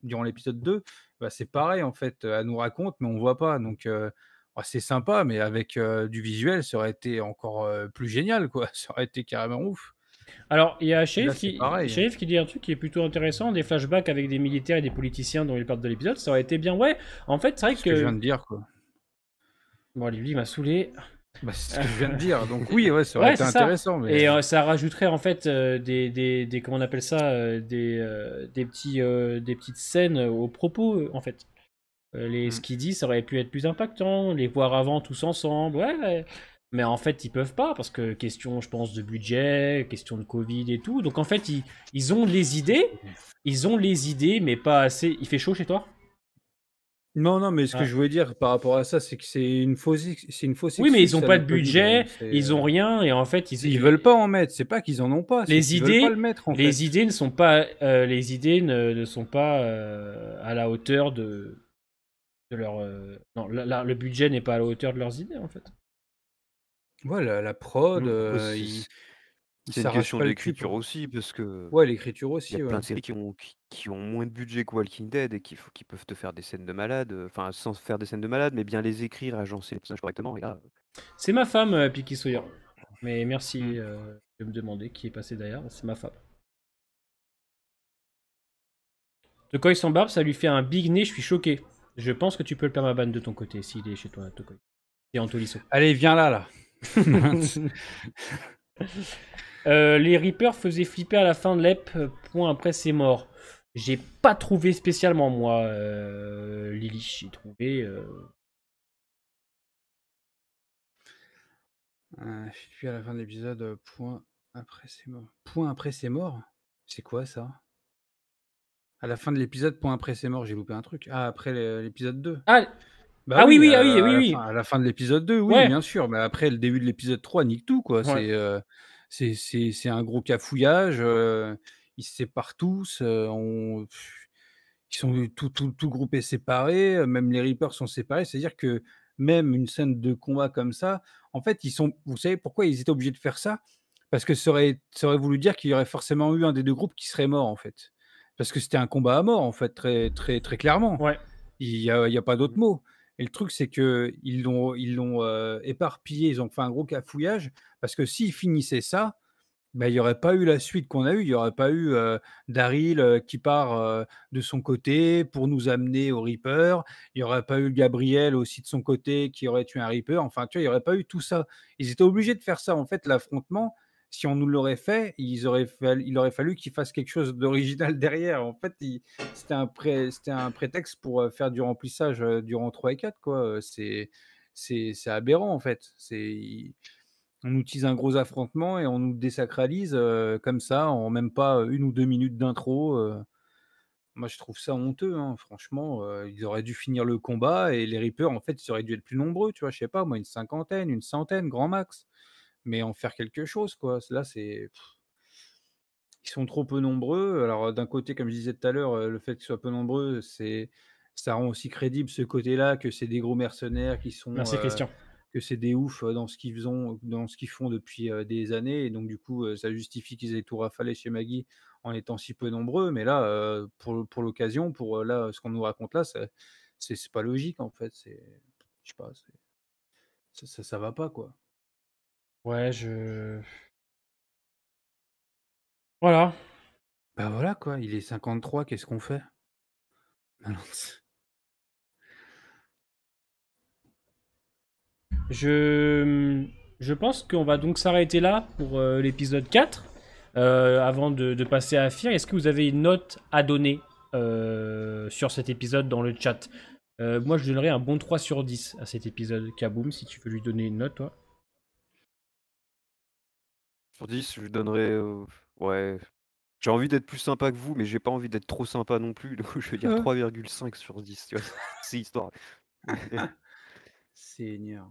durant l'épisode 2. Bah, c'est pareil en fait, elle nous raconte, mais on voit pas donc bah, c'est sympa, mais avec, du visuel, ça aurait été encore, plus génial quoi, ça aurait été carrément ouf Alors, il y a et là, c'est pareil. Sheriff qui dit un truc qui est plutôt intéressant, des flashbacks avec des militaires et des politiciens dont ils parlent de l'épisode, ça aurait été bien. Ouais, en fait, c'est vrai C'est ce que je viens que... de dire quoi. Bon, lui, il m'a saoulé. Bah, c'est ce que je viens de dire donc oui, ouais, ça aurait Ouais, été c'est ça. intéressant mais Et ça rajouterait en fait des comment on appelle ça, des petites scènes aux propos, en fait. Ce qu'il dit, ça aurait pu être plus impactant, les voir avant tous ensemble, ouais. Mais en fait, ils peuvent pas, parce que question, je pense, de budget, question de Covid et tout. Donc en fait, ils ont les idées, mais pas assez. Il fait chaud chez toi? non, mais ce que Ah. je voulais dire par rapport à ça, c'est que c'est une fausse Oui, mais excuse ils ont ça, pas le de Covid, budget, c'est, ils ont rien, et en fait, ils veulent pas en mettre, c'est pas qu'ils en ont pas, c'est qu'ils veulent pas le mettre en fait. les idées ne sont pas, les idées ne sont pas à la hauteur de leur. Non, le budget n'est pas à la hauteur de leurs idées, en fait. Ouais, la prod, Ouais, ils c'est une s'arrachent question pas le cul d'écriture pour aussi, parce que ouais, l'écriture il y a aussi, ouais. plein de séries qui ont moins de budget que Walking Dead et qui peuvent te faire des scènes de malade, enfin sans faire des scènes de malade, mais bien les écrire, agencer les personnages correctement. Et là, C'est ma femme, Piki Sawyer. Mais merci Mmh. de me demander qui est passé derrière. C'est ma femme. De quoi il s'embarque, ça lui fait un big nez, je suis choqué. Je pense que tu peux le permaban de ton côté s'il est chez toi, Tokoi. Et Antolisso. Allez, viens là. Les Reapers faisaient flipper à la fin de l'ep. Point après, c'est mort. J'ai pas trouvé spécialement, moi, Lily. J'ai trouvé. Je suis plus à la fin de l'épisode, point après c'est mort. Point après c'est mort? C'est quoi ça? À la fin de l'épisode, point après c'est mort, j'ai loupé un truc. Ah, après l'épisode 2? Ah, Bah ah oui, oui, oui, ah oui, oui, oui. à la fin de l'épisode 2, oui, Ouais. bien sûr, mais après le début de l'épisode 3 nique tout, quoi. Ouais. C'est un gros cafouillage, ils se séparent tous, ils sont tout le groupe est séparé, même les Reapers sont séparés. C'est-à-dire que même une scène de combat comme ça, en fait, vous savez pourquoi ils étaient obligés de faire ça? Parce que ça aurait voulu dire qu'il y aurait forcément eu un des 2 groupes qui serait mort, en fait. Parce que c'était un combat à mort, en fait, très très très clairement. Ouais. Il y a pas d'autre mot et le truc, c'est qu'ils l'ont éparpillé, ils ont fait un gros cafouillage parce que s'ils finissaient ça, bah, il y aurait pas eu la suite qu'on a eue. Il y aurait pas eu, Daryl, qui part, de son côté pour nous amener au Reaper. Il y aurait pas eu Gabriel aussi de son côté qui aurait tué un Reaper. Enfin, tu vois, il y aurait pas eu tout ça. Ils étaient obligés de faire ça. En fait, l'affrontement, si on nous l'aurait fait, il aurait fallu qu'ils fassent quelque chose d'original derrière. En fait, c'était un prétexte pour, faire du remplissage, durant 3 et 4 quoi, c'est aberrant en fait. On utilise un gros affrontement et on nous désacralise, comme ça en même pas, 1 ou 2 minutes d'intro, Moi je trouve ça honteux, hein, franchement, ils auraient dû finir le combat et les Reapers en fait, ils auraient dû être plus nombreux, tu vois? Je sais pas moi, une cinquantaine, une centaine grand max, mais en faire quelque chose quoi. Là ils sont trop peu nombreux. Alors, d'un côté, comme je disais tout à l'heure, le fait qu'ils soient peu nombreux, ça rend aussi crédible ce côté-là, que c'est des gros mercenaires Merci, Christian. que c'est des oufs, dans ce qu'ils font depuis, des années et donc du coup, ça justifie qu'ils aient tout rafalé chez Maggie en étant si peu nombreux. Mais là, pour l'occasion, là, ce qu'on nous raconte là, c'est pas logique en fait. Je sais pas, ça va pas quoi. Ouais, Voilà. Bah, voilà quoi, il est 53, qu'est-ce qu'on fait? Alors Je pense qu'on va donc s'arrêter là pour l'épisode 4. Avant de passer à Fear, est-ce que vous avez une note à donner sur cet épisode dans le chat. Moi, je donnerais un bon 3 sur 10 à cet épisode. Kaboom, si tu veux lui donner une note, toi. Sur 10, je lui donnerais. Ouais. J'ai envie d'être plus sympa que vous, mais j'ai pas envie d'être trop sympa non plus. Donc je vais dire 3,5 sur 10. Tu vois, c'est histoire. Seigneur.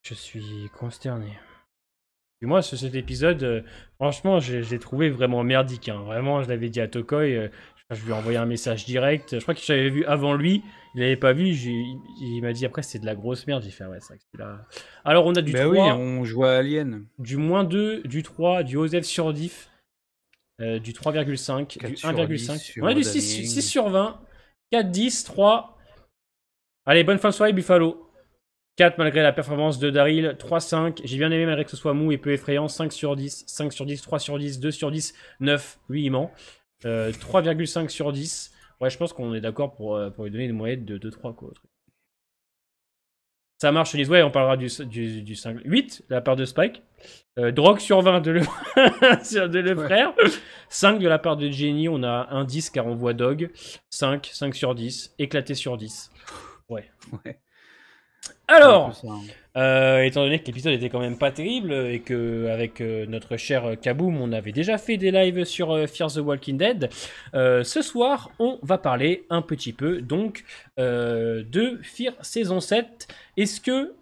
Je suis consterné. Et moi, cet épisode, franchement, je l'ai trouvé vraiment merdique. Hein. Vraiment, je l'avais dit à Tokoi. Je lui ai envoyé un message direct. Je crois que j'avais vu avant lui. Il l'avait pas vu. Il m'a dit après, c'est de la grosse merde. J'ai fait, ouais, c'est vrai que c'est là. Alors, on a du 3. Oui, on joue à Alien. Du -2, du 3, du OSEF sur diff, du 3,5, du 1,5. On a du 6 sur 20, 4, 10, 3. Allez, bonne fin de soirée, Buffalo. 4 malgré la performance de Daryl, 3, 5. J'ai bien aimé malgré que ce soit mou et peu effrayant. 5 sur 10, 5 sur 10, 3 sur 10, 2 sur 10, 9. Lui, il ment. 3,5 sur 10. Ouais, je pense qu'on est d'accord pour lui donner une moyenne de 2-3, quoi. Ça marche, Lise. Ouais, on parlera du 5. 8 de la part de Spike. Drogue sur 20 de le frère. 5 de la part de Jenny. On a un 10 car on voit Dog. 5 sur 10. Éclaté sur 10. Ouais. Alors, étant donné que l'épisode était quand même pas terrible et que avec notre cher Kaboom, on avait déjà fait des lives sur Fear the Walking Dead, ce soir, on va parler un petit peu donc de Fear saison 7. Est-ce que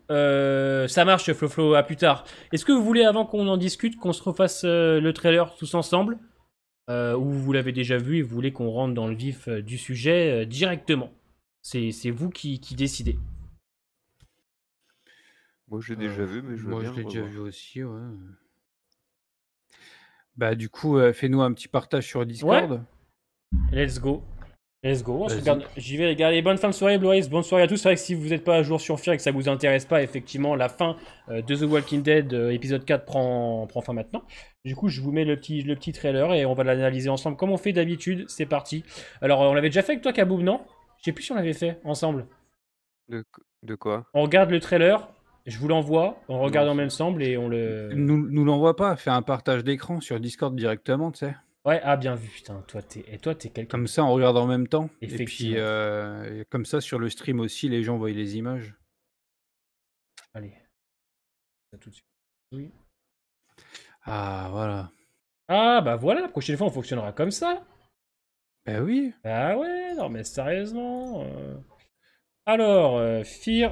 ça marche, Flo, à plus tard? Est-ce que vous voulez, avant qu'on en discute, qu'on se refasse le trailer tous ensemble ou vous l'avez déjà vu et vous voulez qu'on rentre dans le vif du sujet directement? C'est vous qui décidez. Moi, j'ai déjà vu, mais moi, je l'ai déjà vu aussi, ouais. Bah, du coup, fais-nous un petit partage sur Discord. Ouais. Let's go. On se regarde. J'y vais, les gars. Et bonne fin de soirée, Blue Eyes. Bonne soirée à tous. C'est vrai que si vous n'êtes pas à jour sur Fear et que ça vous intéresse pas, effectivement, la fin de The Walking Dead, épisode 4, prend fin maintenant. Du coup, je vous mets le petit trailer et on va l'analyser ensemble comme on fait d'habitude. C'est parti. Alors, on l'avait déjà fait avec toi, Kaboom, non? Je sais plus si on l'avait fait ensemble. De quoi? On regarde le trailer. Je vous l'envoie, on regarde ensemble et on le... Nous l'envoie pas, fais un partage d'écran sur Discord directement, tu sais. Ouais, ah bien vu, putain, toi t'es quelqu'un. Comme ça, on regarde en même temps. Effectivement. Et puis, comme ça, sur le stream aussi, les gens voient les images. Allez. Ça tout de suite. Oui. Ah, voilà. Ah, bah voilà, la prochaine fois, on fonctionnera comme ça. Bah oui. Bah ouais, non mais sérieusement. Alors, Fear...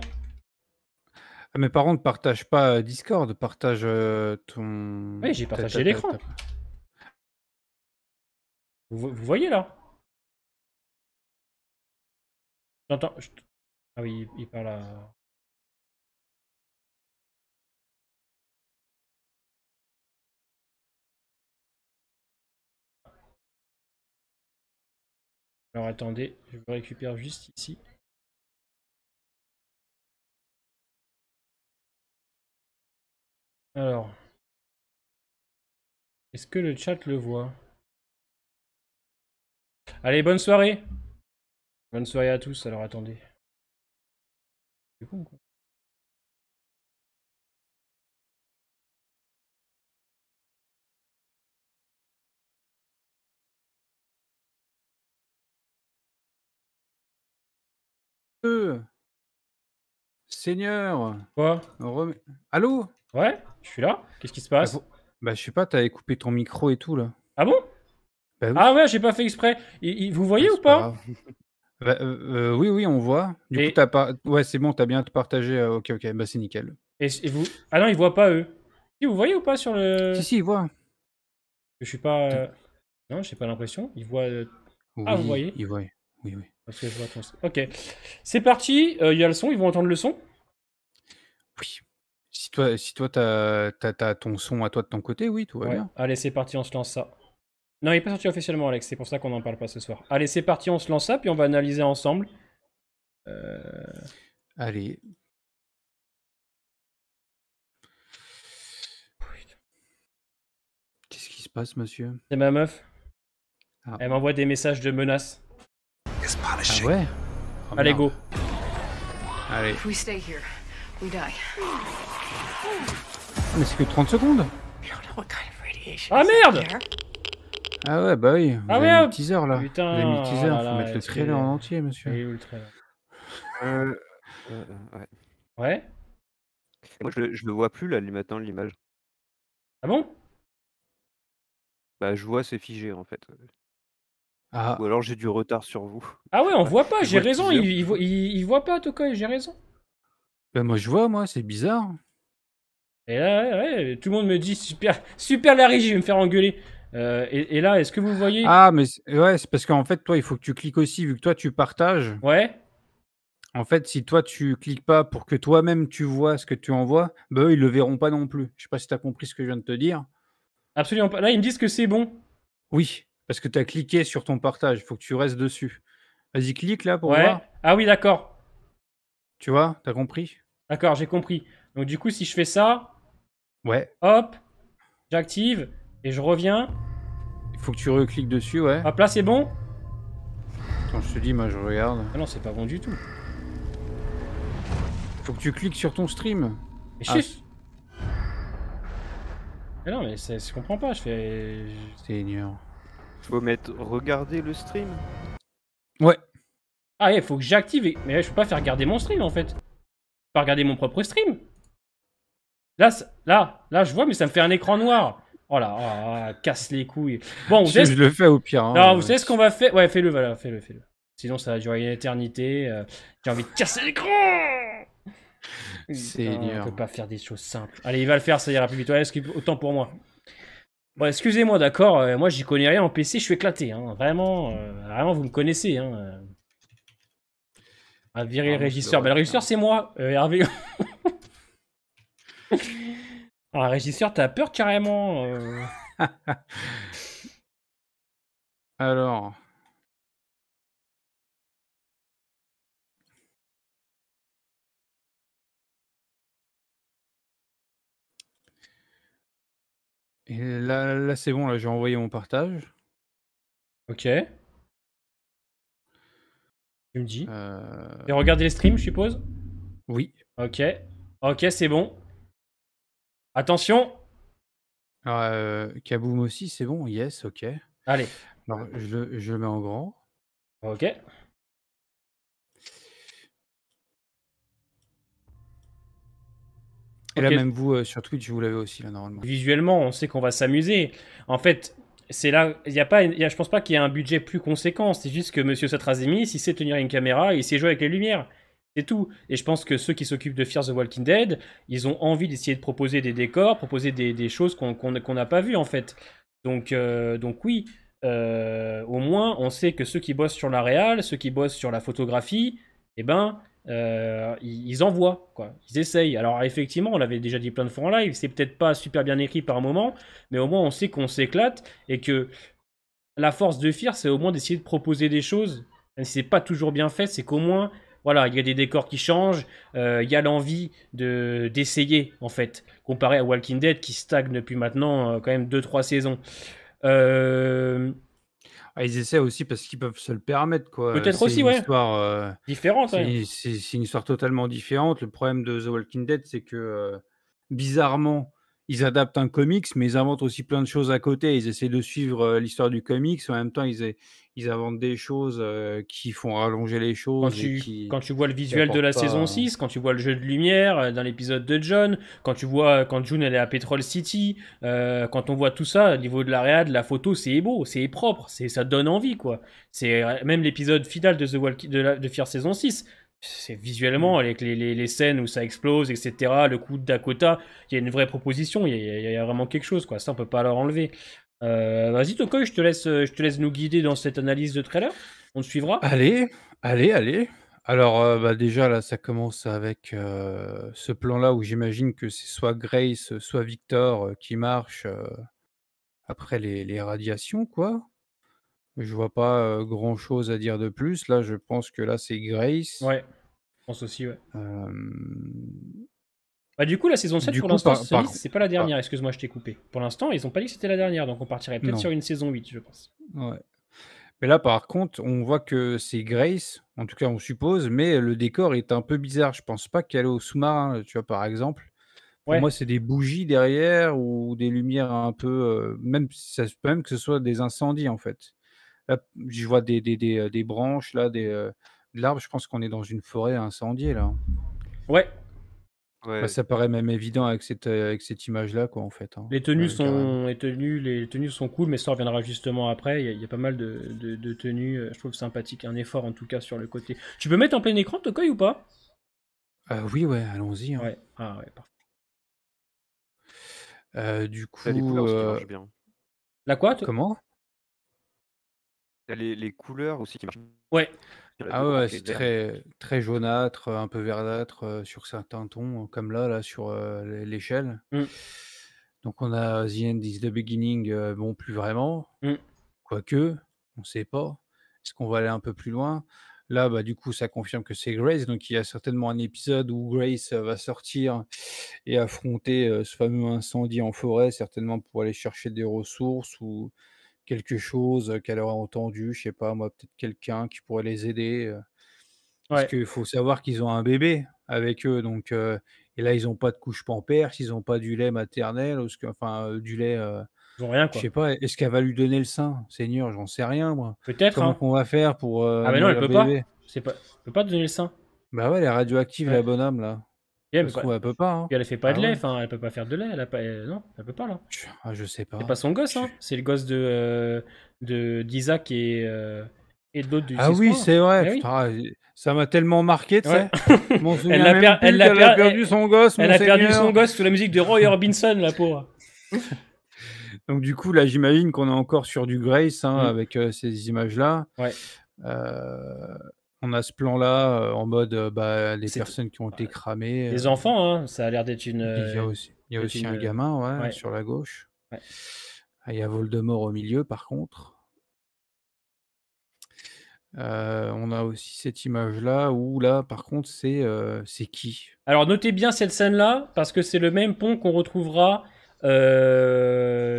Mais par contre, partage pas Discord, partage ton... Oui, j'ai partagé l'écran. Vous voyez là? J'entends... Ah oui, il parle à... Alors attendez, je le récupère juste ici. Alors, est-ce que le chat le voit? Allez, bonne soirée! Bonne soirée à tous, alors attendez. C'est con, quoi. Seigneur! Quoi? Allô? Ouais, je suis là. Qu'est-ce qui se passe? Bah, je sais pas, t'avais coupé ton micro et tout, là. Ah bon? Bah, oui. Ah ouais, j'ai pas fait exprès. Vous voyez ou pas? Bah, oui, on voit. Du coup, t'as pas... Ouais, c'est bon, t'as bien partagé. Ok, bah c'est nickel. Et vous... Ah non, ils voient pas, eux. Si, vous voyez ou pas sur le... Si, ils voient. Je suis pas... Non, j'ai pas l'impression. Ils voient... Oui, ah, vous voyez? Ils voient, oui. Parce que je vois ton... Ok. C'est parti, il y a le son, ils vont entendre le son? Oui. Si toi t'as ton son à toi de ton côté, oui, tout va bien. Allez, c'est parti, on se lance ça. Non, il n'est pas sorti officiellement, Alex, c'est pour ça qu'on n'en parle pas ce soir. Allez, c'est parti, on se lance ça, puis on va analyser ensemble. Allez. Qu'est-ce qui se passe, monsieur? C'est ma meuf. Ah. Elle m'envoie des messages de menaces. Ah ouais? Oh, allez, merde. go. Allez. If we stay here, we die. Mais c'est que 30 secondes. We don't know what kind of radiation Ah is merde! there. Ah ouais, bah oui, vous Ah avez ouais, mis le hop. teaser là. Vous avez mis Putain, le oh teaser, là faut là, mettre le trailer en entier, monsieur. Il est où le trailer? Ouais. Ouais. Moi, je le vois plus là, maintenant, l'image. Ah bon? Bah, je vois, c'est figé en fait. Ah, Ou alors j'ai du retard sur vous. Ah ouais, on Ouais, voit pas, je j'ai vois le raison, teaser. il voit pas, Tokoy, j'ai raison. bah moi je vois, moi, c'est bizarre. Et là, ouais, tout le monde me dit super, super la régie, je vais me faire engueuler. Et là, est-ce que vous voyez? Ah, mais ouais, c'est parce qu'en fait, toi, il faut que tu cliques aussi, vu que toi, tu partages. Ouais, En fait, si toi, tu cliques pas pour que toi-même tu vois ce que tu envoies, bah eux, ils le verront pas non plus. Je sais pas si tu as compris ce que je viens de te dire. absolument pas. Là, ils me disent que c'est bon. Oui, parce que tu as cliqué sur ton partage, il faut que tu restes dessus. Vas-y, clique là pour Ouais. voir. Ah oui, d'accord. Tu vois, t'as compris? D'accord, j'ai compris. Donc du coup, si je fais ça, Ouais, hop, j'active et je reviens. il faut que tu recliques dessus, ouais. Hop là, c'est bon? Attends, je te dis, moi je regarde. Ah non, c'est pas bon du tout. Faut que tu cliques sur ton stream. Mais Ah, chut! Mais non, mais je comprends pas, je fais... Seigneur. Faut mettre regarder le stream. Ouais, Ah ouais, faut que j'active et... Mais là, je peux pas faire regarder mon stream, en fait. Je peux pas regarder mon propre stream. Là, là, je vois, mais ça me fait un écran noir. Oh là, casse les couilles. Bon, vous je savez... le fais au pire. Hein, Non, vous savez ce qu'on va faire? Ouais, fais-le, voilà, fais-le. Sinon, ça va durer une éternité. J'ai envie de casser l'écran! Putain, on Seigneur. peut pas faire des choses simples. Allez, il va le faire, ça ira plus vite. Ouais, autant pour moi. Bon, excusez-moi, d'accord. Moi, j'y connais rien en PC, je suis éclaté. Hein. Vraiment, vous me connaissez. Hein. À virer le régisseur. Bah, le régisseur, c'est moi, Hervé. Ah, régisseur, t'as peur carrément. Alors. Et là c'est bon, là j'ai envoyé mon partage. Ok. Tu me dis. Euh, Et regardez les streams, je suppose. Oui. Ok. Ok, c'est bon. Attention. Alors, Kaboom aussi, c'est bon. Yes, ok. Allez. Alors, je le mets en grand. Ok. Et là, Ok. même vous, sur Twitch, vous l'avez aussi, là, normalement. Visuellement, on sait qu'on va s'amuser. En fait, c'est là, je pense pas qu'il y ait un budget plus conséquent. C'est juste que Monsieur Satrazemi, s'il sait tenir une caméra, il sait jouer avec les lumières. C'est tout. Et je pense que ceux qui s'occupent de Fear the Walking Dead, ils ont envie d'essayer de proposer des décors, proposer des choses qu'on n'a pas vues en fait. Donc oui, au moins on sait que ceux qui bossent sur la réal, ceux qui bossent sur la photographie, eh ben, ils envoient, quoi. Ils essayent. Alors effectivement, on l'avait déjà dit plein de fois en live, c'est peut-être pas super bien écrit par moment, mais au moins on sait qu'on s'éclate et que la force de Fear, c'est au moins d'essayer de proposer des choses. Même si c'est pas toujours bien fait, c'est qu'au moins, voilà, il y a des décors qui changent, il y a l'envie d'essayer, en fait, comparé à Walking Dead qui stagne depuis maintenant quand même 2-3 saisons. Ils essaient aussi parce qu'ils peuvent se le permettre, quoi. Peut-être C'est aussi, une ouais. histoire, Différente, ouais. c'est une histoire totalement différente. Le problème de The Walking Dead, c'est que, bizarrement, ils adaptent un comics, mais ils inventent aussi plein de choses à côté. Ils essaient de suivre l'histoire du comics, en même temps, ils inventent des choses qui font rallonger les choses et Quand tu vois le qui visuel de la apportent saison pas. 6, quand tu vois le jeu de lumière dans l'épisode de John, quand tu vois quand June elle est à Petrol City, quand on voit tout ça au niveau de la réal, de la photo, c'est beau, c'est propre, ça donne envie quoi. C'est même l'épisode final de The Walking de Fear saison 6. C'est visuellement avec les scènes où ça explose, etc. Le coup de Dakota, il y a une vraie proposition, il y a vraiment quelque chose quoi. Ça on peut pas leur enlever. Vas-y Tokoy, je te laisse nous guider dans cette analyse de trailer. On te suivra. Allez. Alors, bah, déjà, là, ça commence avec ce plan-là où j'imagine que c'est soit Grace, soit Victor qui marche après les radiations, quoi. Je vois pas grand-chose à dire de plus. Là, je pense que là, c'est Grace. Ouais, je pense aussi, ouais. Euh, Bah, du coup, la saison 7, Du pour coup, l'instant, par c'est pas la dernière. Excuse-moi, je t'ai coupé. Pour l'instant, ils ont pas dit que c'était la dernière, donc on partirait peut-être Non. sur une saison 8, je pense. Ouais. Mais là, par contre, on voit que c'est Grace, en tout cas, on suppose, mais le décor est un peu bizarre. Je pense pas qu'elle est au sous-marin, tu vois, par exemple. Pour Ouais, moi, c'est des bougies derrière ou des lumières un peu, même ça se peut même que ce soit des incendies, en fait. Là, je vois des branches là, de l'arbre, je pense qu'on est dans une forêt incendiée là, hein. ouais. Bah, Ouais. ça paraît même évident avec cette image-là quoi, en fait, hein. Carrément. Les tenues sont cool, mais ça reviendra justement après. Il y a pas mal de tenues, je trouve sympathique. Un effort en tout cas sur le côté. Tu peux mettre en plein écran, Tokoy, ou pas? Oui, ouais, allons-y, hein. Ouais. Ah ouais, parfait. Du T'as les couleurs coup, aussi qui marchent bien. La quoi? comment? T'as les couleurs aussi qui marchent Ouais. bien, Ah le ouais, orange et c'est le vert. très jaunâtre, un peu verdâtre, sur certains tons, comme là sur, l'échelle. Mm, Donc on a The End is the Beginning, bon, plus vraiment, mm. quoique, on ne sait pas. Est-ce qu'on va aller un peu plus loin? Là, bah, du coup, ça confirme que c'est Grace, donc il y a certainement un épisode où Grace, va sortir et affronter, ce fameux incendie en forêt, certainement pour aller chercher des ressources ou quelque chose, qu'elle aura entendu, je sais pas moi, peut-être quelqu'un qui pourrait les aider, parce Ouais. qu'il faut savoir qu'ils ont un bébé avec eux, donc et là, ils ont pas de couche pampers, ils ont pas du lait maternel ou ce que enfin, du lait, Ils ont rien, je quoi. sais pas, est-ce qu'elle va lui donner le sein? Seigneur, j'en sais rien moi. Peut-être, Comment hein. qu'on va faire pour, Ah, mais non, elle nourrir le peut pas. bébé? C'est pas... Elle peut pas te donner le sein. Bah ouais, elle est radioactive Ouais. la bonne âme là. Et elle Ça peut se pas... trouve, elle peut pas, hein. Puis elle fait pas Ah de lait, ouais? enfin, elle peut pas faire de lait. Elle a pas... Non, elle peut pas, là. Je sais C'est pas pas. son gosse, Je hein. C'est le gosse d'Isaac et de l'autre du Ah oui, Cisco. c'est vrai, Eh oui. putain, ça m'a tellement marqué, tu Ouais. sais? Je m'en souviens même plus qu'elle a perdu son gosse, Elle a perdu son monseigneur. gosse sous la musique de Roy Orbison, la pauvre. Donc du coup, là, j'imagine qu'on est encore sur du Grace, hein, Mm. avec, ces images-là. Ouais. Heu, on a ce plan-là, en mode, bah, les C'est personnes qui ont été cramées, des enfants, hein. Ça a l'air d'être il y a aussi un gamin, ouais, Ouais. sur la gauche. Ouais. Ah, il y a Voldemort au milieu, par contre. On a aussi cette image-là où là, par contre, c'est qui? Alors notez bien cette scène-là, parce que c'est le même pont qu'on retrouvera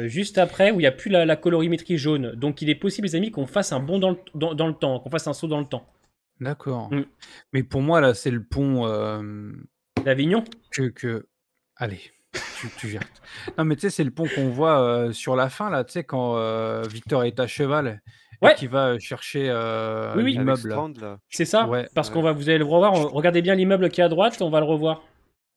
juste après, où il n'y a plus la colorimétrie jaune. Donc il est possible, les amis, qu'on fasse un bond dans le temps, qu'on fasse un saut dans le temps. D'accord. Mm. Mais pour moi, là, c'est le pont, D'Avignon? que allez, tu gères. Non, mais tu sais, c'est le pont qu'on voit, sur la fin, là, tu sais, quand, Victor est à cheval et Ouais, qu'il va chercher, oui, oui, Avec l'immeuble, là. Strand, là. c'est ça. Ouais, Parce Ouais. vous allez le revoir. je Regardez bien l'immeuble qui est à droite, on va le revoir.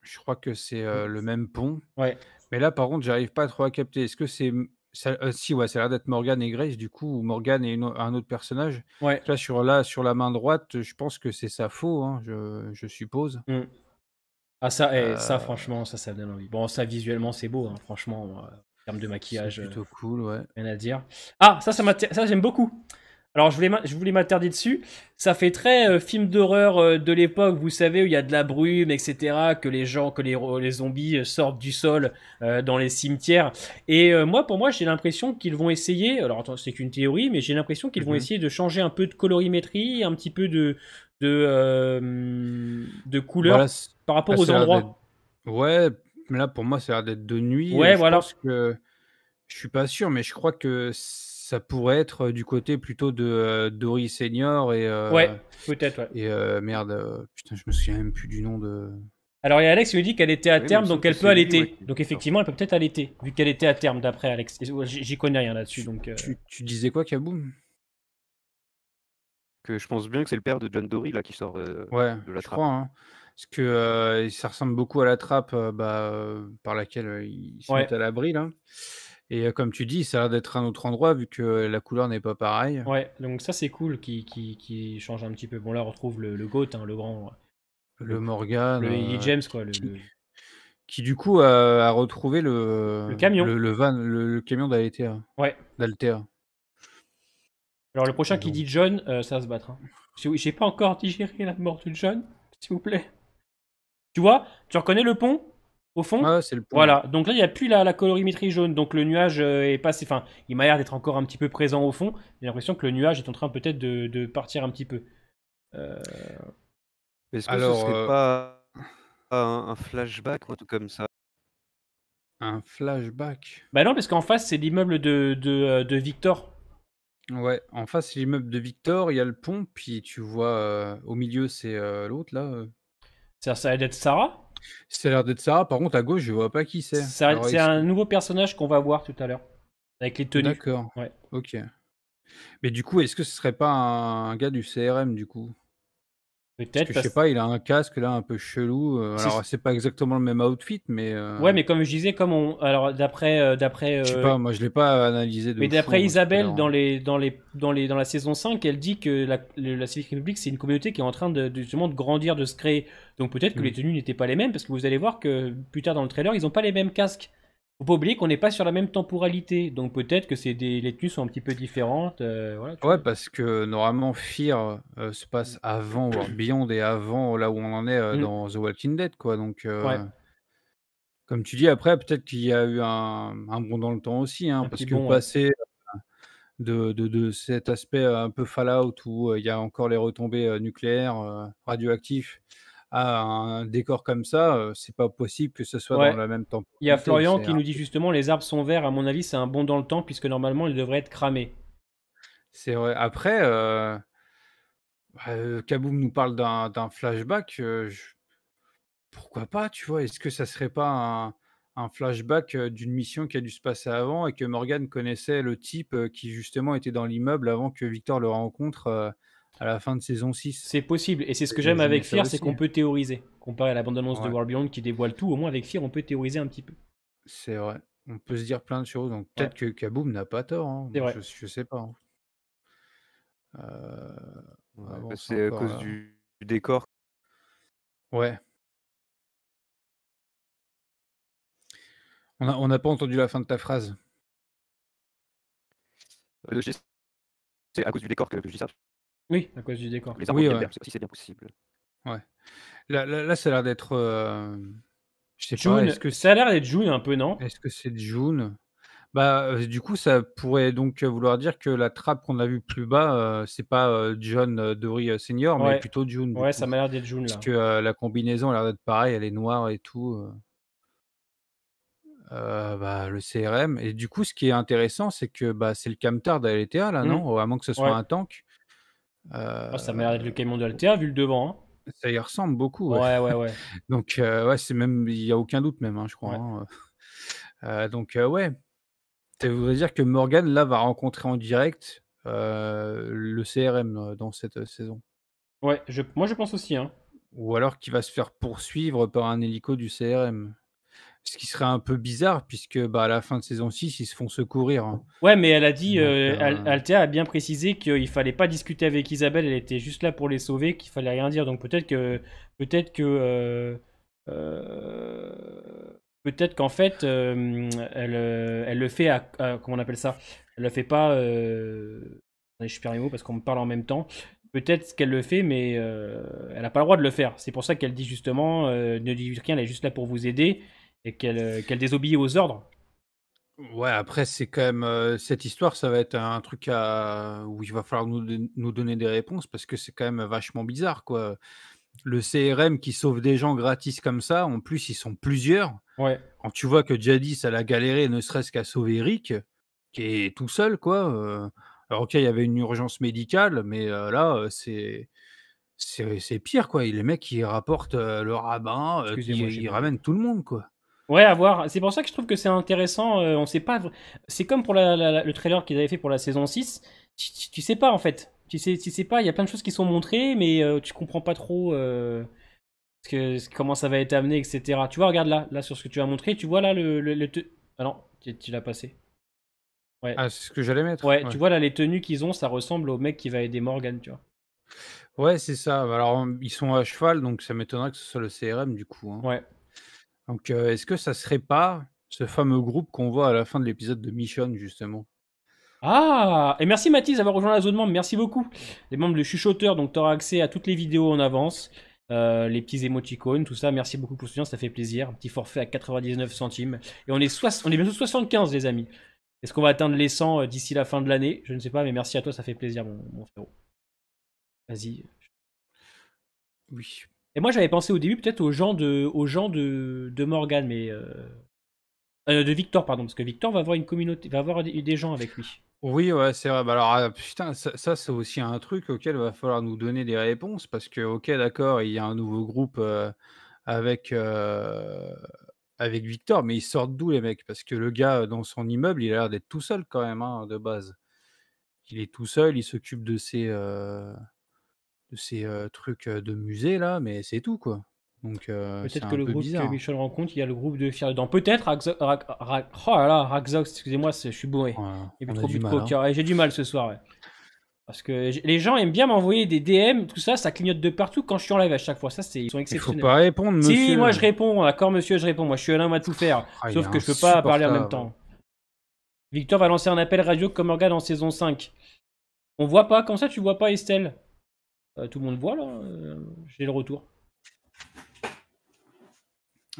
je crois que c'est, le même pont. Ouais. Mais là, par contre, j'arrive pas trop à capter. Est-ce que c'est ça si, ouais, ça a l'air d'être Morgane et Grace, du coup, ou Morgane et un autre personnage. Ouais. Là, sur la main droite, je pense que c'est sa faux, hein, je suppose. Mm. Ah ça, ça Heu, franchement, ça donne envie. Bon, ça visuellement c'est beau, hein, franchement, en termes de c'est maquillage, plutôt cool, ouais. rien à dire. Ah, ça j'aime beaucoup. Alors je voulais m'attarder dessus. Ça fait très film d'horreur de l'époque, vous savez, où il y a de la brume, etc. Que les zombies sortent du sol dans les cimetières. Et pour moi, j'ai l'impression qu'ils vont essayer. Alors attends, c'est qu'une théorie, mais j'ai l'impression qu'ils vont Mmh. essayer de changer un peu de colorimétrie, un petit peu de Bah, là, couleur par rapport ça aux a l'air d'être endroits. ouais, mais là, pour moi, ça a l'air d'être de nuit, Ouais, je voilà. pense que je suis pas sûr, mais je crois que ça pourrait être, du côté plutôt de, Dory Senior Ouais, peut-être, ouais. merde, putain, je me souviens même plus du nom de Alors, il y a Alex qui nous dit qu'elle était à Oui, mais il terme, me semble donc que elle peut c'est lui, ouais, allaiter. qui Donc, sort. effectivement, elle peut peut-être allaiter, vu qu'elle était à terme, d'après Alex. Et j'y connais rien là-dessus, donc. tu disais quoi, Kaboom? Que je pense bien que c'est le père de John Dory, là, qui sort Ouais, de la je trappe. crois, hein. Parce que, ça ressemble beaucoup à la trappe, par laquelle, ils se Ouais, mettent à l'abri là et comme tu dis, ça a l'air d'être un autre endroit vu que la couleur n'est pas pareille. ouais. Donc, ça, c'est cool qui change un petit peu. Bon, là, on retrouve le GOAT, hein, le grand. Le Morgan, Le Eddie James, quoi. qui du coup a retrouvé Le camion. le van, le camion d'Altea Ouais. d'Altea. Alors, le prochain qui Donc dit John, ça va se battre. Hein. J'ai pas encore digéré la mort de John, s'il vous plaît. Tu vois, tu reconnais le pont au fond? ouais, c'est le pont, ouais. Voilà, donc là il n'y a plus la colorimétrie jaune, donc le nuage est passé, enfin il m'a l'air d'être encore un petit peu présent au fond, j'ai l'impression que le nuage est en train peut-être de partir un petit peu. Euh, Est-ce que ce Alors, serait pas un flashback ou un truc comme ça? un flashback. Bah non, parce qu'en face c'est l'immeuble de Victor. Ouais, en face, c'est l'immeuble de Victor, il y a le pont, puis tu vois, au milieu, c'est, l'autre là, Ça va être Sarah? Ça a l'air d'être Sarah. Par contre, à gauche, je vois pas qui c'est. Alors, C'est un nouveau personnage qu'on va voir tout à l'heure. Avec les tenues. D'accord. Ouais. Ok. Mais du coup, est-ce que ce serait pas un gars du CRM du coup? Parce Peut-être que je sais pas, il a un casque là un peu chelou. Alors, c'est pas exactement le même outfit, mais Ouais, mais comme je disais, alors d'après je sais pas, moi je l'ai pas analysé de mais fou, d'après tout à Isabelle l'heure, dans la saison 5, elle dit que la Civic Republic c'est une communauté qui est en train justement de grandir, de se créer. Donc peut-être que les tenues n'étaient pas les mêmes parce que vous allez voir que plus tard dans le trailer, ils ont pas les mêmes casques. Faut pas oublier qu'on n'est pas sur la même temporalité. Donc peut-être que les tenues sont un petit peu différentes, voilà, tu Ouais, vois. parce que normalement, Fear se passe avant World Beyond et avant là où on en est dans The Walking Dead, quoi. Donc, Ouais. comme tu dis, après, peut-être qu'il y a eu un bond dans le temps aussi, hein, Un parce petit que bond, ouais. passer de cet aspect un peu Fallout où il y a encore les retombées nucléaires, radioactifs, à un décor comme ça, c'est pas possible que ce soit dans Ouais. la même Il y a temporalité. Florian qui nous dit justement les arbres sont verts. À mon avis, c'est un bond dans le temps puisque normalement ils devraient être cramés. C'est vrai. Après, Kaboom nous parle d'un flashback. Pourquoi pas, tu vois? Est-ce que ça serait pas un flashback d'une mission qui a dû se passer avant et que Morgan connaissait le type qui justement était dans l'immeuble avant que Victor le rencontre à la fin de saison 6? C'est possible, et c'est ce que j'aime Imaginez avec ça Fear, c'est qu'on aussi. peut théoriser. Comparé à la bande-annonce de Ouais, World Beyond qui dévoile tout, au moins avec Fear, on peut théoriser un petit peu. c'est vrai. On peut se dire plein de choses. Donc Ouais, peut-être que Kaboom n'a pas tort, hein. c'est Moi, vrai. je sais pas, hein. Euh, Ouais, bah, avance c'est à encore cause là. du décor. Ouais. On n'a pas entendu la fin de ta phrase. C'est à cause du décor que je dis ça. Oui, à cause du décor. Les arbres Oui, deviennent ouais. verts, ça aussi c'est bien possible. Ouais. Là, ça a l'air d'être. Je sais pas, June, ça a l'air d'être June un peu, non? est-ce que c'est June? Bah, du coup, ça pourrait donc vouloir dire que la trappe qu'on a vue plus bas, c'est pas John Dory senior, mais Ouais, plutôt June, du ouais, coup. ça m'a l'air d'être June Parce là. que la combinaison a l'air d'être pareille, elle est noire et tout. Bah, le CRM. Et du coup, ce qui est intéressant, c'est que bah, c'est le camtar d'Altea, là, Hmm. non? À moins que ce soit Ouais, un tank. ah, ça m'a l'air d'être le Euh, camion de Altea vu le devant, hein. Ça y ressemble beaucoup, ouais. Ouais, ouais, ouais, Donc, ouais, c'est même, il n'y a aucun doute, même, hein, je crois, ouais. hein. Donc, ouais. Ça voudrait dire que Morgan, là, va rencontrer en direct le CRM dans cette saison. Ouais, moi je pense aussi, hein. Ou alors qu'il va se faire poursuivre par un hélico du CRM. Ce qui serait un peu bizarre, puisque bah, à la fin de saison 6, ils se font secourir, hein. Ouais, mais elle a dit, Donc, Altea a bien précisé qu'il fallait pas discuter avec Isabelle, elle était juste là pour les sauver, qu'il fallait rien dire. Donc peut-être que, peut-être qu'en fait, elle le fait comment on appelle ça? Elle le fait pas. Attendez, je perds mes mots parce qu'on me parle en même temps. Peut-être qu'elle le fait, mais elle n'a pas le droit de le faire. C'est pour ça qu'elle dit justement, ne dites rien, elle est juste là pour vous aider et qu'elle désobéit aux ordres. ouais, après, c'est quand même cette histoire, ça va être un truc où il va falloir nous donner des réponses parce que c'est quand même vachement bizarre, quoi. Le CRM qui sauve des gens gratis comme ça, en plus, ils sont plusieurs. Ouais. Quand tu vois que Jadis, elle a galéré ne serait-ce qu'à sauver Rick, qui est tout seul, quoi. Alors, ok, il y avait une urgence médicale, mais là, c'est pire, quoi. Et les mecs, ils rapportent le rabbin, Excusez-moi, j'ai ils bugué. ramènent tout le monde, quoi. Ouais, à voir. C'est pour ça que je trouve que c'est intéressant. On sait pas. C'est comme pour le trailer qu'ils avaient fait pour la saison 6. Tu sais pas en fait. Tu sais pas. Il y a plein de choses qui sont montrées, mais tu comprends pas trop comment ça va être amené, etc. Tu vois, regarde là sur ce que tu as montré. Tu vois là Ah non, tu l'as passé. Ouais. Ah, c'est ce que j'allais mettre. Ouais, Ouais, tu vois là les tenues qu'ils ont, ça ressemble au mec qui va aider Morgan, tu vois. ouais, c'est ça. Alors, ils sont à cheval, donc ça m'étonnerait que ce soit le CRM, du coup, hein. Ouais. Donc, est-ce que ça serait pas ce fameux groupe qu'on voit à la fin de l'épisode de Mission, justement? Ah! Et merci Mathis d'avoir rejoint la zone membre, merci beaucoup. Les membres de Chuchoteur, donc tu auras accès à toutes les vidéos en avance, les petits émoticônes, tout ça. Merci beaucoup pour le soutien, ça fait plaisir. Un petit forfait à 99 centimes. Et on est bientôt 75, les amis. Est-ce qu'on va atteindre les 100 d'ici la fin de l'année? Je ne sais pas, mais merci à toi, ça fait plaisir, mon frérot. Vas-y. Oui. Et moi, j'avais pensé au début peut-être aux gens de Morgan, mais. De Victor, pardon, parce que Victor va avoir une communauté, va avoir des gens avec lui. Oui, ouais, c'est vrai. Bah alors, putain, ça, c'est aussi un truc auquel il va falloir nous donner des réponses parce que, ok, d'accord, il y a un nouveau groupe avec, avec Victor, mais ils sortent d'où les mecs? Parce que le gars, dans son immeuble, il a l'air d'être tout seul quand même, hein, de base. Il est tout seul, il s'occupe de ses, trucs, de musée là, mais c'est tout quoi. Donc c'est Peut-être que un le peu groupe que bizarre. Michel rencontre, il y a le groupe de Fear dedans. Peut-être oh là là, Raxox, excusez-moi, je suis bourré. Voilà, Il y a on bu a trop du bu de mal, hein. coca. Ouais, j'ai du mal ce soir, ouais. Parce que les gens aiment bien m'envoyer des DM, tout ça, ça clignote de partout quand je suis en live à chaque fois. Ça, ils sont Il faut exceptionnels. pas répondre, Si, monsieur. moi je réponds, d'accord monsieur, je réponds. Moi je suis un homme à tout faire. Ah, il Sauf est que je peux pas parler en même insupportable. temps. Victor va lancer un appel radio comme Morgan en saison 5. On voit pas, comme ça tu vois pas Estelle. Tout le monde voit là, j'ai le retour.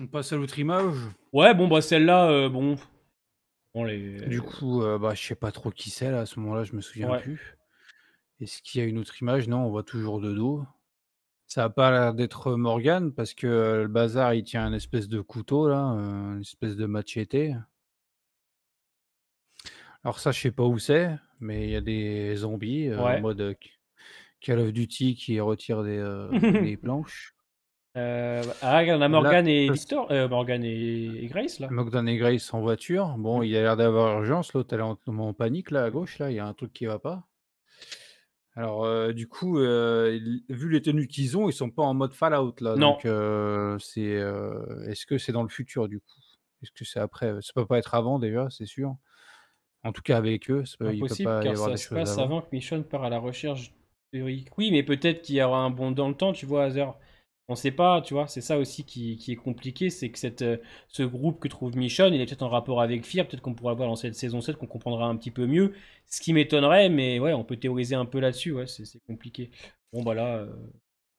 On passe à l'autre image. Ouais, bon bah celle-là, bon. Bon, Du coup, bah, je sais pas trop qui c'est là, à ce moment-là, je me souviens Ouais. plus. Est-ce qu'il y a une autre image? Non, on voit toujours de dos. Ça a pas l'air d'être Morgan parce que le bazar il tient un espèce de couteau là, une espèce de machete. Alors ça, je sais pas où c'est, mais il y a des zombies en Ouais. mode Call of Duty qui retirent des planches. Ah, regarde, on a Là, Morgan et ça, Victor, Morgan et Grace là. Mogdan et Grace en voiture. Bon, il a l'air d'avoir urgence. L'autre, elle est en panique là à gauche. Là, il y a un truc qui va pas. Alors, du coup, vu les tenues qu'ils ont, ils sont pas en mode Fallout là. Non. Donc, est-ce que c'est dans le futur du coup? Est-ce que c'est après? Ça peut pas être avant déjà, c'est sûr. En tout cas avec eux, il peut Impossible pas y car avoir ça des se choses passe avant. avant que Michonne part à la recherche théorique. Oui, mais peut-être qu'il y aura un bond dans le temps, tu vois, Hazer. On sait pas, tu vois, c'est ça aussi qui est compliqué, c'est que ce groupe que trouve Michonne, il est peut-être en rapport avec Fear, peut-être qu'on pourra le voir dans cette saison 7, qu'on comprendra un petit peu mieux, ce qui m'étonnerait, mais ouais, on peut théoriser un peu là-dessus, ouais, c'est compliqué. Bon, bah là,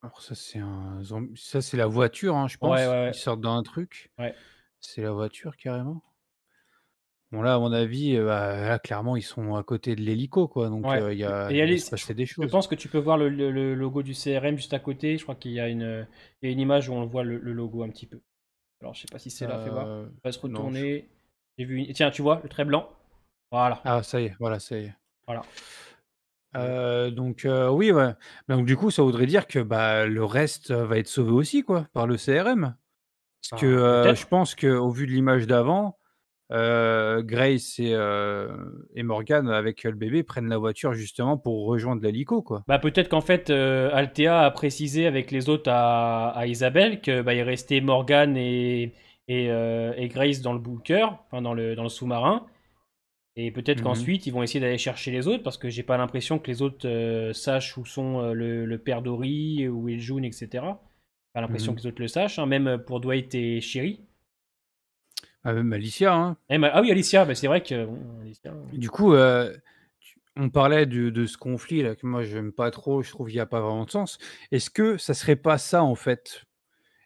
Alors ça, ça, c'est la voiture, hein, je ouais, pense. ouais, Ils sortent dans un truc. ouais. C'est la voiture carrément. Bon là, à mon avis, là, clairement, ils sont à côté de l'hélico, quoi. Donc Ouais. Et il va se passer des je choses. pense que tu peux voir le logo du CRM juste à côté, je crois qu'il y a il y a une image où on voit le logo un petit peu. Alors, je sais pas si c'est là, fais voir. On va se Non, retourner. J'ai vu Tiens, tu vois, le trait blanc. Voilà. Ah, ça y est, voilà, ça y est. Voilà. Donc oui, ouais. Donc du coup, ça voudrait dire que bah, le reste va être sauvé aussi, quoi, par le CRM. Parce que Peut-être. je pense qu'au vu de l'image d'avant, Grace et Morgan avec le bébé prennent la voiture justement pour rejoindre l'hélico, quoi. Bah, peut-être qu'en fait, Althea a précisé avec les autres à Isabelle que bah, il restait Morgan et Grace dans le bunker, enfin dans le sous-marin. Et peut-être Mhm. qu'ensuite, ils vont essayer d'aller chercher les autres parce que j'ai pas l'impression que les autres sachent où sont le père d'Ori, où est June, etc. Pas l'impression Mhm. que les autres le sachent, hein, même pour Dwight et Sherry. Ah, même Alicia, hein. Ah oui, Alicia, bah, c'est vrai que. Bon, Alicia, Du coup, on parlait de ce conflit là que moi j'aime pas trop, je trouve qu'il n'y a pas vraiment de sens. Est-ce que ça serait pas ça en fait?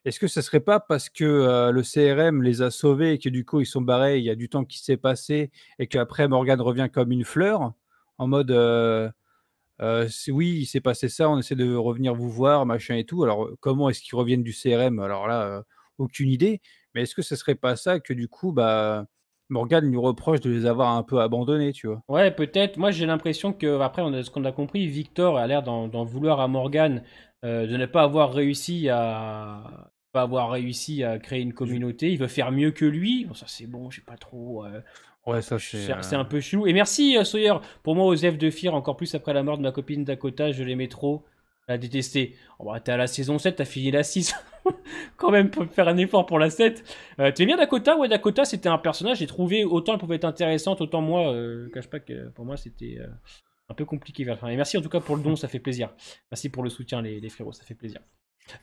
Est-ce que ça serait pas parce que le CRM les a sauvés et que du coup ils sont barrés, il y a du temps qui s'est passé et qu'après Morgan revient comme une fleur en mode oui, il s'est passé ça, on essaie de revenir vous voir, machin et tout. Alors comment est-ce qu'ils reviennent du CRM? Alors là, aucune idée. Mais est-ce que ce serait pas ça que du coup, bah, Morgan lui reproche de les avoir un peu abandonnés, tu vois? ouais, peut-être. Moi, j'ai l'impression que, après, ce qu'on a compris, Victor a l'air d'en vouloir à Morgan de ne pas avoir réussi à créer une communauté. Il veut faire mieux que lui. Bon, ça, c'est bon, je sais pas trop. Ouais, ça c'est. C'est un peu chelou. Et merci, Sawyer. Pour moi, Osef de Fear, encore plus après la mort de ma copine Dakota, je l'aimais trop. La détester. Oh, bah, t'es à la saison 7, t'as fini la 6. Quand même, faut faire un effort pour la 7. Tu bien Dakota? Ouais, Dakota, c'était un personnage, j'ai trouvé, autant elle pouvait être intéressante, autant moi, cache pas que pour moi, c'était un peu compliqué vers la fin. Et merci en tout cas pour le don, ça fait plaisir. Merci pour le soutien, les frérots, ça fait plaisir.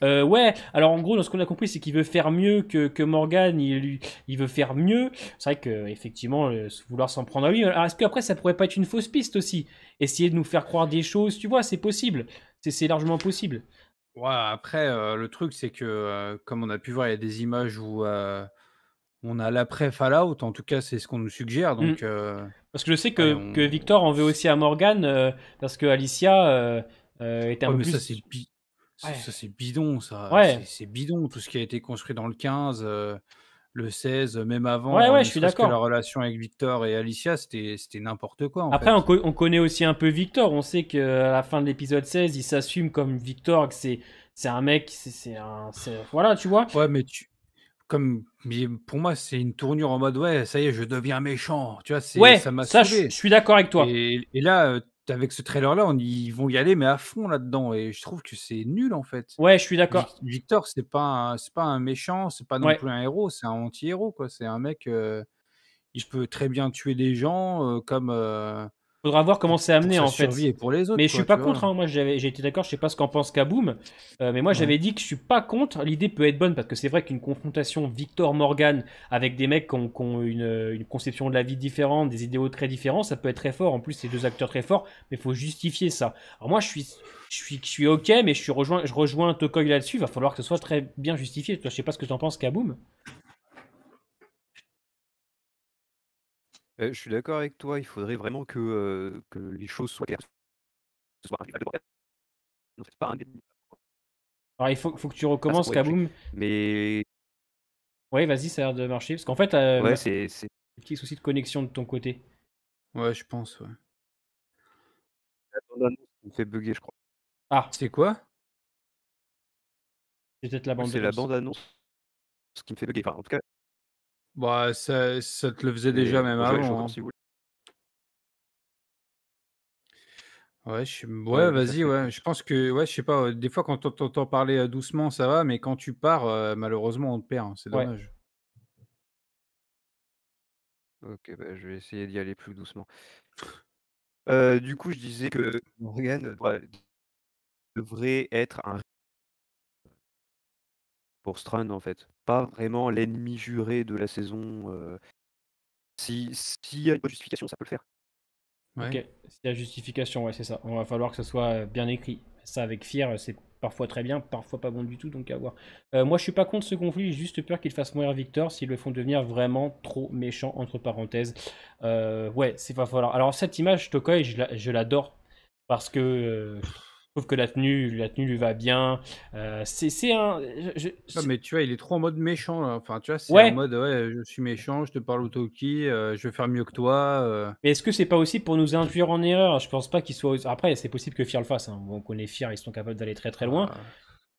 Ouais, alors en gros, dans ce qu'on a compris, c'est qu'il veut faire mieux que Morgan, il veut faire mieux. C'est vrai que effectivement, vouloir s'en prendre à lui. Alors, est-ce qu'après, ça pourrait pas être une fausse piste aussi? Essayer de nous faire croire des choses, tu vois, c'est possible. C'est largement possible. Ouais, après, le truc, c'est que, comme on a pu voir, il y a des images où on a l'après Fallout, en tout cas, c'est ce qu'on nous suggère. Donc, Parce que je sais ouais, que Victor en veut aussi à Morgan, parce que Alicia était un ouais, peu mais plus. ça, Ouais. c'est bidon, ça. Ouais. C'est bidon, tout ce qui a été construit dans le 15, le 16, même avant, Ouais, ne je suis serait-ce que la d'accord. relation avec Victor et Alicia, c'était n'importe quoi, en Après, fait. on connaît aussi un peu Victor. On sait qu'à la fin de l'épisode 16, il s'assume comme Victor, que c'est un mec, voilà, tu vois. Ouais, mais pour moi, c'est une tournure en mode ouais, ça y est, je deviens méchant. Tu vois, ça Ouais, m'a ça, je saoulé. suis d'accord avec toi. Et là, avec ce trailer-là, ils vont y aller, mais à fond là-dedans. Et je trouve que c'est nul en fait. Ouais, je suis d'accord. Victor, c'est pas un méchant, c'est pas non Ouais. plus un héros, c'est un anti-héros quoi. C'est un mec, il peut très bien tuer des gens, comme Faudra voir comment c'est pour amené sa en survie fait. et pour les autres Mais je suis quoi, pas tu contre, vois. hein. Moi j'ai été d'accord, je sais pas ce qu'en pense Kaboom, mais moi Ouais. j'avais dit que je suis pas contre. L'idée peut être bonne parce que c'est vrai qu'une confrontation Victor-Morgan avec des mecs qui ont une conception de la vie différente, des idéaux très différents, ça peut être très fort. En plus, c'est deux acteurs très forts, mais il faut justifier ça. Alors moi je suis ok, mais je rejoins Tokoi là-dessus. Il va falloir que ce soit très bien justifié. Toi, je sais pas ce que tu en penses, Kaboom. Je suis d'accord avec toi, il faudrait vraiment que les choses soient claires. Que ce soit un rival de Morgan, non, c'est pas un ennemi. Alors il faut que tu Ça recommences, pourrait marcher. Kaboom. Mais Ouais, vas-y, ça a l'air de marcher. Parce qu'en fait, ouais, c'est petit souci de connexion de ton côté. Ouais, je pense, ouais. la bande-annonce qui me fait bugger, je crois. Ah, C'est quoi? c'est peut-être la bande C'est la annonce. bande-annonce qui me fait bugger. Enfin, en tout cas, Bah, ça te le faisait mais déjà même bon, je avant, recommence hein. si vous voulez. Ouais, Ouais, mais ça vas-y, fait ouais. Je pense que, ouais, je sais pas, des fois quand on t'entend parler doucement, ça va, mais quand tu pars, malheureusement, on te perd, hein. C'est Ouais. dommage. Ok, bah, je vais essayer d'y aller plus doucement. Du coup, je disais que Morgan devrait être un pour Strand en fait. Pas vraiment l'ennemi juré de la saison. S'il y a une bonne justification, ça peut le faire. Ok, Ouais. c'est la justification, ouais, c'est ça. On va falloir que ce soit bien écrit. Ça, avec Fier, c'est parfois très bien, parfois pas bon du tout, donc à voir. Moi, je suis pas contre ce conflit, j'ai juste peur qu'ils fassent mourir Victor s'ils le font devenir vraiment trop méchant, entre parenthèses. Ouais, c'est pas falloir. Alors, cette image, Tokoi, je l'adore, parce que je trouve que la tenue lui va bien. C'est un. Ah, mais tu vois, il est trop en mode méchant, là. Enfin, tu vois, c'est en Ouais, mode, ouais, je suis méchant, je te parle au Toki, je vais faire mieux que toi. mais est-ce que c'est pas aussi pour nous induire en erreur? Je pense pas qu'il soit. Après, c'est possible que Fier le fasse, hein. On connaît Fier, ils sont capables d'aller très très loin. Ah,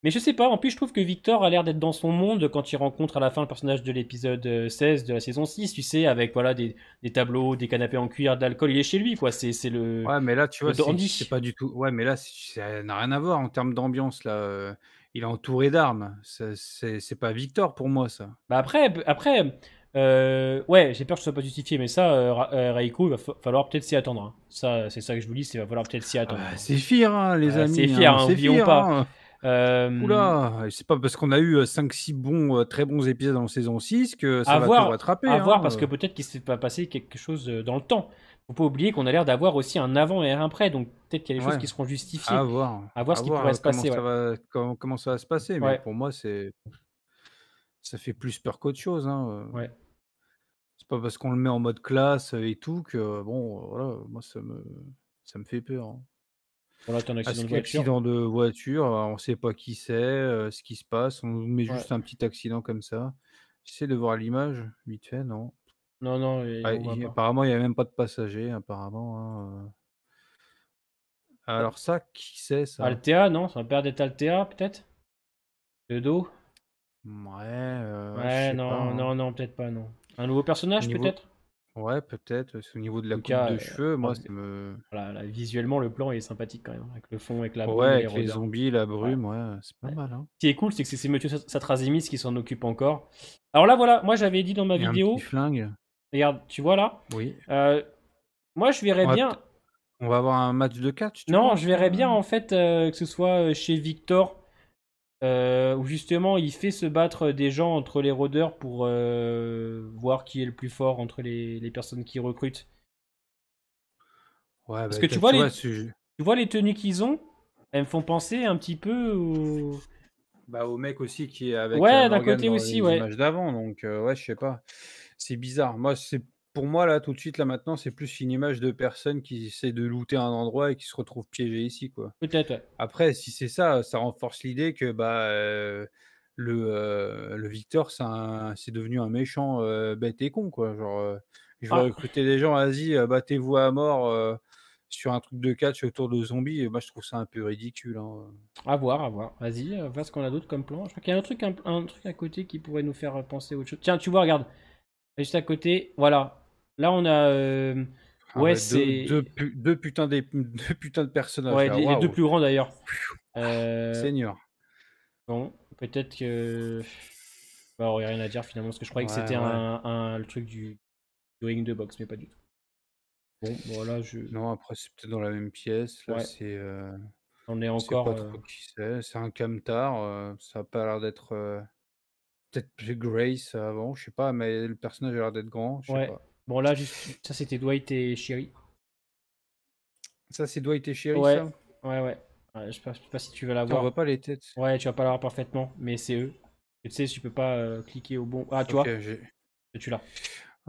Mais je sais pas, en plus je trouve que Victor a l'air d'être dans son monde quand il rencontre à la fin le personnage de l'épisode 16 de la saison 6, tu sais, avec voilà des tableaux, des canapés en cuir, de l'alcool, il est chez lui, quoi, c'est ouais, mais là, tu le vois, c'est dandy. pas du tout. Ouais, mais là, ça n'a rien à voir en termes d'ambiance, là. Il est entouré d'armes. C'est pas Victor pour moi, ça. Bah après ouais, j'ai peur que ce soit pas justifié, mais ça, Raiko, il va falloir peut-être s'y attendre, hein. Ça, c'est ça que je vous dis, c'est va falloir peut-être s'y Ah attendre, bah, hein. c'est Fir, hein, les C'est amis, Fier, hein, hein, c'est oublions Fir, pas. hein. Oula, c'est pas parce qu'on a eu 5-6 bons, très bons épisodes en saison 6 que ça va tout rattraper, À voir, hein. parce que peut-être qu'il s'est pas passé quelque chose dans le temps. Faut pas oublier qu'on a l'air d'avoir aussi un avant et un après, donc peut-être qu'il y a des choses Ouais, qui seront justifiées. À voir à ce qui voir pourrait se comment passer, ça ouais. va, comment ça va se passer. Mais Ouais, pour moi, ça fait plus peur qu'autre chose, hein. ouais. C'est pas parce qu'on le met en mode classe et tout que, bon, voilà, moi, ça me fait peur, hein. Bon, là, t'as un accident de voiture. Accident de voiture, on sait pas qui c'est, ce qui se passe, on nous met Ouais. juste un petit accident comme ça. J'essaie de voir l'image, vite fait, non. Non, non, et Ah, on va pas. apparemment, il y a même pas de passagers, apparemment, hein. Alors ça, qui c'est ça? Altea, non? Ça va perdre d'être Altea, peut-être? Le dos? Ouais, je Ouais, sais pas, non, hein. non, non, peut-être pas, non. Un nouveau Au personnage, niveau peut-être? Ouais, peut-être, au niveau de En la tout coupe cas, de cheveux, moi, alors, ça me voilà, là, visuellement, le plan est sympathique quand même, avec le fond, avec la ouais, brume et les avec les rôdeurs. zombies, la Ouais, brume, ouais, c'est pas ouais. mal, hein. Ce qui est cool, c'est que c'est Monsieur Satrazimis qui s'en occupe encore. Alors là, voilà, moi j'avais dit dans ma Et un petit vidéo, flingue, regarde, tu vois là, oui. euh, moi je verrais On va bien, peut on va avoir un match de catch, tu non, je penses, verrais bien en fait que ce soit chez Victor, où justement il fait se battre des gens entre les rôdeurs pour voir qui est le plus fort entre les personnes qui recrutent. Ouais, Parce bah, que tu vois, ce tu vois les tenues qu'ils ont, elles me font penser un petit peu au... bah, au mec aussi qui est avec, Ouais, d'un Morgan côté dans aussi, les ouais. images d'avant, donc ouais, je sais pas. C'est bizarre. Moi, pour moi, là, tout de suite, là, maintenant, c'est plus une image de personne qui essaie de looter un endroit et qui se retrouve piégé ici, quoi. Peut-être, ouais. Après, si c'est ça, ça renforce l'idée que, bah, le Victor, c'est devenu un méchant, bête et con, quoi. Genre, je vais Ah, recruter des gens, vas-y, battez-vous à mort, sur un truc de catch autour de zombies, moi je trouve ça un peu ridicule. Hein. À voir, à voir. Vas-y, vois ce qu'on a d'autre comme plan. Je crois qu'il y a un truc à côté qui pourrait nous faire penser à autre chose. Tiens, tu vois, regarde. Juste à côté, voilà. Là, on a. Ah Ouais, ouais, c'est. deux putains de personnages Ouais, là. les deux Waouh, plus grands d'ailleurs. Euh, Seigneur. Bon, peut-être que. Bah, on aurait rien à dire finalement, parce que je croyais que Ouais, c'était ouais. le truc du ring de boxe, mais pas du tout. Bon, voilà, Non, après c'est peut-être dans la même pièce. Là, Ouais, c'est. on est On sait encore. pas trop qui c'est. C'est un camtar. Ça a pas l'air d'être. Peut-être Grace avant, je sais pas, mais le personnage a l'air d'être grand, je sais Ouais. pas. Bon, là, juste. Ça, c'était Dwight et Sherry. Ça, c'est Dwight et Sherry, Ouais, ça? ouais, ouais. Ouais, je sais pas si tu vas la Attends, on voir. voit pas les têtes. Ouais, tu vas pas la voir parfaitement, mais c'est eux. Et tu sais, tu peux pas cliquer au bon. Ah, tu Ok, vois, tu l'as.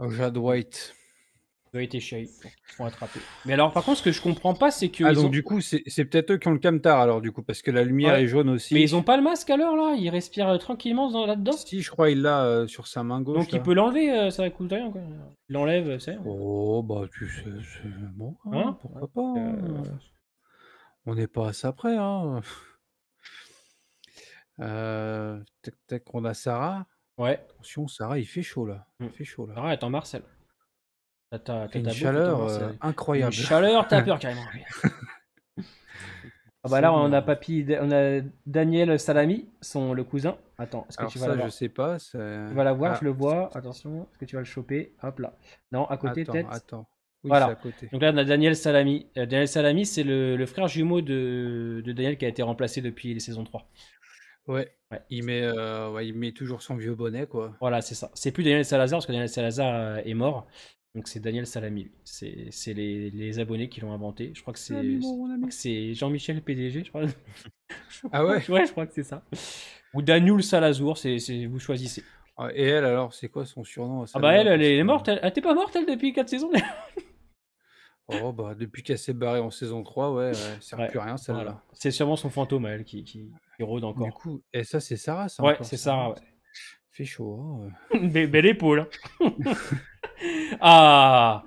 j'ai Dwight. Dwight et Sherry, donc ils se font attraper. Mais alors, par contre, ce que je comprends pas, c'est Ah, qu'ils donc ont. du coup, c'est peut-être eux qui ont le camtar, alors, du coup, parce que la lumière Ouais. est jaune aussi. Mais ils ont pas le masque à l'heure là, ils respirent tranquillement là-dedans. Si, je crois il l'a sur sa main gauche, Donc il là. peut l'enlever, ça coûte rien quoi. Il l'enlève, c'est. Oh, bah, tu sais, bon, hein, Hein pourquoi pas, hein. On n'est pas à ça près, hein. Tac, tac, on a Sarah. Ouais. Attention, Sarah, il fait chaud, là. Il fait chaud, là. Arrête, en Marcel. T'as Il fait une ta bouffe, chaleur Marcel. Une incroyable. chaleur, t'as peur carrément. Ah bah là, on a on a Daniel Salami, le cousin. Attends, est-ce que Alors tu vas ça, la voir? je sais pas. Tu vas la voir, Ah, je le vois. Attention, est-ce que tu vas le choper? Hop là. Non, à côté peut-être. attends. Oui, Voilà. c'est à côté. Donc là, on a Daniel Salami. Daniel Salami, c'est le frère jumeau de Daniel qui a été remplacé depuis les saisons 3. Ouais. Ouais. Il met toujours son vieux bonnet, quoi. Voilà, c'est ça. C'est plus Daniel Salazar parce que Daniel Salazar est mort. Donc c'est Daniel Salami. C'est les abonnés qui l'ont inventé. Je crois que c'est Jean-Michel PDG, je crois. Ah ouais? Ouais, je crois que c'est ça. Ou Daniel Salazar, vous choisissez. Ah, et elle, alors, c'est quoi son surnom? Ah bah elle est morte. Elle était pas morte elle depuis 4 saisons. Oh bah depuis qu'elle s'est barrée en saison 3, ouais, elle sert Ouais, plus à rien celle-là. voilà. C'est sûrement son fantôme à elle qui rôde encore. Du coup, et ça c'est Sarah, ça Ouais, encore, c'est ça, Sarah, hein. ouais. Fait chaud, hein. Belle épaule. Hein. Ah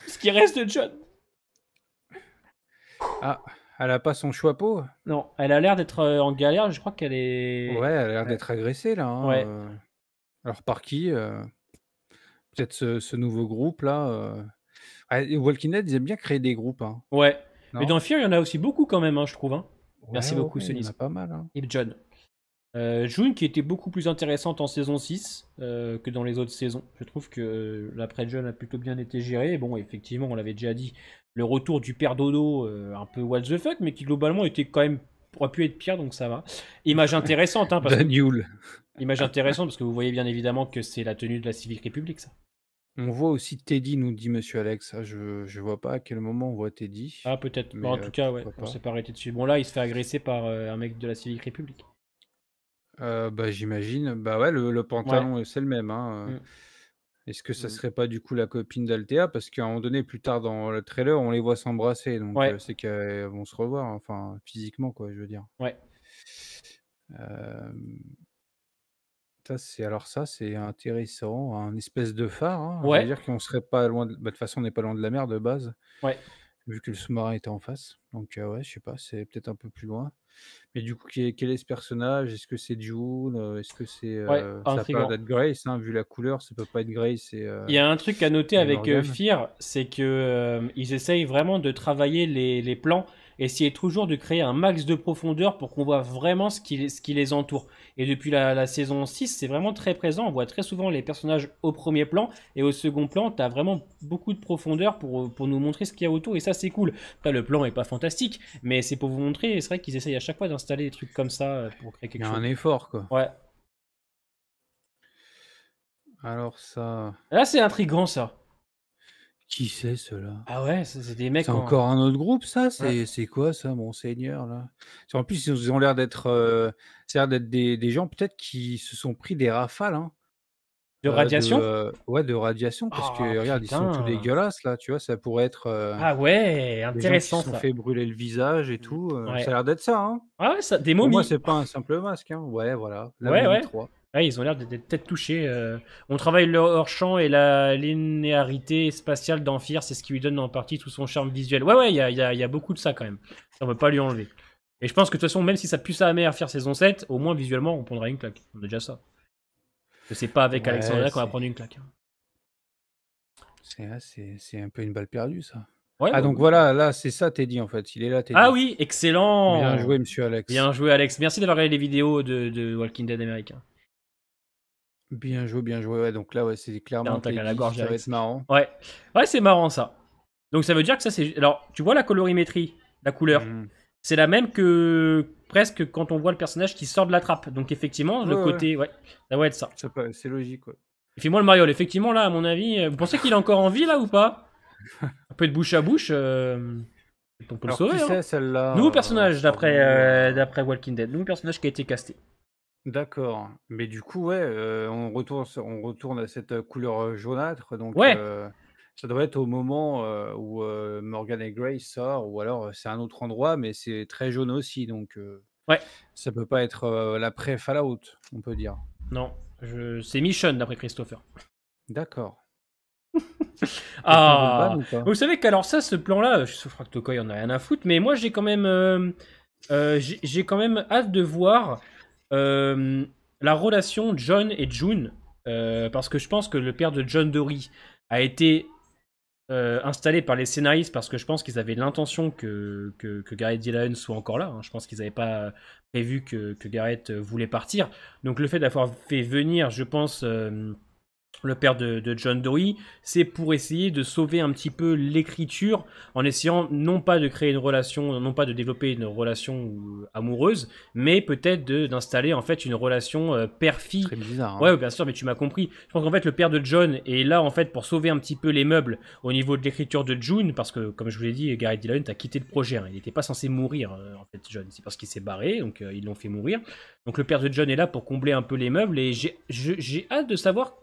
ce qui reste de John. Ah, elle a pas son chapeau? Non, elle a l'air d'être en galère. Je crois qu'elle est. Ouais, elle a l'air d'être agressée là, hein, Ouais. Alors par qui? Peut-être ce nouveau groupe là. Walking Dead, ils aiment bien créer des groupes, hein. Ouais. Non? Mais dans Fear, il y en a aussi beaucoup quand même, hein, je trouve. Hein. Merci Ouais, beaucoup, ouais, il y en Sonise. a pas mal, hein. Et John. June qui était beaucoup plus intéressante en saison 6 que dans les autres saisons. Je trouve que l'après John a plutôt bien été géré. Et bon, effectivement, on l'avait déjà dit, le retour du père Dodo, un peu what the fuck, mais qui globalement était quand même aurait pu être pire, donc ça va. Image intéressante, hein, parce que, Daniel. image intéressante parce que vous voyez bien évidemment que c'est la tenue de la Civic République, ça. On voit aussi Teddy, nous dit Monsieur Alex. Ah, je vois pas à quel moment on voit Teddy. Ah peut-être. Mais, Bon, en tout cas, ouais, pourquoi on pas. s'est pas arrêté dessus. Bon là, il se fait agresser par un mec de la Civic République. Bah j'imagine. Bah ouais, le pantalon c'est le même, hein. Mm. Est-ce que ça serait pas du coup la copine d'Althea? Parce qu'à un moment donné, plus tard dans le trailer, on les voit s'embrasser, donc Ouais. c'est qu'elles vont se revoir, enfin physiquement quoi, je veux dire. Ouais. Ça c'est intéressant, un espèce de phare, hein. Ça Ouais. veut dire qu'on serait pas loin de toute façon, on n'est pas loin de la mer de base. Ouais. Vu que le sous-marin était en face. Donc ouais, je sais pas, c'est peut-être un peu plus loin. Mais du coup, quel est ce personnage? Est-ce que c'est June? Est-ce que c'est Ouais, ça a pas intriguant. l'air d'être Grace, hein, vu la couleur, ça peut pas être Grace et Il y a un truc à noter et avec Morgan. Fear, c'est que ils essayent vraiment de travailler les plans, essayer toujours de créer un max de profondeur pour qu'on voit vraiment ce qui les entoure. Et depuis la saison 6, c'est vraiment très présent. On voit très souvent les personnages au premier plan et au second plan, tu as vraiment beaucoup de profondeur pour nous montrer ce qu'il y a autour et ça c'est cool. Après, le plan est pas fantastique, mais c'est pour vous montrer. Et c'est vrai qu'ils essayent à chaque fois d'installer des trucs comme ça pour créer Il y quelque a chose. un effort, quoi. Ouais. Alors ça, Là c'est intriguant ça. qui c'est ceux-là? Ah ouais, c'est des mecs C'est en... encore un autre groupe, ça? Ouais. C'est quoi ça, monseigneur, là? En plus, ils ont l'air d'être ça a l'air d'être des gens peut-être qui se sont pris des rafales, hein. De radiation? Ouais, de radiation, parce Ah, que regarde, ils sont tout putain. dégueulasses, là, tu vois, ça pourrait être Ah ouais, des gens qui intéressant se sont ça. fait brûler le visage et tout. Ouais. Ça a l'air d'être ça, hein. Ah ouais, ça, des Pour moi, momies. c'est pas un simple masque, hein. Ouais, voilà, la Ouais, momie ouais. 3. Ouais, ils ont l'air d'être peut-être touchés. On travaille le hors-champ et la linéarité spatiale d'Amphir, c'est ce qui lui donne en partie tout son charme visuel. Ouais, il y a beaucoup de ça quand même. Ça, on peut pas lui enlever. Et je pense que de toute façon, même si ça pue sa mère faire saison 7, au moins visuellement, on prendra une claque. On a déjà ça. Que c'est pas avec Ouais, Alexandria qu'on va c'est prendre une claque. c'est un peu une balle perdue, ça. Ouais, Ah, bah donc oui. voilà, là, c'est ça, Teddy, en fait. Il est là, Teddy. Ah oui, excellent. Bien joué, monsieur Alex. Bien joué, Alex. Merci d'avoir regardé les vidéos de Walking Dead américain. Bien joué, bien joué. Ouais, donc là, ouais, c'est clairement Un tac à la Teddy. gorge, Ça va Alex. être marrant. Ouais, ouais, c'est marrant ça. Donc ça veut dire que ça c'est. Alors, tu vois la colorimétrie, la couleur, Mhm. c'est la même que presque quand on voit le personnage qui sort de la trappe. Donc effectivement, le Ouais, côté, ouais, ça va être ça. C'est logique, ouais. Et fais-moi le mariole. Effectivement là, à mon avis, vous pensez qu'il est encore en vie là ou pas? Un peu de bouche à bouche, on peut le Alors, sauver. qui Hein. c'est, celle-là Nouveau personnage pardon. d'après Walking Dead. Nouveau personnage qui a été casté. D'accord. Mais du coup, ouais, on retourne à cette couleur jaunâtre. Donc, Ouais. ça doit être au moment où Morgan et Grace sortent, ou alors c'est un autre endroit, mais c'est très jaune aussi. Donc, Ouais. ça peut pas être l'après-Fallout, on peut dire. Non, c'est Michonne d'après Christopher. D'accord. Ah, Quelqu'un veut le ban ou pas? vous savez qu'alors ça, ce plan-là, je crois que Tokoy en a rien à foutre, mais moi j'ai quand même, j'ai quand même hâte de voir la relation John et June, parce que je pense que le père de John Dory a été installé par les scénaristes parce que je pense qu'ils avaient l'intention que Gareth Dillon soit encore là. Hein. Je pense qu'ils n'avaient pas prévu que Gareth voulait partir. Donc le fait d'avoir fait venir, je pense, le père de John Dory, c'est pour essayer de sauver un petit peu l'écriture en essayant non pas de créer une relation, non pas de développer une relation amoureuse, mais peut-être d'installer en fait une relation père-fille. Très bizarre. Hein. Ouais, bien sûr, mais tu m'as compris. Je pense qu'en fait le père de John est là en fait pour sauver un petit peu les meubles au niveau de l'écriture de June, parce que comme je vous l'ai dit, Gareth Dillon a quitté le projet. Hein. Il n'était pas censé mourir en fait, John. C'est parce qu'il s'est barré, donc ils l'ont fait mourir. Donc le père de John est là pour combler un peu les meubles et j'ai hâte de savoir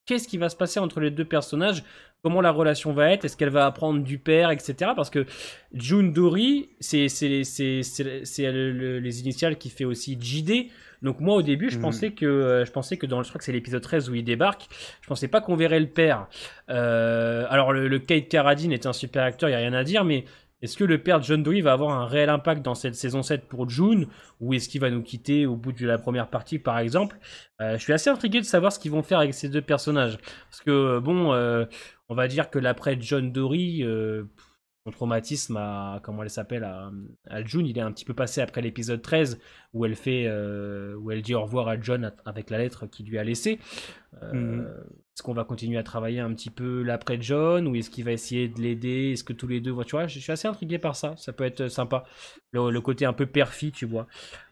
qu'est-ce qui va se passer entre les deux personnages, comment la relation va être, est-ce qu'elle va apprendre du père, etc. Parce que June Dory, c'est les initiales qui fait aussi JD. Donc moi au début je pensais que dans je crois que c'est l'épisode 13 où il débarque, je pensais pas qu'on verrait le père. Alors le Kate Carradine est un super acteur, il y a rien à dire, mais est-ce que le père de John Dory va avoir un réel impact dans cette saison 7 pour June, ou est-ce qu'il va nous quitter au bout de la première partie par exemple? Je suis assez intrigué de savoir ce qu'ils vont faire avec ces deux personnages. Parce que, bon, on va dire que l'après John Dory, son traumatisme à, comment elle s'appelle, à June, il est un petit peu passé après l'épisode 13, où elle dit au revoir à John avec la lettre qu'il lui a laissée. Est-ce qu'on va continuer à travailler un petit peu l'après John, ou est-ce qu'il va essayer de l'aider? Est-ce que tous les deux, tu vois, je suis assez intrigué par ça. Ça peut être sympa. Le côté un peu père-fille, tu vois.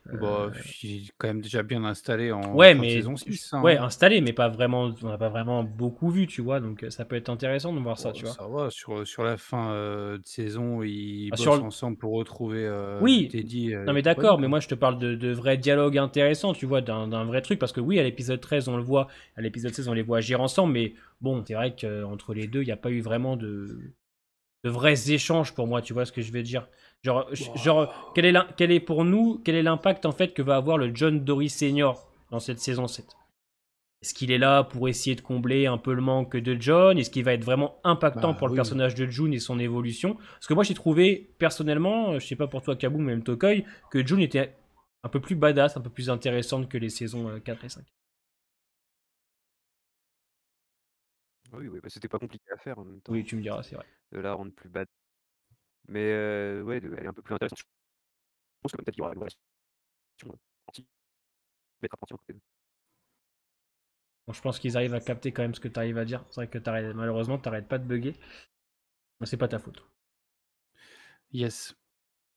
Bah, il est quand même déjà bien installé en Ouais, fin de mais saison 6. Hein. ouais, installé, mais pas vraiment. On n'a pas vraiment beaucoup vu, tu vois. Donc ça peut être intéressant de voir ça, tu vois. Ça va, sur la fin de saison, ils Ah, bossent ensemble pour retrouver Oui, Teddy. non mais d'accord, mais moi je te parle de vrais dialogues intéressants, tu vois, d'un vrai truc, parce que oui, à l'épisode 13 on le voit, à l'épisode 16 on les voit agir ensemble, mais bon, c'est vrai qu'entre les deux, il n'y a pas eu vraiment de vrais échanges pour moi, tu vois ce que je veux dire. Genre quel est pour nous, quel est l'impact en fait que va avoir le John Dory Senior dans cette saison 7? Est-ce qu'il est là pour essayer de combler un peu le manque de John? Est-ce qu'il va être vraiment impactant pour le personnage de June et son évolution? Parce que moi j'ai trouvé, personnellement, je sais pas pour toi Kabou, même Tokoy, que June était un peu plus badass, un peu plus intéressante que les saisons 4 et 5. Oui, bah, c'était pas compliqué à faire en même temps. Oui, tu me diras, c'est vrai. De la rendre plus bad. Mais ouais, elle est un peu plus intéressante. Je pense que peut-être qu'il y aura une relation anti-mettre apprenti entre les deux. Bon, je pense qu'ils arrivent à capter quand même ce que tu arrives à dire. C'est vrai que malheureusement, t'arrêtes pas de bugger. Mais c'est pas ta faute. Yes.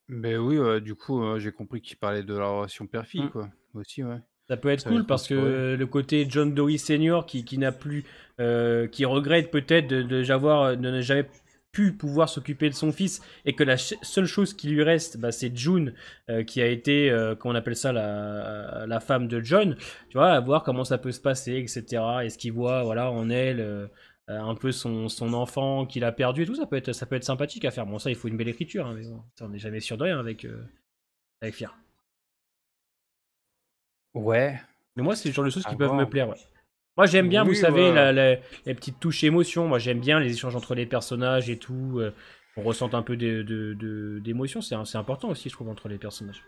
Mais oui, du coup, j'ai compris qu'il parlait de la relation père-fille, quoi. Aussi, ouais. Ça peut être Ça va cool être parce que restauré. le côté John Dory Senior qui n'a plus, qui regrette peut-être de ne jamais pu pouvoir s'occuper de son fils et que la seule chose qui lui reste, bah, c'est June qui a été, qu'on appelle ça la femme de John. Tu vois, à voir comment ça peut se passer, etc. Est-ce qu'il voit, voilà, en elle un peu son enfant qu'il a perdu et tout, ça peut être sympathique à faire. Bon, ça, il faut une belle écriture, hein, mais bon, ça, on n'est jamais sûr de rien avec Fier. Ouais, Mais moi, c'est le genre de choses À qui peuvent me voir. plaire, ouais. Moi, j'aime bien, vous Oui, savez, ouais. les petites touches émotion. Moi, j'aime bien les échanges entre les personnages et tout. On ressent un peu d'émotion. C'est important aussi, je trouve, entre les personnages.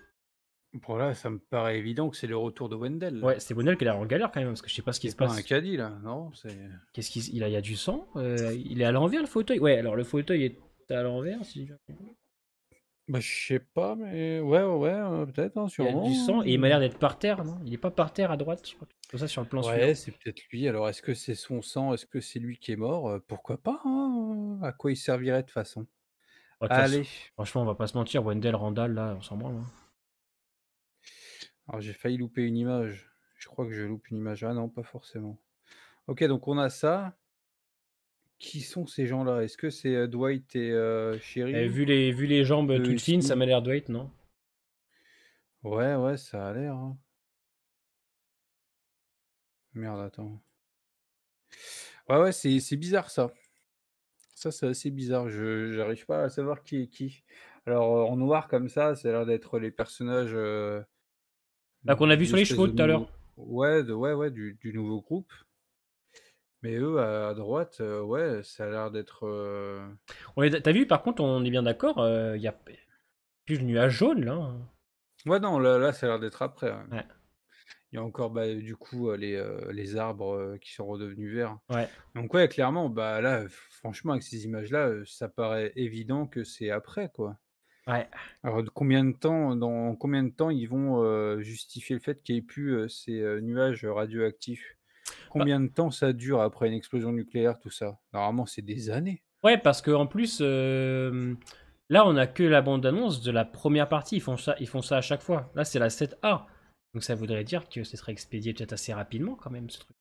Bon, là, ça me paraît évident que c'est le retour de Wendell. Ouais, c'est Wendell qui a l'air en galère quand même, parce que je sais pas ce qui C'est se pas un passe. caddie, là, non? Qu'est-ce qu'il il y a du sang? Il est à l'envers, le fauteuil? Ouais, alors le fauteuil est à l'envers, si j'ai bien compris. Bah, je sais pas, mais ouais, peut-être, hein, Il y a du sang sûrement. et il m'a l'air d'être par terre, non? Il est pas par terre à droite, je crois. Comme ça sur le plan suivant. Ouais, c'est peut-être lui. Alors, est-ce que c'est son sang? Est-ce que c'est lui qui est mort? Pourquoi pas, hein? À quoi il servirait de toute façon? Ouais, de toute façon, Allez. franchement, on va pas se mentir, Wendell, Randall, là, on s'en branle, hein. Alors, j'ai failli louper une image. Je crois que je loupe une image. Ah non, pas forcément. Ok, donc on a ça. Qui sont ces gens-là? Est-ce que c'est Dwight et Et Sherry? vu les jambes Eux toutes fines, ça aussi? m'a l'air Dwight, non? Ouais, ça a l'air, hein. Merde, attends. Ouais, c'est bizarre ça. Ça, c'est assez bizarre. Je j'arrive pas à savoir qui est qui. Alors, en noir comme ça a l'air d'être les personnages Là, qu'on a vu du sur les espèce chevaux de tout à l'heure. nouveau. Ouais, du nouveau groupe. Mais eux, à droite, ouais, ça a l'air d'être. T'as vu, par contre, on est bien d'accord, il y a plus le nuage jaune, là, hein. Ouais, non, là, ça a l'air d'être après, ouais. Ouais, Il y a encore, bah, du coup, les arbres qui sont redevenus verts. ouais. Donc, ouais, clairement, bah là, franchement, avec ces images-là, ça paraît évident que c'est après, quoi. Ouais. Alors, dans combien de temps ils vont justifier le fait qu'il n'y ait plus ces nuages radioactifs? Bah, Combien de temps ça dure après une explosion nucléaire, tout ça? Normalement, c'est des années. ouais, parce que en plus, là, on a que la bande-annonce de la première partie. Ils font ça à chaque fois. Là, c'est la 7A. Donc ça voudrait dire que ce serait expédié peut-être assez rapidement quand même, ce truc.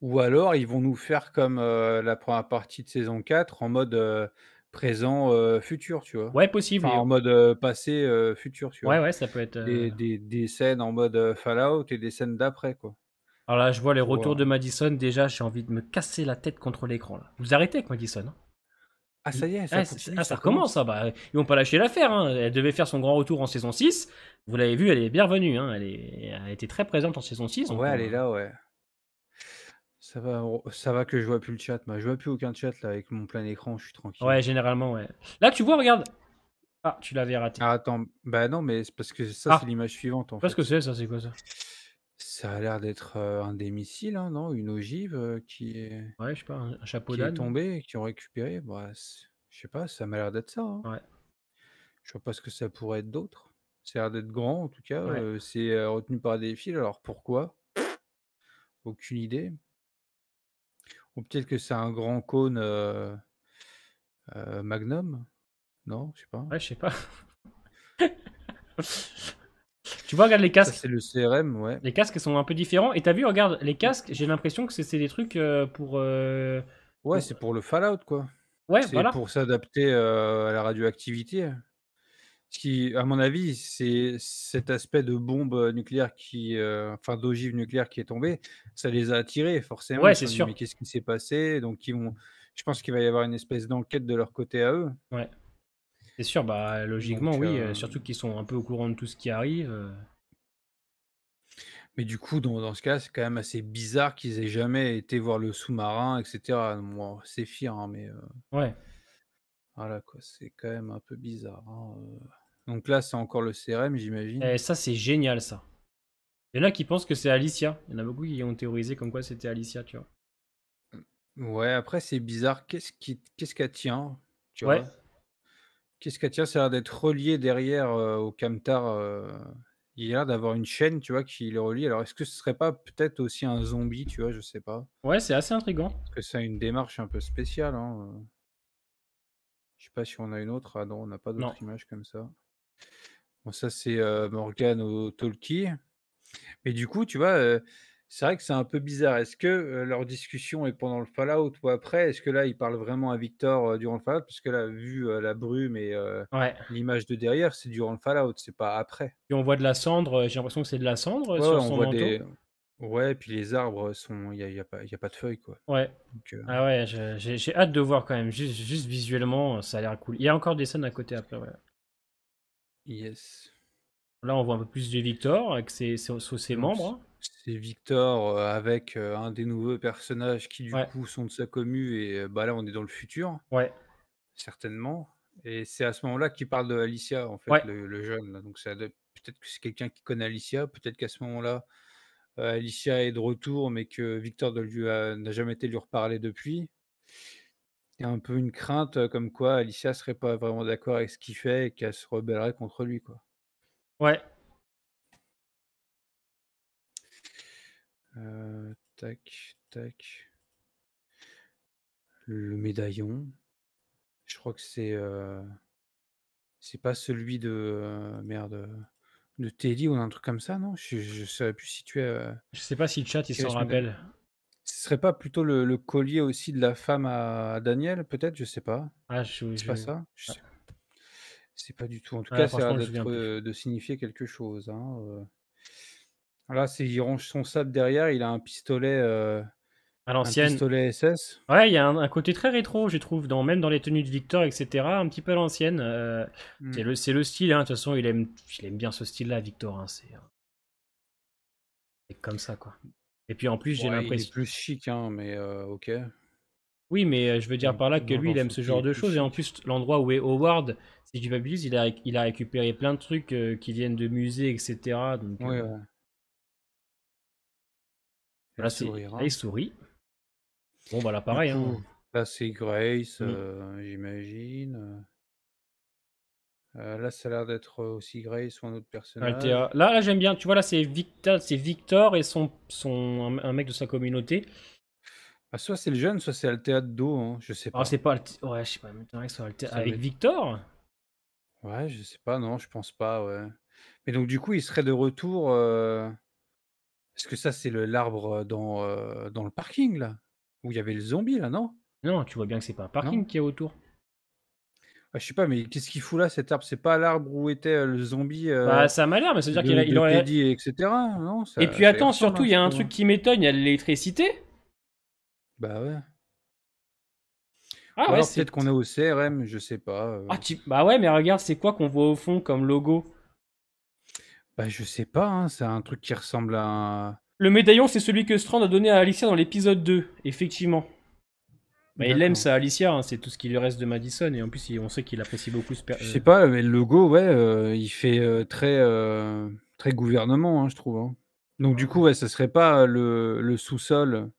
Ou alors, ils vont nous faire comme la première partie de saison 4 en mode présent, futur, tu vois? Ouais, possible. Enfin, en mode passé, futur, tu Ouais, vois? ouais, ça peut être. Des scènes en mode Fallout et des scènes d'après, quoi. Alors là, je vois les Pour, retours de Madison. Déjà, j'ai envie de me casser la tête contre l'écran, là. Vous arrêtez avec Madison, hein. Ah, ça y est, ça Ah, continue, ça ça recommence, commence. hein. Bah, ils vont pas lâcher l'affaire, hein. Elle devait faire son grand retour en saison 6. Vous l'avez vu, elle est bien revenue, hein. Elle a été très présente en saison 6. Donc Ouais, elle est là, ouais. Ça va que je vois plus le chat. Moi, je vois plus aucun chat là avec mon plein écran, je suis tranquille. ouais, généralement, ouais. Là, tu vois, regarde. Ah, tu l'avais raté. Ah, attends, bah non, mais c'est parce que ça, Ah, c'est l'image suivante en je sais pas ce que fait. c'est, ça, c'est quoi ça? Ça a l'air d'être un des missiles, hein, non? Une ogive Ouais, je sais pas, un chapeau qui est d'âne. tombée et qui ont récupéré. Bah, je sais pas, ça m'a l'air d'être ça, hein. Ouais, Je vois pas ce que ça pourrait être d'autre. Ça a l'air d'être grand en tout cas. ouais. C'est retenu par des fils. Alors pourquoi? Aucune idée. Ou peut-être que c'est un grand cône Magnum? Non, je sais pas. Ouais, je sais pas. Tu vois, regarde les Ça, casques. c'est le CRM, ouais. Les casques sont un peu différents. Et t'as vu, regarde, les casques, j'ai l'impression que c'est des trucs pour. Ouais, c'est pour le Fallout, quoi. Ouais, C'est voilà. pour s'adapter, à la radioactivité. Ce qui, à mon avis, c'est cet aspect de bombe, nucléaire enfin d'ogive nucléaire qui est tombée, ça les a attirés forcément. Ouais, Ils se c'est sont dit: sûr. «Mais qu'est-ce qui s'est passé?» Donc je pense qu'il va y avoir une espèce d'enquête de leur côté à eux. Ouais, c'est sûr. Bah, logiquement, Donc oui. Surtout qu'ils sont un peu au courant de tout ce qui arrive. mais du coup, dans ce cas, c'est quand même assez bizarre qu'ils aient jamais été voir le sous-marin et cetera. Bon, c'est fier, hein, mais Ouais. voilà quoi, c'est quand même un peu bizarre, hein. Donc là, c'est encore le CRM, j'imagine? Et ça, c'est génial, ça. Il y en a qui pensent que c'est Alicia. Il y en a beaucoup qui ont théorisé comme quoi c'était Alicia, tu vois. Ouais, après c'est bizarre, qu'est-ce qu'elle tient, tu Ouais. vois? Qu'est-ce qu'elle tient? Ça a l'air d'être relié derrière, au camtar, il a l'air d'avoir une chaîne, tu vois, qui le relie. Alors est-ce que ce serait pas peut-être aussi un zombie, tu vois? Je sais pas. Ouais, c'est assez intriguant. Parce que ça a une démarche un peu spéciale, hein, je sais pas si on a une autre. Ah non, on n'a pas Non. d'autres images comme ça. Bon ça c'est, Morgan au talkie. Mais du coup, tu vois, c'est vrai que c'est un peu bizarre. Est-ce que, leur discussion est pendant le Fallout ou après? Est-ce que là, ils parlent vraiment à Victor, durant le Fallout? Parce que là, vu, la brume et Ouais. l'image de derrière, c'est durant le Fallout, c'est pas après. Puis on voit de la cendre. J'ai l'impression que c'est de la cendre Ouais, sur on son voit manteau. ouais, puis les arbres sont il y a pas de feuilles, quoi. Ouais. Donc, Ah ouais, j'ai hâte de voir quand même. Juste visuellement, ça a l'air cool. Il y a encore des scènes à côté après, ouais. yes. Là, on voit un peu plus de Victor avec ses Donc, membres. Hein. c'est Victor avec un des nouveaux personnages qui, du Ouais. coup, sont de sa commu. Et bah là, on est dans le futur, Ouais. certainement. Et c'est à ce moment-là qu'il parle de Alicia, en fait, Ouais. le jeune. Là. Donc, peut-être que c'est quelqu'un qui connaît Alicia. Peut-être qu'à ce moment-là, Alicia est de retour, mais que Victor n'a jamais été lui reparler depuis. Il y a un peu une crainte comme quoi Alicia serait pas vraiment d'accord avec ce qu'il fait et qu'elle se rebellerait contre lui, quoi. Ouais. Tac, tac. Le médaillon. Je crois que c'est pas celui de merde, de Teddy ou un truc comme ça, non? Je saurais plus situer, Je sais pas si le chat il quel est s'en ce médaillon. rappelle. Ce serait pas plutôt le collier aussi de la femme à Daniel, peut-être? Je sais pas. Ah, C'est pas ça? Je sais c'est pas du tout. En tout cas, ça a franchement, l'air je me souviens d'être, plus. de signifier quelque chose, hein, Là, il range son sabre derrière, il a un pistolet À l'ancienne. SS. Ouais, il y a un côté très rétro, je trouve, même dans les tenues de Victor, etc. Un petit peu à l'ancienne. Mmh. C'est le style, hein. De toute façon, il aime bien ce style-là, Victor. Hein. C'est comme ça, quoi. Et puis en plus, j'ai Ouais, il est l'impression. plus chic, hein, mais OK. Oui, mais je veux dire par là que lui, Dans il le aime sens ce qu'il est genre de plus choses. Et en chic. plus, l'endroit où est Howard, si je dis pas de bêtises, il a récupéré plein de trucs qui viennent de musées, etc. Donc Ouais, ouais. Et le là, sourire, là, il hein. sourit. Bon, bah là, Du pareil. Hein. coup, là, c'est Grace, Mm. j'imagine. Là, ça a l'air d'être aussi Grace ou un autre Altea. personnage. Là, j'aime bien. Tu vois, là, c'est Victor et un mec de sa communauté. Ah, soit c'est le jeune, soit c'est Altea de dos, hein, je sais Ah, pas. c'est pas Ouais, je sais pas. M'étonnerait que ce soit Ça va avec être... Victor. Ouais, je sais pas, non, je pense pas, ouais. Mais donc, du coup, il serait de retour. Parce que ça, c'est l'arbre dans le parking, là. Où il y avait le zombie, là, non? Non, tu vois bien que c'est pas un parking Non? qui est autour. Ah, je sais pas, mais qu'est-ce qu'il fout là, cet arbre? C'est pas l'arbre où était le zombie Bah, ça m'a l'air, mais ça veut dire qu'il de aurait. Teddy, etc. Non, Et puis ça y attends, ressemble surtout, un il y petit a un peu, truc hein. qui m'étonne, il y a l'électricité. Bah ouais. Ah Ou ouais, alors peut-être qu'on est au CRM, je sais pas. Bah ouais, mais regarde, c'est quoi qu'on voit au fond comme logo? Bah je sais pas, hein, c'est un truc qui ressemble à un... Le médaillon, c'est celui que Strand a donné à Alicia dans l'épisode 2, effectivement. Bah, il aime D'accord. ça, Alicia, hein, c'est tout ce qui lui reste de Madison, et en plus, on sait qu'il apprécie beaucoup ce Je sais pas, mais le logo, ouais, il fait très gouvernement, hein, je trouve, hein. Donc du coup, ouais, ça serait pas le sous-sol.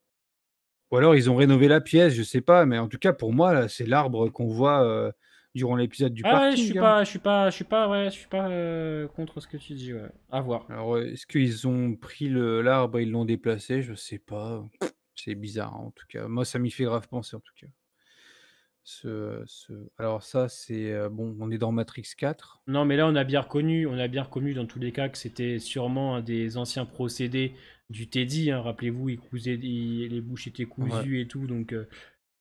Ou alors ils ont rénové la pièce, je sais pas, mais en tout cas pour moi, là, c'est l'arbre qu'on voit durant l'épisode du Ah ouais, parking, hein. je suis pas contre ce que tu dis, ouais. À voir. Alors, est-ce qu'ils ont pris l'arbre et ils l'ont déplacé? Je sais pas. C'est bizarre, hein, en tout cas. Moi, ça m'y fait grave penser, en tout cas. Alors ça, c'est bon, on est dans Matrix 4. Non, mais là, on a bien reconnu dans tous les cas que c'était sûrement un des anciens procédés du Teddy, hein. Rappelez-vous, les bouches étaient Ouais. cousues et tout, donc...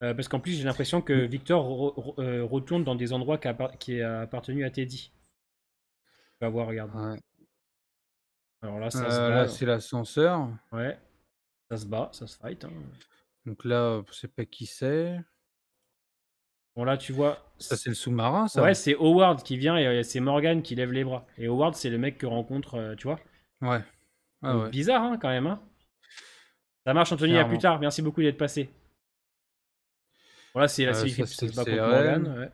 parce qu'en plus, j'ai l'impression que Mm. Victor retourne dans des endroits qui a appartenu à Teddy. On va voir, regarde. Ouais. Alors là, ça se Là, bat. c'est l'ascenseur. Ouais, ça se bat, ça se fight. Hein. Donc là, je sais pas qui c'est. Bon, là, tu vois. Ça, c'est le sous-marin, ça. Ouais, c'est Howard qui vient et c'est Morgan qui lève les bras. Et Howard, c'est le mec que rencontre, tu vois. Ouais. Ah Donc, ouais, bizarre, hein, quand même. Hein. Ça marche, Anthony, à plus clairement. tard. Merci beaucoup d'être passé. Voilà, c'est la série Ça, ça c'est le se bat contre Morgan. CRM. Ouais.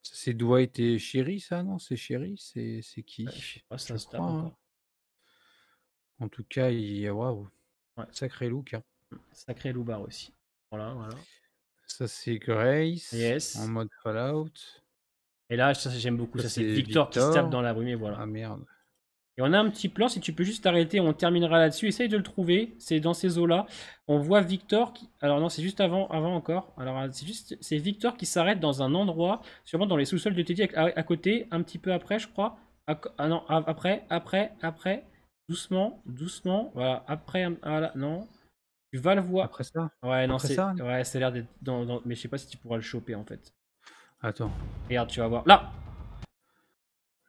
Ça, c'est Dwight et Sherry, ça, non? C'est Sherry? C'est qui? Ouais, je sais pas, ça Je se tape crois, hein. encore. En tout cas, waouh, Ouais. sacré look, hein. Sacré loupard aussi. Voilà, voilà. Ça, c'est Grace Yes. en mode Fallout. Et là, ça, j'aime beaucoup. Ça, Ça, c'est c'est Victor qui se tape Victor. dans la brume et voilà. Ah merde. Et on a un petit plan, si tu peux juste arrêter, on terminera là-dessus. Essaye de le trouver, c'est dans ces eaux-là. On voit Victor qui... Alors non, c'est juste avant encore. Alors c'est Victor qui s'arrête dans un endroit, sûrement dans les sous-sols de Teddy à côté, un petit peu après, je crois. Ah non, après. Doucement, doucement. Voilà, après, voilà, non. Tu vas le voir. Après ça? Ouais, non, Après ça? Ouais, ça a l'air d'être mais je sais pas si tu pourras le choper en fait. Attends. Regarde, tu vas voir. Là!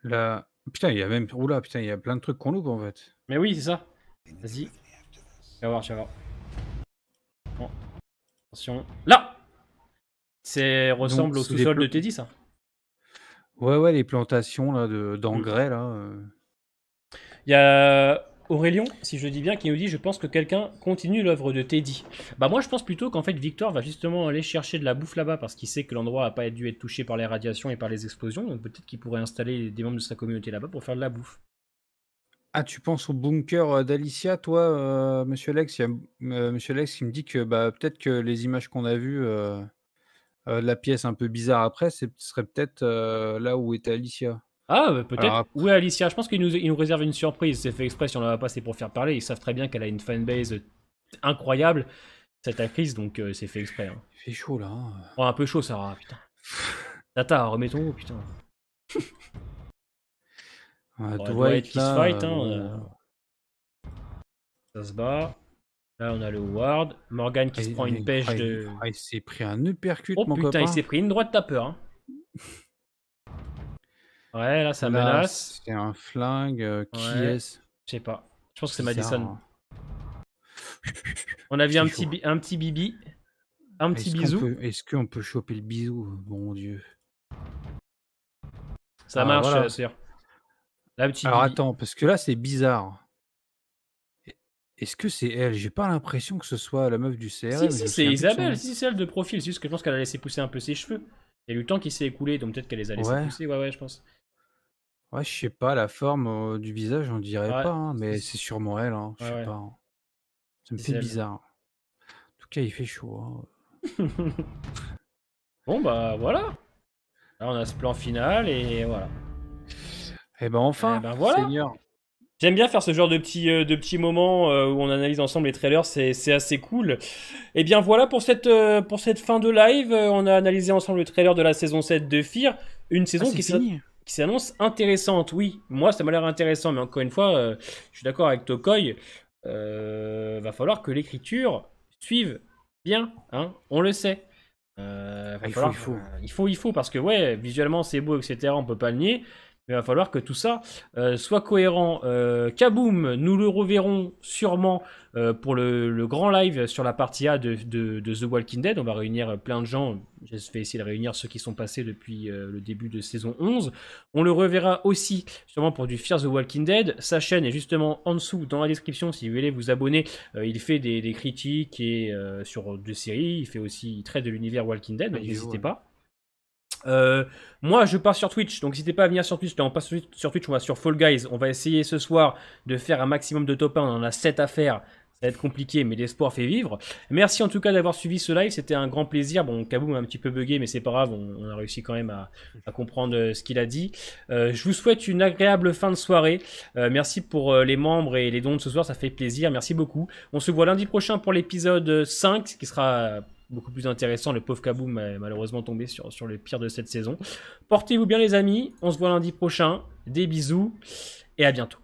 Là. Putain, il y a même. Oula, putain, il y a plein de trucs qu'on loupe en fait. Mais oui, c'est ça. Vas-y. Tu vas voir, tu vas voir. Bon. Attention. Là! C'est ressemble au Donc, c'est des sous-sol de Teddy, ça. Ouais, les plantations là, Mm. d'engrais, là. Il y a Aurélien, si je le dis bien, qui nous dit « Je pense que quelqu'un continue l'œuvre de Teddy ». Bah moi, je pense plutôt qu'en fait, Victor va justement aller chercher de la bouffe là-bas parce qu'il sait que l'endroit n'a pas dû être touché par les radiations et par les explosions. Donc peut-être qu'il pourrait installer des membres de sa communauté là-bas pour faire de la bouffe. Ah, tu penses au bunker d'Alicia, toi, monsieur Lex? Il y a monsieur Lex qui me dit que bah, peut-être que les images qu'on a vues de la pièce un peu bizarre après, ce serait peut-être là où était Alicia. Ah, Alors peut-être. après, Où est Alicia? Je pense qu'il nous réserve une surprise. C'est fait exprès, si on la va pas, c'est pour faire parler. Ils savent très bien qu'elle a une fanbase incroyable, cette actrice, donc c'est fait exprès. Hein. il fait chaud là. Hein. Oh, un peu chaud, Sarah, putain. Tata, remettons-nous, putain. Dwight qui se là, fight, hein. bon, Ça se bat. Là, on a le Ward. Morgan qui se prend une pêche de... il s'est pris un uppercut, Oh mon putain, copain. il s'est pris une droite tapeur. Hein. Ouais, là, ça Là, menace. c'est un flingue. Qui Ouais. est-ce? Je sais pas. Je pense que c'est Bizarre, Madison. hein. On a vu C'est un chaud. petit bibi. Un petit Est-ce qu'on bisou. est-ce qu'on peut choper le bisou? Mon Dieu. Ça Ah, marche, voilà. sœur. Là, petit Alors bibi. attends, parce que là, c'est bizarre. Est-ce que c'est elle? J'ai pas l'impression que ce soit la meuf du CRM. Si, je me c'est souviens plus de son Isabelle. nom. Si, c'est elle de profil. C'est juste que je pense qu'elle a laissé pousser un peu ses cheveux. Il y a eu le temps qui s'est écoulé, donc peut-être qu'elle les a laissés Ouais. pousser. Ouais, je pense. Ouais, je sais pas, la forme du visage, on dirait Ouais, pas, hein, mais c'est- c'est sûrement elle, hein, je sais ouais. pas. Hein. Ça me C'est fait elle. bizarre. En tout cas, il fait chaud. Hein. Bon, bah voilà. Là, on a ce plan final et voilà. Eh ben enfin, Eh ben voilà. Seigneur. J'aime bien faire ce genre de petits moments où on analyse ensemble les trailers, c'est assez cool. Et bien voilà pour cette fin de live. On a analysé ensemble le trailer de la saison 7 de Fear. Une saison Ah, c'est fini. qui s'annonce intéressante. Oui, moi ça m'a l'air intéressant, mais encore une fois, je suis d'accord avec Tokoy. Va falloir que l'écriture suive bien, hein, on le sait. Il faut, parce que ouais, visuellement c'est beau, etc. On peut pas le nier. Mais il va falloir que tout ça soit cohérent. Kaboom, nous le reverrons sûrement pour le grand live sur la partie A de The Walking Dead. On va réunir plein de gens. Je vais essayer de réunir ceux qui sont passés depuis le début de saison 11. On le reverra aussi sûrement pour du Fear the Walking Dead. Sa chaîne est justement en dessous dans la description si vous voulez vous abonner. Il fait des critiques et, sur deux séries. Il fait aussi, il traite de l'univers Walking Dead, donc n'hésitez pas. Moi je pars sur Twitch, donc n'hésitez pas à venir sur Twitch. Là on passe sur Twitch, on va sur Fall Guys. On va essayer ce soir de faire un maximum de top 1. On en a 7 à faire. Ça va être compliqué, mais l'espoir fait vivre. Merci en tout cas d'avoir suivi ce live, c'était un grand plaisir. Bon, Kaboom a un petit peu bugué, mais c'est pas grave, on a réussi quand même à comprendre ce qu'il a dit. Je vous souhaite une agréable fin de soirée. Merci pour les membres et les dons de ce soir, ça fait plaisir. Merci beaucoup. On se voit lundi prochain pour l'épisode 5, qui sera beaucoup plus intéressant. Le pauvre Kaboom est malheureusement tombé sur le pire de cette saison. Portez-vous bien les amis, on se voit lundi prochain. Des bisous et à bientôt.